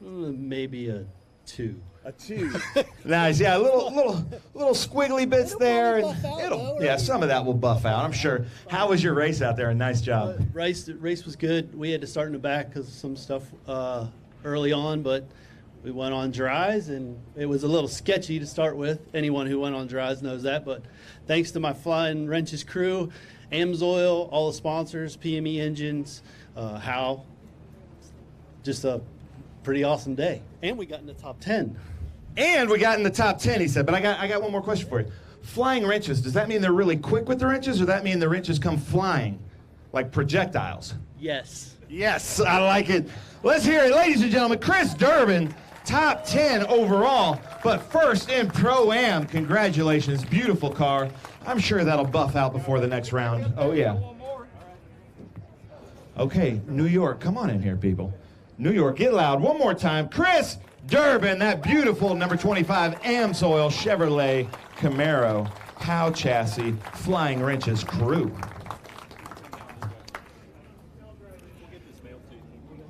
Maybe a 2. A 2. Nice, yeah, little squiggly bits there. And some of that will buff out, I'm sure. How was your race out there? A nice job. Race was good. We had to start in the back because of some stuff early on, but we went on dries, and it was a little sketchy to start with. Anyone who went on dries knows that, but thanks to my Flying Wrenches crew, AMSOIL, all the sponsors, PME Engines, Howe, just a pretty awesome day. And we got in the top 10. And we got in the top 10, he said. But I got one more question for you. Flying wrenches, does that mean they're really quick with the wrenches, or does that mean the wrenches come flying like projectiles? Yes. Yes, I like it. Let's hear it, ladies and gentlemen. Chris Durbin, top 10 overall. But first in Pro-Am, congratulations. Beautiful car. I'm sure that'll buff out before the next round. Oh, yeah. Okay, New York, come on in here, people. New York, get loud. One more time. Chris Durbin, that beautiful number 25 AMSOIL Chevrolet Camaro Howe chassis Flying Wrenches crew.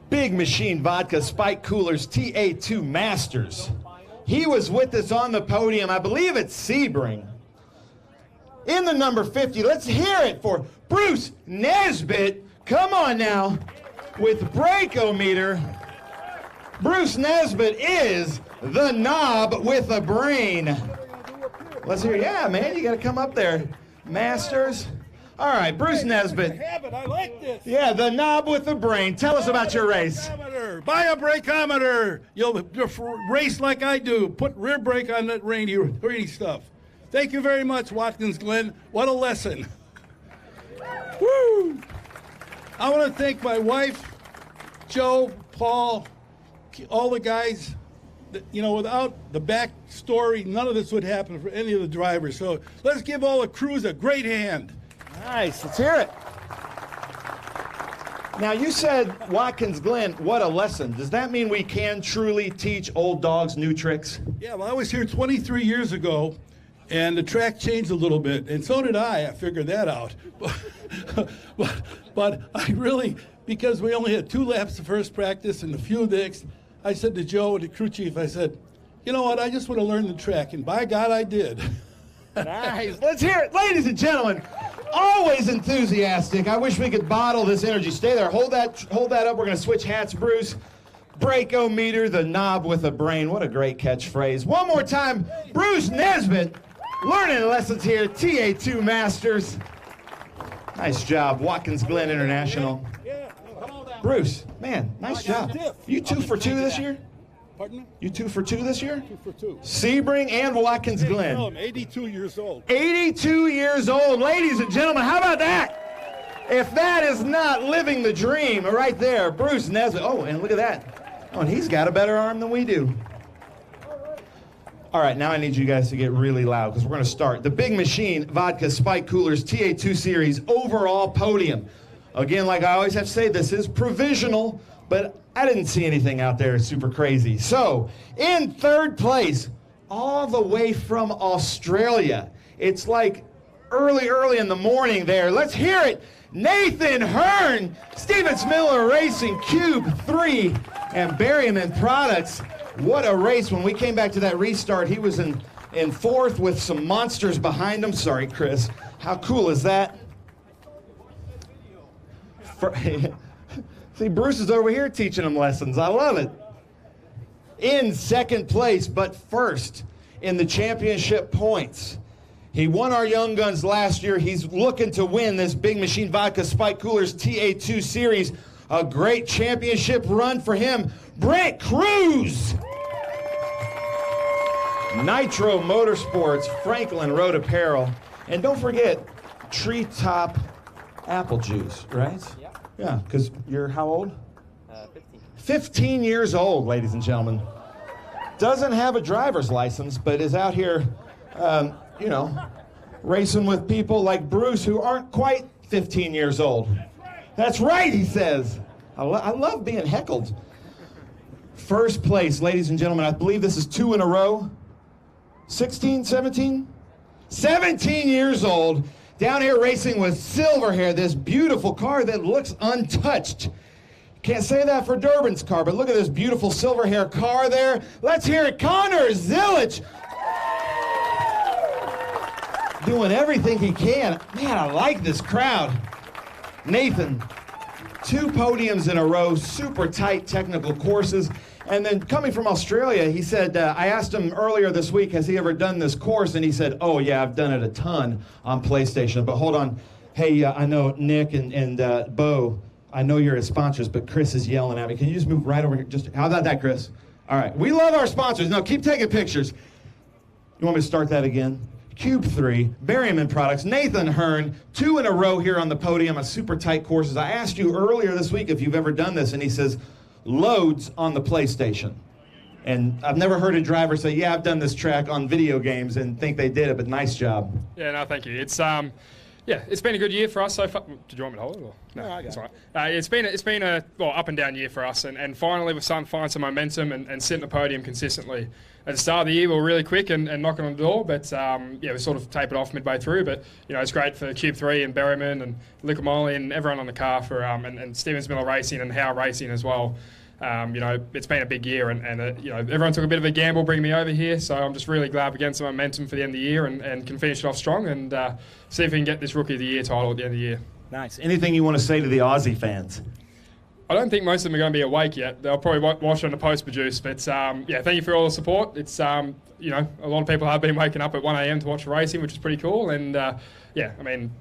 Big Machine Vodka Spike Coolers TA2 Masters. He was with us on the podium, I believe it's Sebring. In the number 50, let's hear it for Bruce Nesbitt. Come on now, with Breakometer. Bruce Nesbitt is the knob with a brain. Let's hear, yeah, man, you gotta come up there. Masters. All right, Bruce Nesbitt. I like this. Yeah, the knob with the brain. Tell us about your race. Buy a Breakometer. You'll race like I do. Put rear brake on that rainy stuff. Thank you very much, Watkins Glen. What a lesson. Woo! I want to thank my wife, Joe, Paul, all the guys. You know, without the back story, none of this would happen for any of the drivers. So let's give all the crews a great hand. Nice. Let's hear it. Now, you said Watkins Glen, what a lesson. Does that mean we can truly teach old dogs new tricks? Yeah, well, I was here 23 years ago, and the track changed a little bit, and so did I figured that out. But I really, because we only had 2 laps the first practice and a few next, I said to Joe, the crew chief, I said, you know what, I just want to learn the track, and by God, I did. Nice. Let's hear it. Ladies and gentlemen, always enthusiastic. I wish we could bottle this energy. Stay there. Hold that up. We're going to switch hats, Bruce. Breakometer, the knob with a brain. What a great catchphrase. One more time, Bruce Nesbitt, learning lessons here at TA2 Masters. Nice job, Watkins Glen International. Bruce, man, nice job. You 2 for 2 this year? Pardon me? You 2 for 2 this year? 2 for 2. Sebring and Watkins Glen. No, I'm 82 years old. 82 years old, ladies and gentlemen. How about that? If that is not living the dream, right there, Bruce Nesbitt. Oh, and look at that. Oh, and he's got a better arm than we do. All right, now I need you guys to get really loud because we're going to start. The Big Machine Vodka Spike Coolers TA2 Series overall podium. Again, like I always have to say, this is provisional, but I didn't see anything out there super crazy. So, in 3rd place, all the way from Australia. It's like early in the morning there. Let's hear it. Nathan Hearn, Stevens Miller Racing, Cube 3, and Berryman Products. What a race. When we came back to that restart, he was in 4th with some monsters behind him. Sorry, Chris. How cool is that? See, Bruce is over here teaching them lessons. I love it. In 2nd place, but first in the championship points. He won our Young Guns last year. He's looking to win this Big Machine Vodka Spike Coolers TA2 Series. A great championship run for him. Brent Cruz. Nitro Motorsports, Franklin Road Apparel. And don't forget, Treetop Apple Juice, right? Yeah, because you're how old? 15. 15 years old, ladies and gentlemen. Doesn't have a driver's license, but is out here, racing with people like Bruce who aren't quite 15 years old. That's right, he says. I love being heckled. 1st place, ladies and gentlemen. I believe this is 2 in a row. 16, 17? 17 years old. Down here racing with Silver Hair, this beautiful car that looks untouched. Can't say that for Durbin's car, but look at this beautiful Silver Hair car there. Let's hear it, Connor Zilich. Doing everything he can. Man, I like this crowd. Nathan, 2 podiums in a row, super tight technical courses. And then coming from Australia, he said, I asked him earlier this week, has he ever done this course? And he said, oh yeah, I've done it a ton on PlayStation. But hold on, hey, I know Nick and Bo, I know you're his sponsors, but Chris is yelling at me. Can you just move right over here? How about that, Chris? All right, we love our sponsors. Now keep taking pictures. You want me to start that again? Cube 3, Berryman Products, Nathan Hearn, 2 in a row here on the podium, a super tight courses. I asked you earlier this week if you've ever done this, and he says, loads on the PlayStation. And I've never heard a driver say, yeah, I've done this track on video games and think they did it, but nice job. Yeah, no, thank you. It's it's been a good year for us so far. Did you want me to hold it? Or? No, I got it. Right. It's been a up and down year for us, and finally we're starting to find some momentum and sit in the podium consistently. At the start of the year, we were really quick and knocking on the door, but we sort of tapered off midway through. But it's great for Cube 3 and Berryman and Lickamolly and everyone on the car for and Stevens Miller Racing and Howe Racing as well. It's been a big year, and everyone took a bit of a gamble bringing me over here, so I'm just really glad we're getting some momentum for the end of the year and can finish it off strong and see if we can get this Rookie of the Year title at the end of the year. Nice. Anything you want to say to the Aussie fans? I don't think most of them are going to be awake yet. They'll probably watch on the post-produce, but thank you for all the support. It's a lot of people have been waking up at 1 a.m. to watch the racing, which is pretty cool, and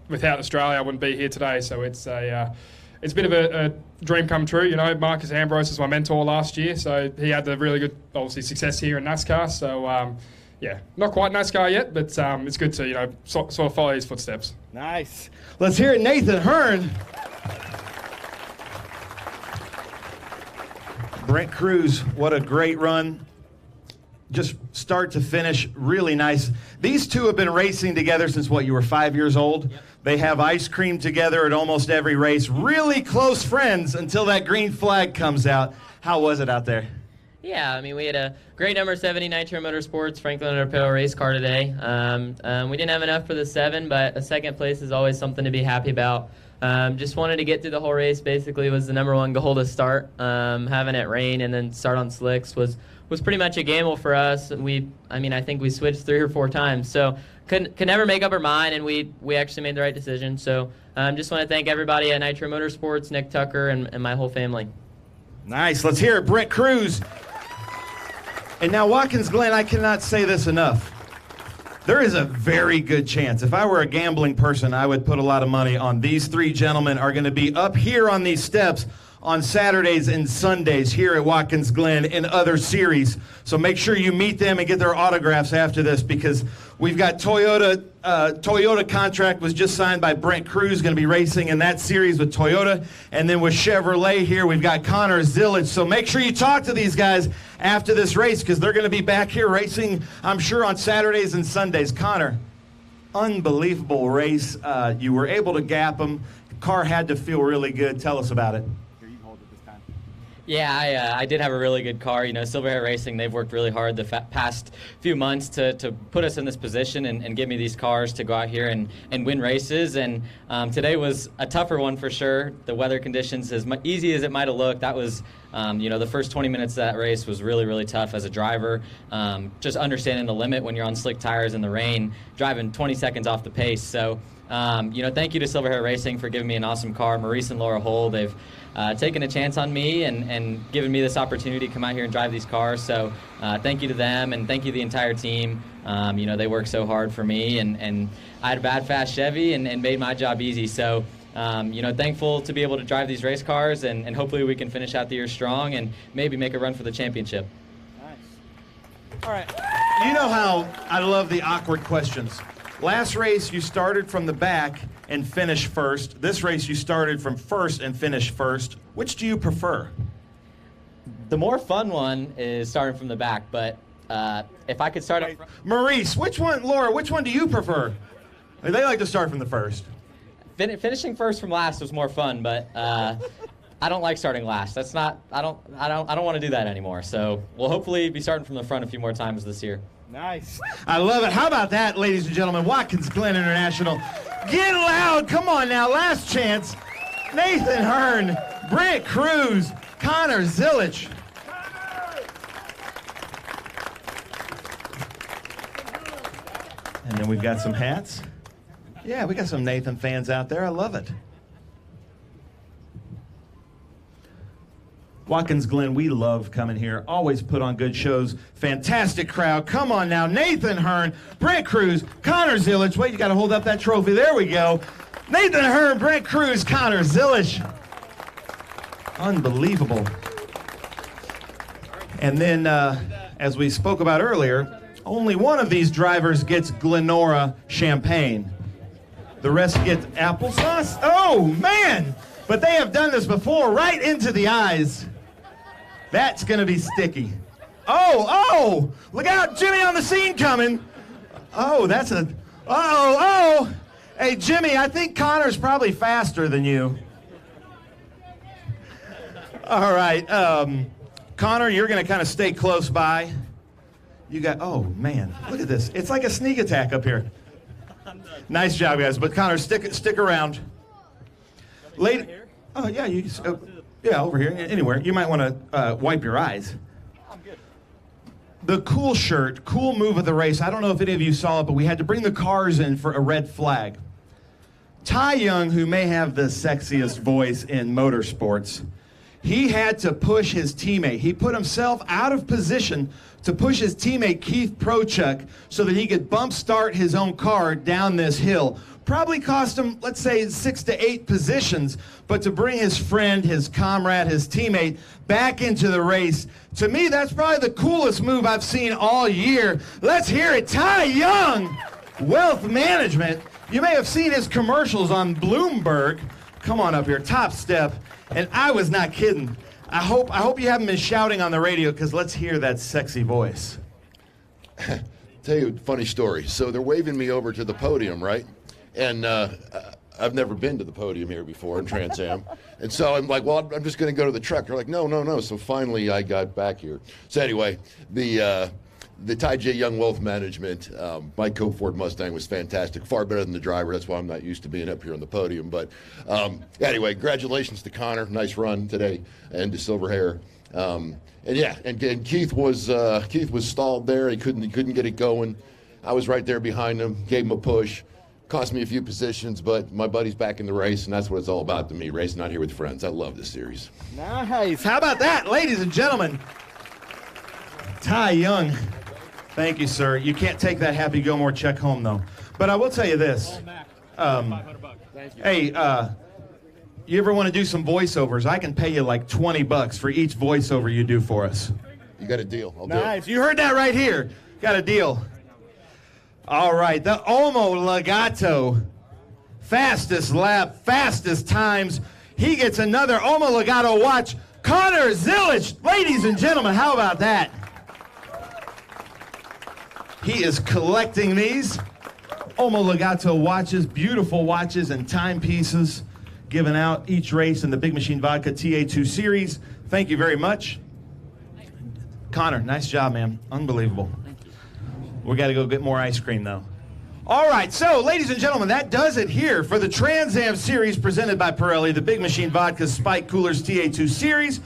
without Australia I wouldn't be here today, so it's a bit of a dream come true. Marcus Ambrose was my mentor last year, so he had the really good, obviously, success here in NASCAR. So, not quite NASCAR yet, but it's good to, sort of follow his footsteps. Nice. Let's hear it, Nathan Hearn. Brent Cruz, what a great run. just start to finish, really nice. These two have been racing together since, what, you were 5 years old? Yep. They have ice cream together at almost every race. Really close friends until that green flag comes out. How was it out there? Yeah, I mean, we had a great number 70 Nitro Motorsports Franklin Underpale race car today. We didn't have enough for the 7, but a second place is always something to be happy about. Just wanted to get through the whole race. Basically, was the number 1 goal to start. Having it rain and then start on slicks was pretty much a gamble for us. I think we switched 3 or 4 times, so could never make up our mind, and we actually made the right decision. So just want to thank everybody at Nitro Motorsports, Nick Tucker, and my whole family. Nice. Let's hear it, Brent Cruz. And now, Watkins Glen, I cannot say this enough. There is a very good chance, if I were a gambling person, I would put a lot of money on these 3 gentlemen are going to be up here on these steps on Saturdays and Sundays here at Watkins Glen in other series. So make sure you meet them and get their autographs after this, because we've got Toyota contract was just signed by Brent Cruz, going to be racing in that series with Toyota. And then with Chevrolet here, we've got Connor Zillage. So make sure you talk to these guys after this race, because they're going to be back here racing, I'm sure, on Saturdays and Sundays. Connor, unbelievable race. You were able to gap them. The car had to feel really good. Tell us about it. Yeah, I did have a really good car. You know, Silverhair Racing, they've worked really hard the past few months to put us in this position and give me these cars to go out here and win races. And today was a tougher one for sure. The weather conditions, as easy as it might have looked, that was, the first 20 minutes of that race was really, really tough as a driver. Just understanding the limit when you're on slick tires in the rain, driving 20 seconds off the pace. So, thank you to Silverhair Racing for giving me an awesome car. Maurice and Laura Hull, they've taken a chance on me and given me this opportunity to come out here and drive these cars. So thank you to them, and thank you to the entire team. They worked so hard for me, and I had a bad, fast Chevy and made my job easy. So, thankful to be able to drive these race cars, and hopefully we can finish out the year strong and maybe make a run for the championship. Nice. All right. You know how I love the awkward questions. Last race, you started from the back and finished first. This race, you started from first and finished first. Which do you prefer? The more fun one is starting from the back, but if I could start up... Maurice, Laura, which one do you prefer? They like to start from the first. Finishing first from last was more fun, but I don't like starting last. That's not... I don't want to do that anymore. So we'll hopefully be starting from the front a few more times this year. Nice. I love it. How about that, ladies and gentlemen? Watkins Glen International. Get loud. Come on now. Last chance. Nathan Hearn, Brent Cruz, Connor Zillage. And then we've got some hats. Yeah, we got some Nathan fans out there. I love it. Watkins Glen, we love coming here. Always put on good shows. Fantastic crowd. Come on now. Nathan Hearn, Brent Cruz, Connor Zillage. Wait, you got to hold up that trophy. There we go. Nathan Hearn, Brent Cruz, Connor Zillage. Unbelievable. And then, as we spoke about earlier, only one of these drivers gets Glenora champagne. The rest get applesauce. Oh, man. But they have done this before, right into the eyes. That's going to be sticky. Oh, look out, Jimmy on the scene coming. Oh, that's a, oh. Hey, Jimmy, I think Connor's probably faster than you. All right, Connor, you're going to kind of stay close by. You got, oh, man, look at this. It's like a sneak attack up here. Nice job, guys. But Connor, stick around. Lady, oh yeah, yeah, over here, anywhere. You might want to wipe your eyes. I'm good. The cool shirt, cool move of the race. I don't know if any of you saw it, but we had to bring the cars in for a red flag. Ty Young, who may have the sexiest voice in motorsports, he had to push his teammate. He put himself out of position to push his teammate Keith Prochuk so that he could bump start his own car down this hill. Probably cost him, let's say, 6 to 8 positions, but to bring his friend, his comrade, his teammate back into the race, to me, that's probably the coolest move I've seen all year. Let's hear it. Ty Young, Wealth Management. You may have seen his commercials on Bloomberg. Come on up here, top step. And I was not kidding. I hope you haven't been shouting on the radio, because let's hear that sexy voice. tell you a funny story. So they're waving me over to the podium, right? And I've never been to the podium here before in Trans Am. And so I'm like, well, I'm just going to go to the truck. They're like, no. So finally I got back here. So anyway, the Ty J. Young Wealth Management, my Coke Ford Mustang was fantastic, far better than the driver. That's why I'm not used to being up here on the podium. But anyway, congratulations to Connor. Nice run today, and to Silver Hair. And Keith was stalled there. He couldn't get it going. I was right there behind him, gave him a push. Cost me a few positions, but my buddy's back in the race, and that's what it's all about to me, racing out here with friends. I love this series. Nice. How about that, ladies and gentlemen? Ty Young. Thank you, sir. You can't take that Happy Gilmore check home, though. But I will tell you this. Hey, you ever want to do some voiceovers? I can pay you like $20 for each voiceover you do for us. You got a deal. I'll do it. Nice. You heard that right here. Got a deal. All right. The Omo Legato. Fastest lap, fastest times. He gets another Omo Legato watch. Connor Zilic. Ladies and gentlemen, how about that? He is collecting these Omo Legato watches, beautiful watches and timepieces given out each race in the Big Machine Vodka TA2 series. Thank you very much. Connor, nice job, man. Unbelievable. We got to go get more ice cream, though. All right, so, ladies and gentlemen, that does it here for the Trans Am series presented by Pirelli, the Big Machine Vodka Spike Coolers TA2 series.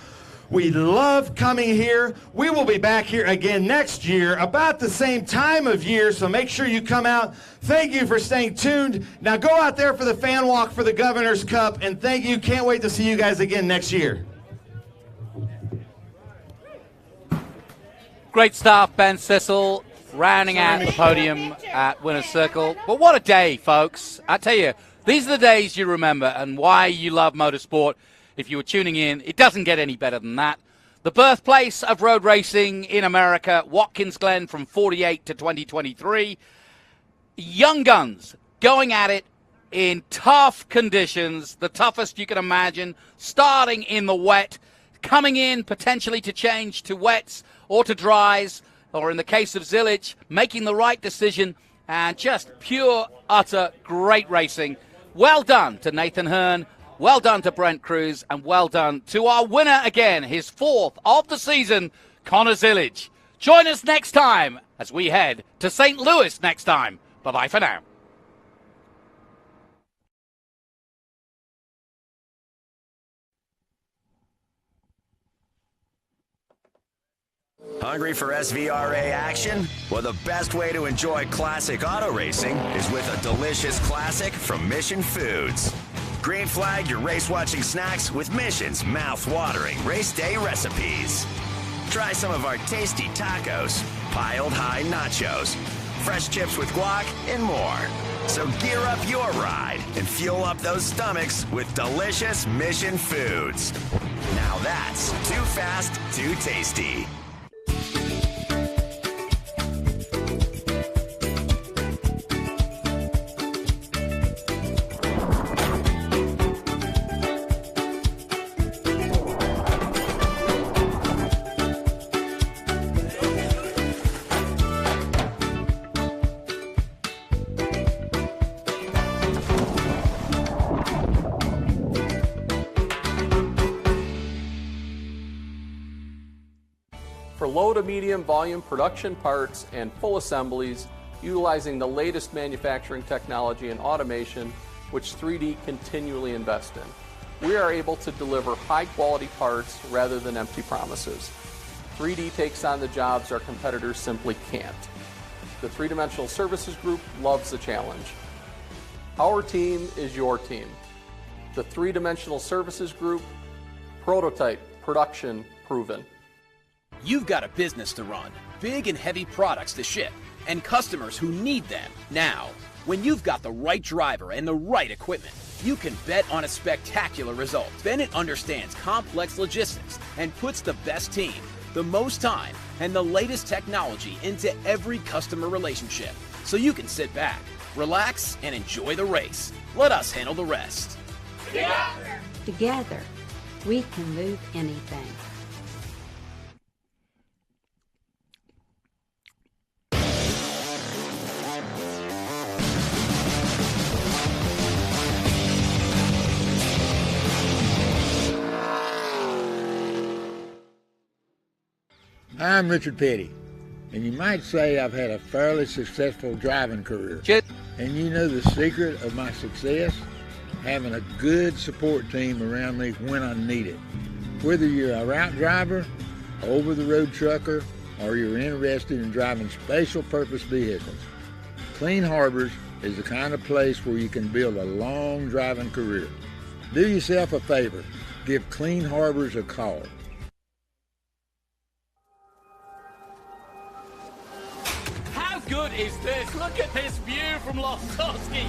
We love coming here. We will be back here again next year, about the same time of year, so make sure you come out. Thank you for staying tuned. Now go out there for the fan walk for the Governor's Cup, and thank you. Can't wait to see you guys again next year. Great stuff, Ben Sissel, rounding out the podium at Winner's Circle. But what a day, folks. I tell you, these are the days you remember and why you love motorsport. If you were tuning in, it doesn't get any better than that. The birthplace of road racing in America, Watkins Glen from 48 to 2023. Young guns going at it in tough conditions, the toughest you can imagine, starting in the wet, coming in potentially to change to wets or to dries, or in the case of Zilic, making the right decision, and just pure, utter great racing. Well done to Nathan Hearn. Well done to Brent Cruz, and well done to our winner again, his fourth of the season, Connor Zilic. Join us next time as we head to St. Louis next time. Bye-bye for now. Hungry for SVRA action? Well, the best way to enjoy classic auto racing is with a delicious classic from Mission Foods. Green flag your race-watching snacks with Mission's mouth-watering race day recipes. Try some of our tasty tacos, piled high nachos, fresh chips with guac, and more. So gear up your ride and fuel up those stomachs with delicious Mission Foods. Now that's too fast, too tasty. For low to medium volume production parts and full assemblies, utilizing the latest manufacturing technology and automation, which 3D continually invest in. We are able to deliver high quality parts rather than empty promises. 3D takes on the jobs our competitors simply can't. The Three-Dimensional Services Group loves the challenge. Our team is your team. The Three-Dimensional Services Group, prototype, production, proven. You've got a business to run, big and heavy products to ship, and customers who need them now. When you've got the right driver and the right equipment, you can bet on a spectacular result. Bennett understands complex logistics and puts the best team, the most time, and the latest technology into every customer relationship. So you can sit back, relax, and enjoy the race. Let us handle the rest. Together, we can move anything. I'm Richard Petty, and you might say I've had a fairly successful driving career. And you know the secret of my success? Having a good support team around me when I need it. Whether you're a route driver, over-the-road trucker, or you're interested in driving special purpose vehicles, Clean Harbors is the kind of place where you can build a long driving career. Do yourself a favor. Give Clean Harbors a call. How good is this? Look at this view from Losowski.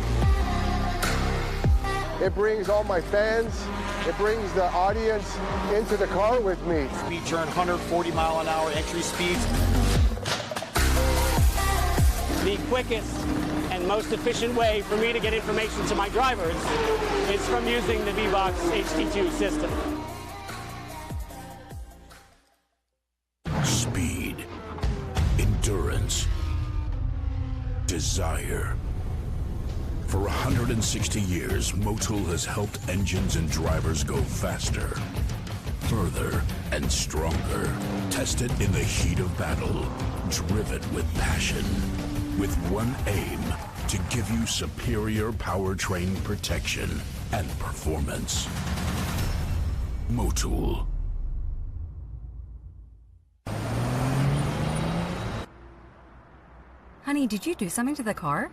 It brings all my fans, it brings the audience into the car with me. We turn 140-mile-an-hour entry speeds. The quickest and most efficient way for me to get information to my drivers is from using the V-Box HT2 system. Speed, endurance, desire. For 160 years, Motul has helped engines and drivers go faster, further, and stronger. Tested in the heat of battle, driven with passion, with one aim, to give you superior powertrain protection and performance. Motul. Honey, did you do something to the car?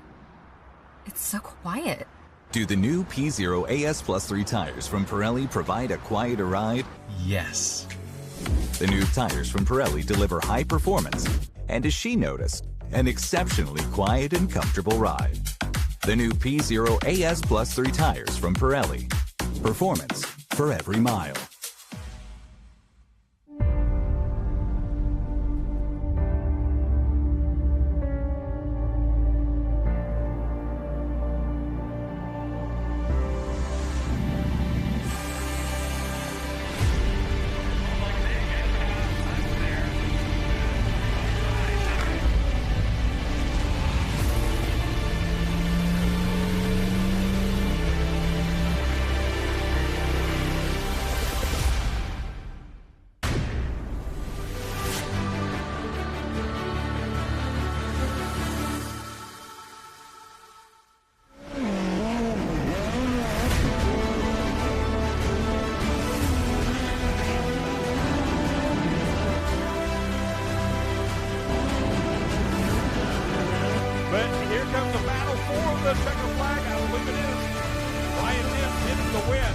It's so quiet. Do the new P0 AS Plus 3 tires from Pirelli provide a quieter ride? Yes. The new tires from Pirelli deliver high performance, and as she noticed, an exceptionally quiet and comfortable ride. The new P0 AS Plus 3 tires from Pirelli. Performance for every mile. The checker flag, I believe it is. Ryan Nance hitting the win.